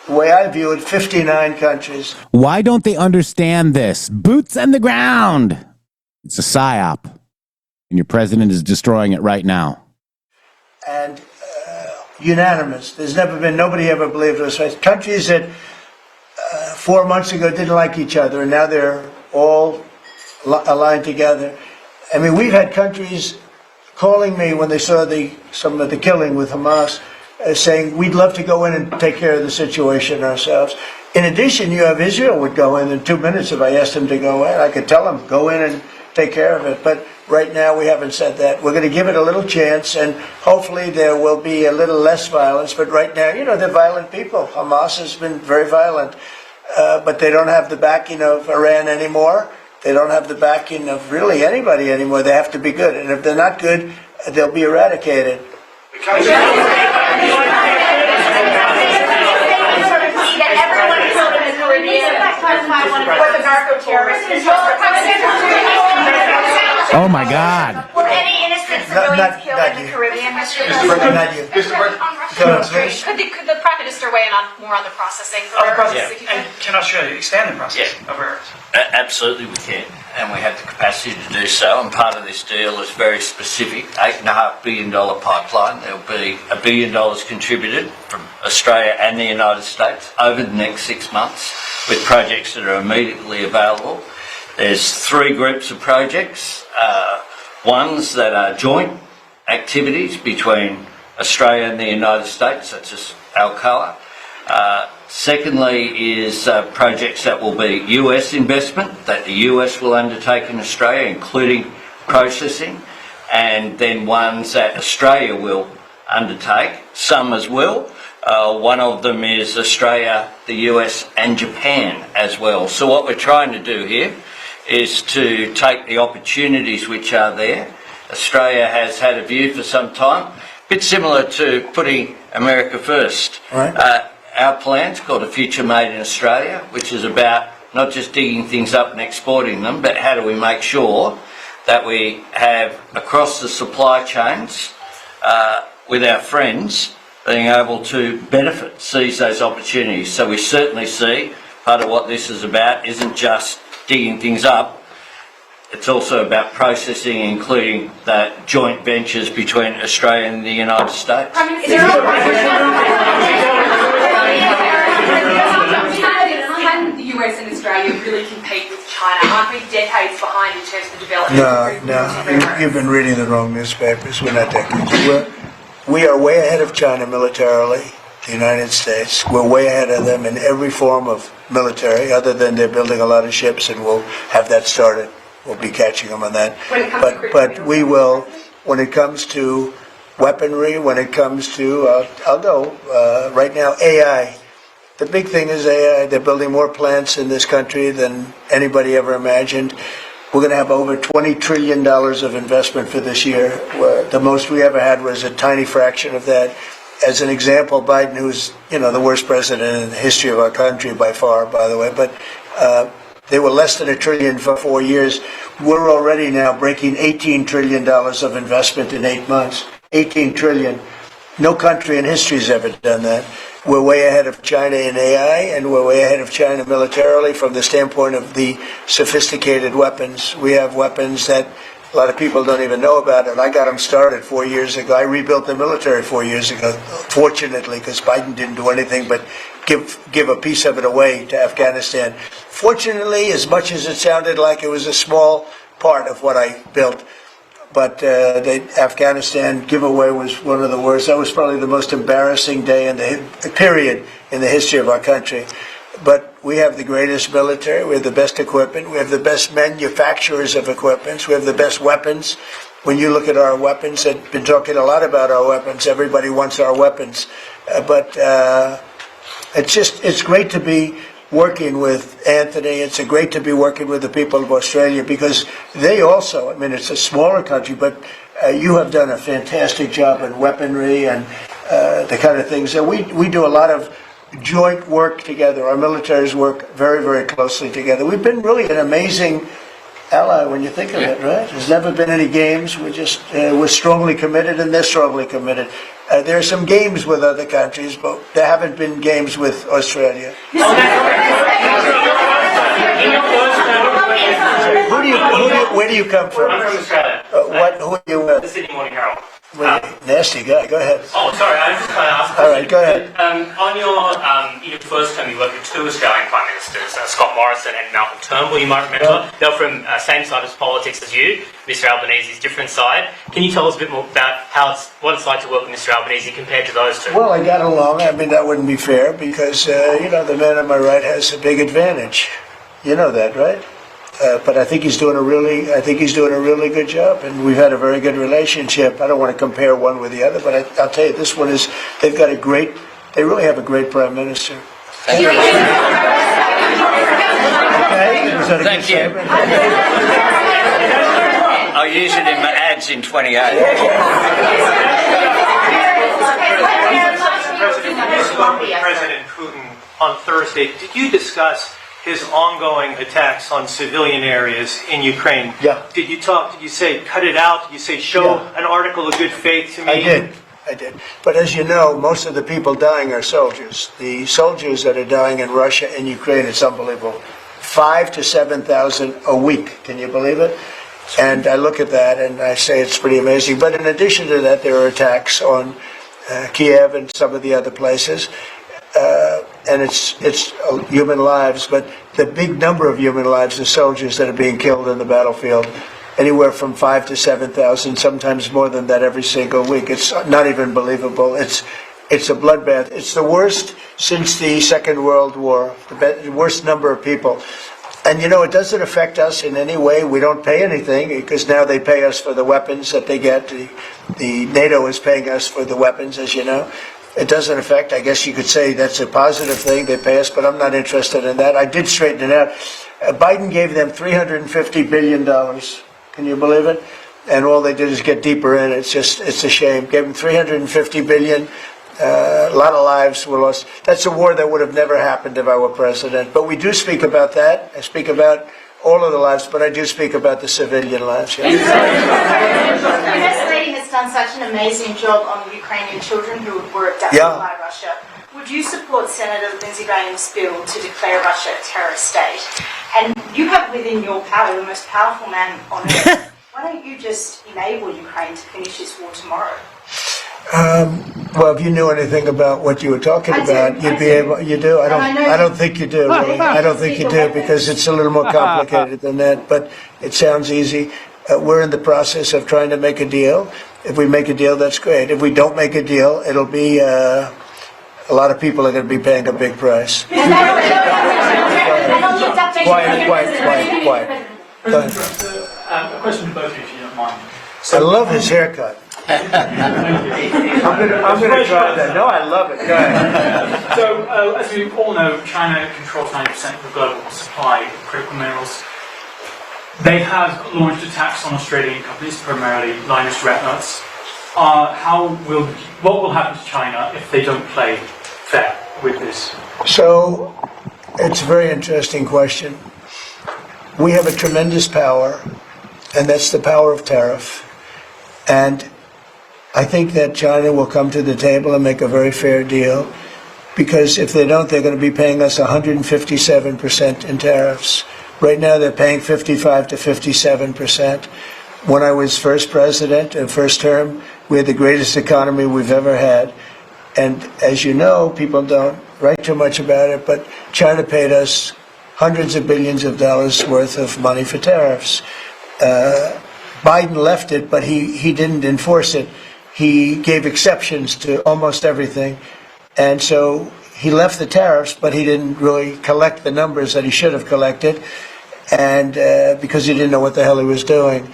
The way I view it, 59 countries. Why don't they understand this? Boots on the ground. It's a PSYOP, and your president is destroying it right now. And unanimous. There's never been, nobody ever believed us. Countries that 4 months ago didn't like each other, and now they're all aligned together. I mean, we've had countries calling me when they saw some of the killing with Hamas, saying, we'd love to go in and take care of the situation ourselves. In addition, you have Israel would go in 2 minutes if I asked them to go in. I could tell them, go in and take care of it. But right now, we haven't said that. We're going to give it a little chance, and hopefully there will be a little less violence. But right now, you know, they're violent people. Hamas has been very violent. But they don't have the backing of Iran anymore. They don't have the backing of really anybody anymore. They have to be good. And if they're not good, they'll be eradicated. Oh my God. Were any innocent civilians killed in the Caribbean, Mr. President? Could the Prime Minister weigh in more on the processing? And can Australia expand the process of rare earths? Absolutely we can, and we have the capacity to do so, and part of this deal is very specific, $8.5 billion pipeline. There will be $1 billion contributed from Australia and the United States over the next 6 months with projects that are immediately available. There's 3 groups of projects, ones that are joint activities between Australia and the United States, such as Alcoa. Secondly is projects that will be US investment, that the US will undertake in Australia, including processing, and then ones that Australia will undertake, some as well. One of them is Australia, the US and Japan as well. So what we're trying to do here is to take the opportunities which are there. Australia has had a view for some time, a bit similar to putting America first. Right. Our plan's called A Future Made in Australia, which is about not just digging things up and exporting them, but how do we make sure that we have across the supply chains with our friends being able to benefit, seize those opportunities. So we certainly see part of what this is about isn't just digging things up, it's also about processing, including the joint ventures between Australia and the United States. Can the US and Australia really compete with China? Aren't we decades behind in terms of the development? No, you've been reading the wrong newspapers. We're not decades. We are way ahead of China militarily, the United States. We're way ahead of them in every form of military, other than they're building a lot of ships, and we'll have that started. We'll be catching them on that. But we will, when it comes to weaponry, when it comes to, I'll go right now, AI. The big thing is AI. They're building more plants in this country than anybody ever imagined. We're going to have over $20 trillion of investment for this year. The most we ever had was a tiny fraction of that. As an example, Biden, who's the worst president in the history of our country by far, by the way, but they were less than $1 trillion for 4 years. We're already now breaking $18 trillion of investment in 8 months. 18 trillion. No country in history has ever done that. We're way ahead of China in AI, and we're way ahead of China militarily from the standpoint of the sophisticated weapons. We have weapons that a lot of people don't even know about, and I got them started 4 years ago. I rebuilt the military 4 years ago, fortunately, because Biden didn't do anything but give a piece of it away to Afghanistan. Fortunately, as much as it sounded like it was a small part of what I built, but the Afghanistan giveaway was one of the worst. That was probably the most embarrassing day in the period in the history of our country. But we have the greatest military. We have the best equipment. We have the best manufacturers of equipment. We have the best weapons. When you look at our weapons, I've been talking a lot about our weapons. Everybody wants our weapons. But it's great to be working with Anthony. It's great to be working with the people of Australia because they also, it's a smaller country, but you have done a fantastic job in weaponry and the kind of things that we do a lot of joint work together. Our militaries work very, very closely together. We've been really an amazing ally when you think of it, right? There's never been any games. We're strongly committed, and they're strongly committed. There are some games with other countries, but there haven't been games with Australia. Where do you come from? I'm from Australia. Who are you with? The Sydney Morning Herald. Nasty guy. Go ahead. Oh, sorry, I was just going to ask. All right, go ahead. On your first term, you worked with two Australian Prime Ministers, Scott Morrison and Malcolm Turnbull, you might remember. They were from same side of politics as you, Mr Albanese's different side. Can you tell us a bit more about what it's like to work with Mr Albanese compared to those two? Well, I got along. That wouldn't be fair because, the man on my right has a big advantage. You know that, right? But I think he's doing a really good job, and we've had a very good relationship. I don't want to compare one with the other, but I'll tell you, this one is. They really have a great prime minister. Thank you. Okay, was that a Thank good you. statement? I'll use it in my ads in 28. President Putin on Thursday. Did you discuss his ongoing attacks on civilian areas in Ukraine? Yeah. Did you say cut it out? Did you say show an article of good faith to me? I did. But as you know, most of the people dying are soldiers. The soldiers that are dying in Russia and Ukraine, it's unbelievable. 5,000 to 7,000 a week. Can you believe it? And I look at that and I say it's pretty amazing. But in addition to that, there are attacks on Kiev and some of the other places. And it's human lives, but the big number of human lives are soldiers that are being killed in the battlefield. Anywhere from 5,000 to 7,000, sometimes more than that every single week. It's not even believable. It's a bloodbath. It's the worst since the Second World War, the worst number of people. And it doesn't affect us in any way. We don't pay anything because now they pay us for the weapons that they get. The NATO is paying us for the weapons, as you know. It doesn't affect. I guess you could say that's a positive thing. They pay us, but I'm not interested in that. I did straighten it out. Biden gave them $350 billion. Can you believe it? And all they did is get deeper in. It's a shame. Gave them $350 billion. A lot of lives were lost. That's a war that would have never happened if I were president. But we do speak about that. I speak about all of the lives, but I do speak about the civilian lives. Yeah. The First Lady has done such an amazing job on the Ukrainian children who were abducted by Russia. Would you support Senator Lindsey Graham's bill to declare Russia a terrorist state? And you have within your power the most powerful man on earth. Why don't you just enable Ukraine to finish this war tomorrow? Well, if you knew anything about what you were talking about, you'd be able. You do. I don't think you do. Really. I don't think you do because it's a little more complicated than that. But it sounds easy. We're in the process of trying to make a deal. If we make a deal, that's great. If we don't make a deal, it'll be a lot of people are going to be paying a big price. Quiet. Go ahead. A question to both of you, if you don't mind. I love his haircut. I'm gonna try that. No, I love it. Go ahead. So, as we all know, China controls 90% of the global supply of critical minerals. They have launched attacks on Australian companies, primarily Lynas Rare Earths. What will happen to China if they don't play fair with this? So, it's a very interesting question. We have a tremendous power, and that's the power of tariff. And I think that China will come to the table and make a very fair deal, because if they don't, they're going to be paying us 157% in tariffs. Right now, they're paying 55 to 57%. When I was first president, first term, we had the greatest economy we've ever had. And as you know, people don't write too much about it, but China paid us hundreds of billions of dollars worth of money for tariffs. Biden left it, but he didn't enforce it. He gave exceptions to almost everything. And so he left the tariffs, but he didn't really collect the numbers that he should have collected, and because he didn't know what the hell he was doing.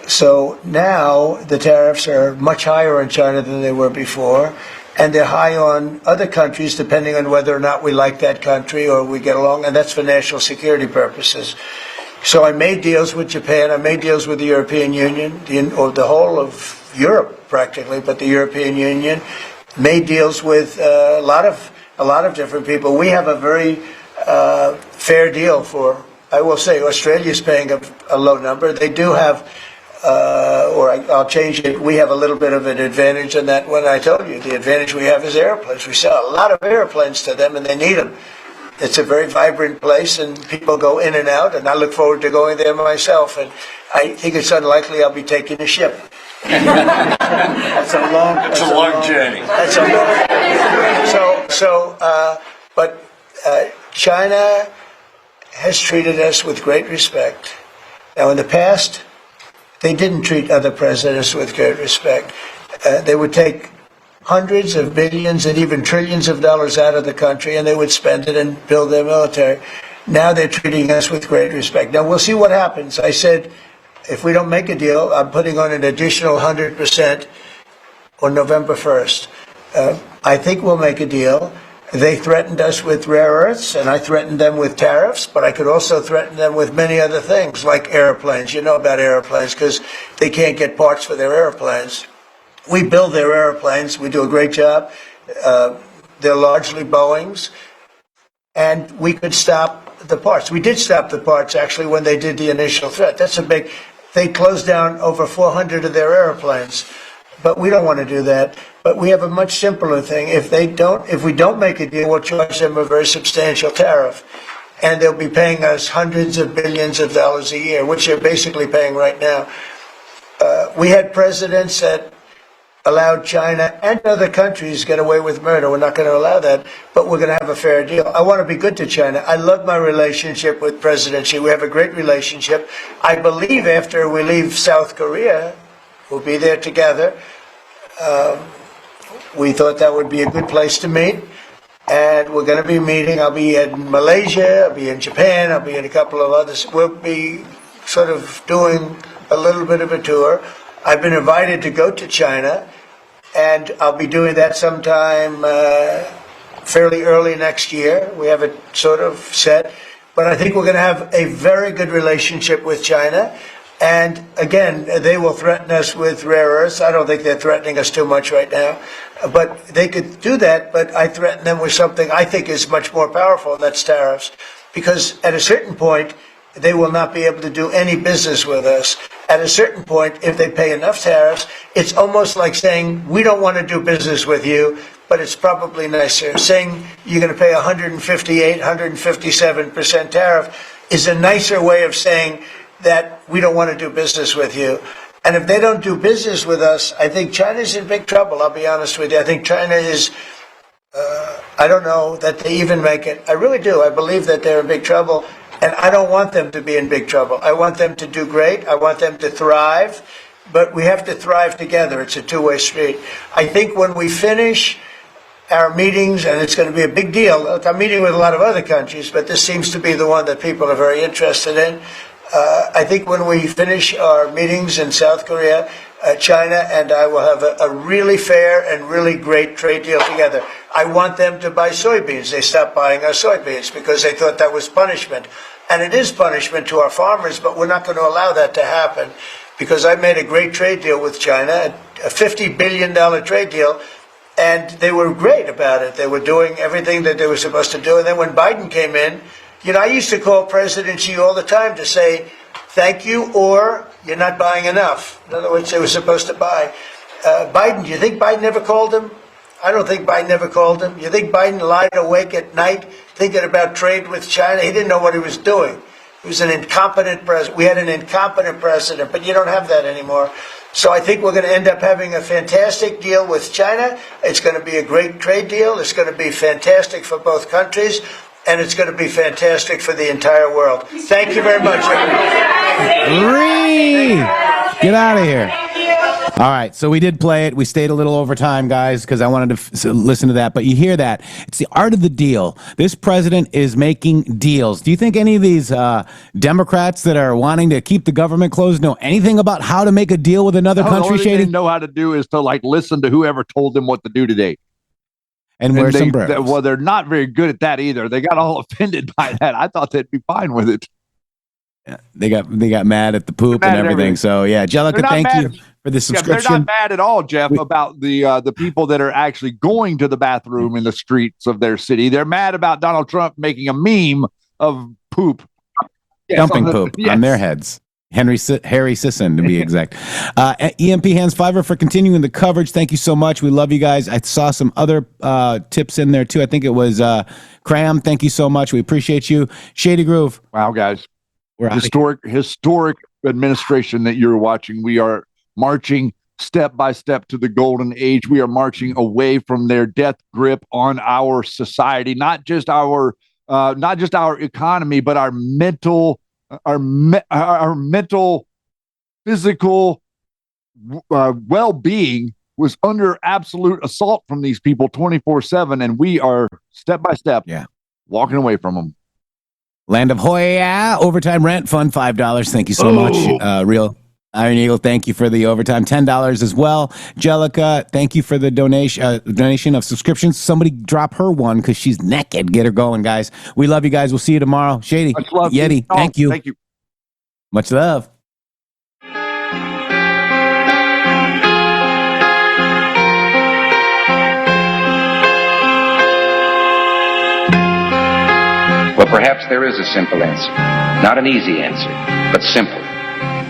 So now the tariffs are much higher in China than they were before, and they're high on other countries depending on whether or not we like that country or we get along, and that's for national security purposes. So I made deals with Japan, I made deals with the European Union, or the whole of Europe practically, but the European Union, made deals with a lot of different people. We have a very fair deal for, I will say, Australia's paying a low number. They do have, I'll change it, we have a little bit of an advantage on that one. I told you, the advantage we have is airplanes. We sell a lot of airplanes to them, and they need them. It's a very vibrant place, and people go in and out, and I look forward to going there myself. And I think it's unlikely I'll be taking a ship. That's a long journey. That's a long. But China has treated us with great respect. Now, in the past, they didn't treat other presidents with great respect. They would take hundreds of billions and even trillions of dollars out of the country, and they would spend it and build their military. Now they're treating us with great respect. Now we'll see what happens. I said, if we don't make a deal, I'm putting on an additional 100% on November 1st. I think we'll make a deal. They threatened us with rare earths, and I threatened them with tariffs, but I could also threaten them with many other things, like airplanes. You know about airplanes, because they can't get parts for their airplanes. We build their airplanes. We do a great job. They're largely Boeings, and we could stop the parts. We did stop the parts, actually, when they did the initial threat. That's a big... They closed down over 400 of their airplanes, but we don't want to do that. But we have a much simpler thing. If we don't make a deal, we'll charge them a very substantial tariff, and they'll be paying us hundreds of billions of dollars a year, which they're basically paying right now. We had presidents that allowed China and other countries get away with murder. We're not going to allow that, but we're going to have a fair deal. I want to be good to China. I love my relationship with President Xi. We have a great relationship. I believe after we leave South Korea, we'll be there together. We thought that would be a good place to meet, and we're going to be meeting. I'll be in Malaysia, I'll be in Japan, I'll be in a couple of others. We'll be sort of doing a little bit of a tour. I've been invited to go to China, and I'll be doing that sometime fairly early next year. We have it sort of set, but I think we're going to have a very good relationship with China. And again, they will threaten us with rare earths. I don't think they're threatening us too much right now, but they could do that. But I threaten them with something I think is much more powerful, and that's tariffs. Because at a certain point, they will not be able to do any business with us. At a certain point, if they pay enough tariffs, it's almost like saying, we don't want to do business with you, but it's probably nicer. Saying you're going to pay 158, 157% tariff is a nicer way of saying that we don't want to do business with you. And if they don't do business with us, I think China's in big trouble, I'll be honest with you. I think China is, I don't know that they even make it. I really do. I believe that they're in big trouble. And I don't want them to be in big trouble. I want them to do great. I want them to thrive. But we have to thrive together. It's a two-way street. I think when we finish our meetings, and it's going to be a big deal. I'm meeting with a lot of other countries, but this seems to be the one that people are very interested in. I think when we finish our meetings in South Korea, China and I will have a really fair and really great trade deal together. I want them to buy soybeans. They stopped buying our soybeans because they thought that was punishment. And it is punishment to our farmers, but we're not going to allow that to happen because I made a great trade deal with China, a $50 billion trade deal, and they were great about it. They were doing everything that they were supposed to do. And then when Biden came in, I used to call President Xi all the time to say, thank you, or you're not buying enough. In other words, they were supposed to buy. Biden, do you think Biden ever called him? I don't think Biden ever called him. You think Biden lied awake at night thinking about trade with China? He didn't know what he was doing. He was an incompetent president. We had an incompetent president, but you don't have that anymore. So I think we're going to end up having a fantastic deal with China. It's going to be a great trade deal. It's going to be fantastic for both countries. And it's going to be fantastic for the entire world. Thank you very much, Get out of here. All right, so we did play it. We stayed a little over time, guys, because I wanted to listen to that. But you hear that. It's the art of the deal. This president is making deals. Do you think any of these Democrats that are wanting to keep the government closed know anything about how to make a deal with another country, Shady? All they know how to do is to listen to whoever told them what to do today. And wear sombreros. Well, they're not very good at that either. They got all offended by that. I thought they'd be fine with it. Yeah, they got mad at the poop and everything. So yeah, Jellica, thank you for the subscription. They're not mad at all, Jeff, about the people that are actually going to the bathroom in the streets of their city. They're mad about Donald Trump making a meme of poop, dumping poop on their heads. Harry Sisson, to be exact. EMP Hands Fiver for continuing the coverage. Thank you so much. We love you guys. I saw some other tips in there too. I think it was Cram. Thank you so much. We appreciate you. Shady Groove. Wow, guys. We're historic administration that you're watching. We are marching step by step to the golden age. We are marching away from their death grip on our society, not just our economy, but our mental. Our mental, physical well-being was under absolute assault from these people 24/7, and we are step by step walking away from them. Land of Hoya, overtime rent fund, $5. Thank you so much. Real Iron Eagle, thank you for the overtime, $10 as well. Jellica, thank you for the donation of subscriptions. Somebody drop her one because she's naked. Get her going, guys. We love you guys. We'll see you tomorrow. Shady, Yeti, thank you. Thank you. Much love. Well, perhaps there is a simple answer. Not an easy answer, but simple.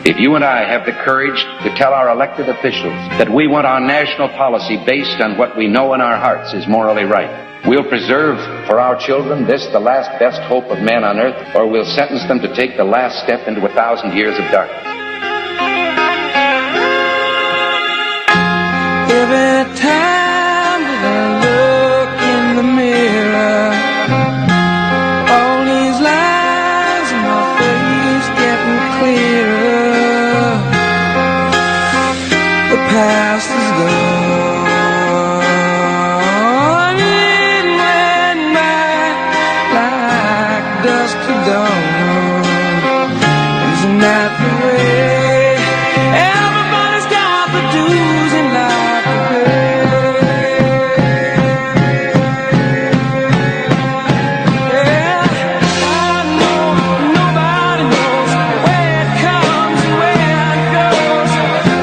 If you and I have the courage to tell our elected officials that we want our national policy based on what we know in our hearts is morally right, we'll preserve for our children this, the last best hope of man on earth, or we'll sentence them to take the last step into 1,000 years of darkness. Every time that I look in the mirror, all these lines in my face getting clearer. The past is gone, it went by like dust to dawn. Isn't that the way? Everybody's got the dues in life to pay. Yeah, I know nobody knows where it comes and where it goes.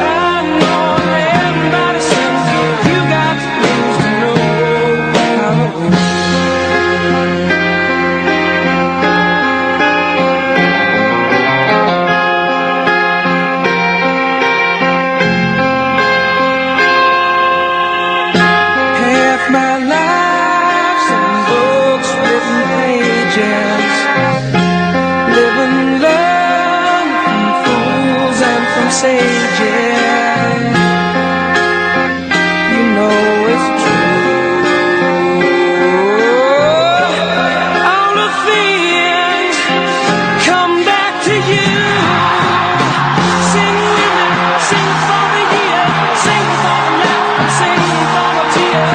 I know everybody says you got to lose to know how to win. Half my life's in books, written pages, live and learn from fools and from sages. You know it's true. All the things come back to you. Sing with me, sing for the year, sing for the laugh, sing for the tear.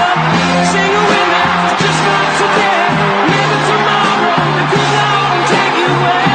Sing with me, just not today, maybe tomorrow. The good Lord will take you away.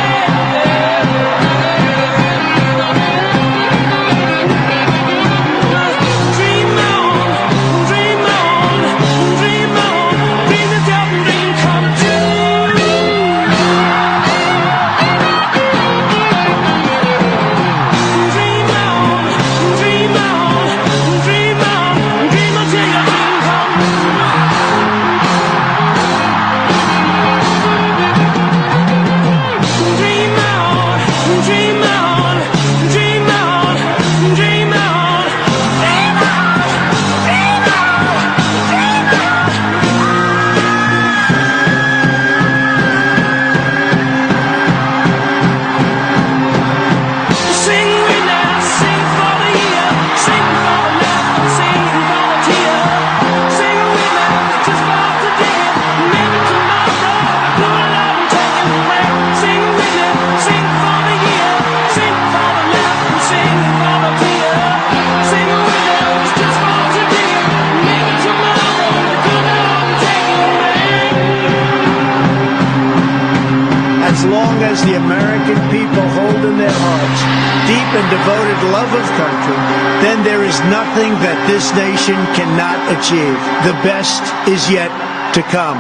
as long as the American people hold in their hearts deep and devoted love of country, then there is nothing that this nation cannot achieve. The best is yet to come.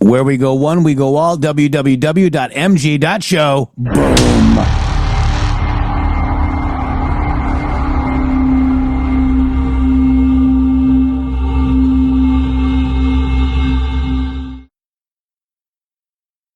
Where we go one, we go all. www.mg.show. Boom.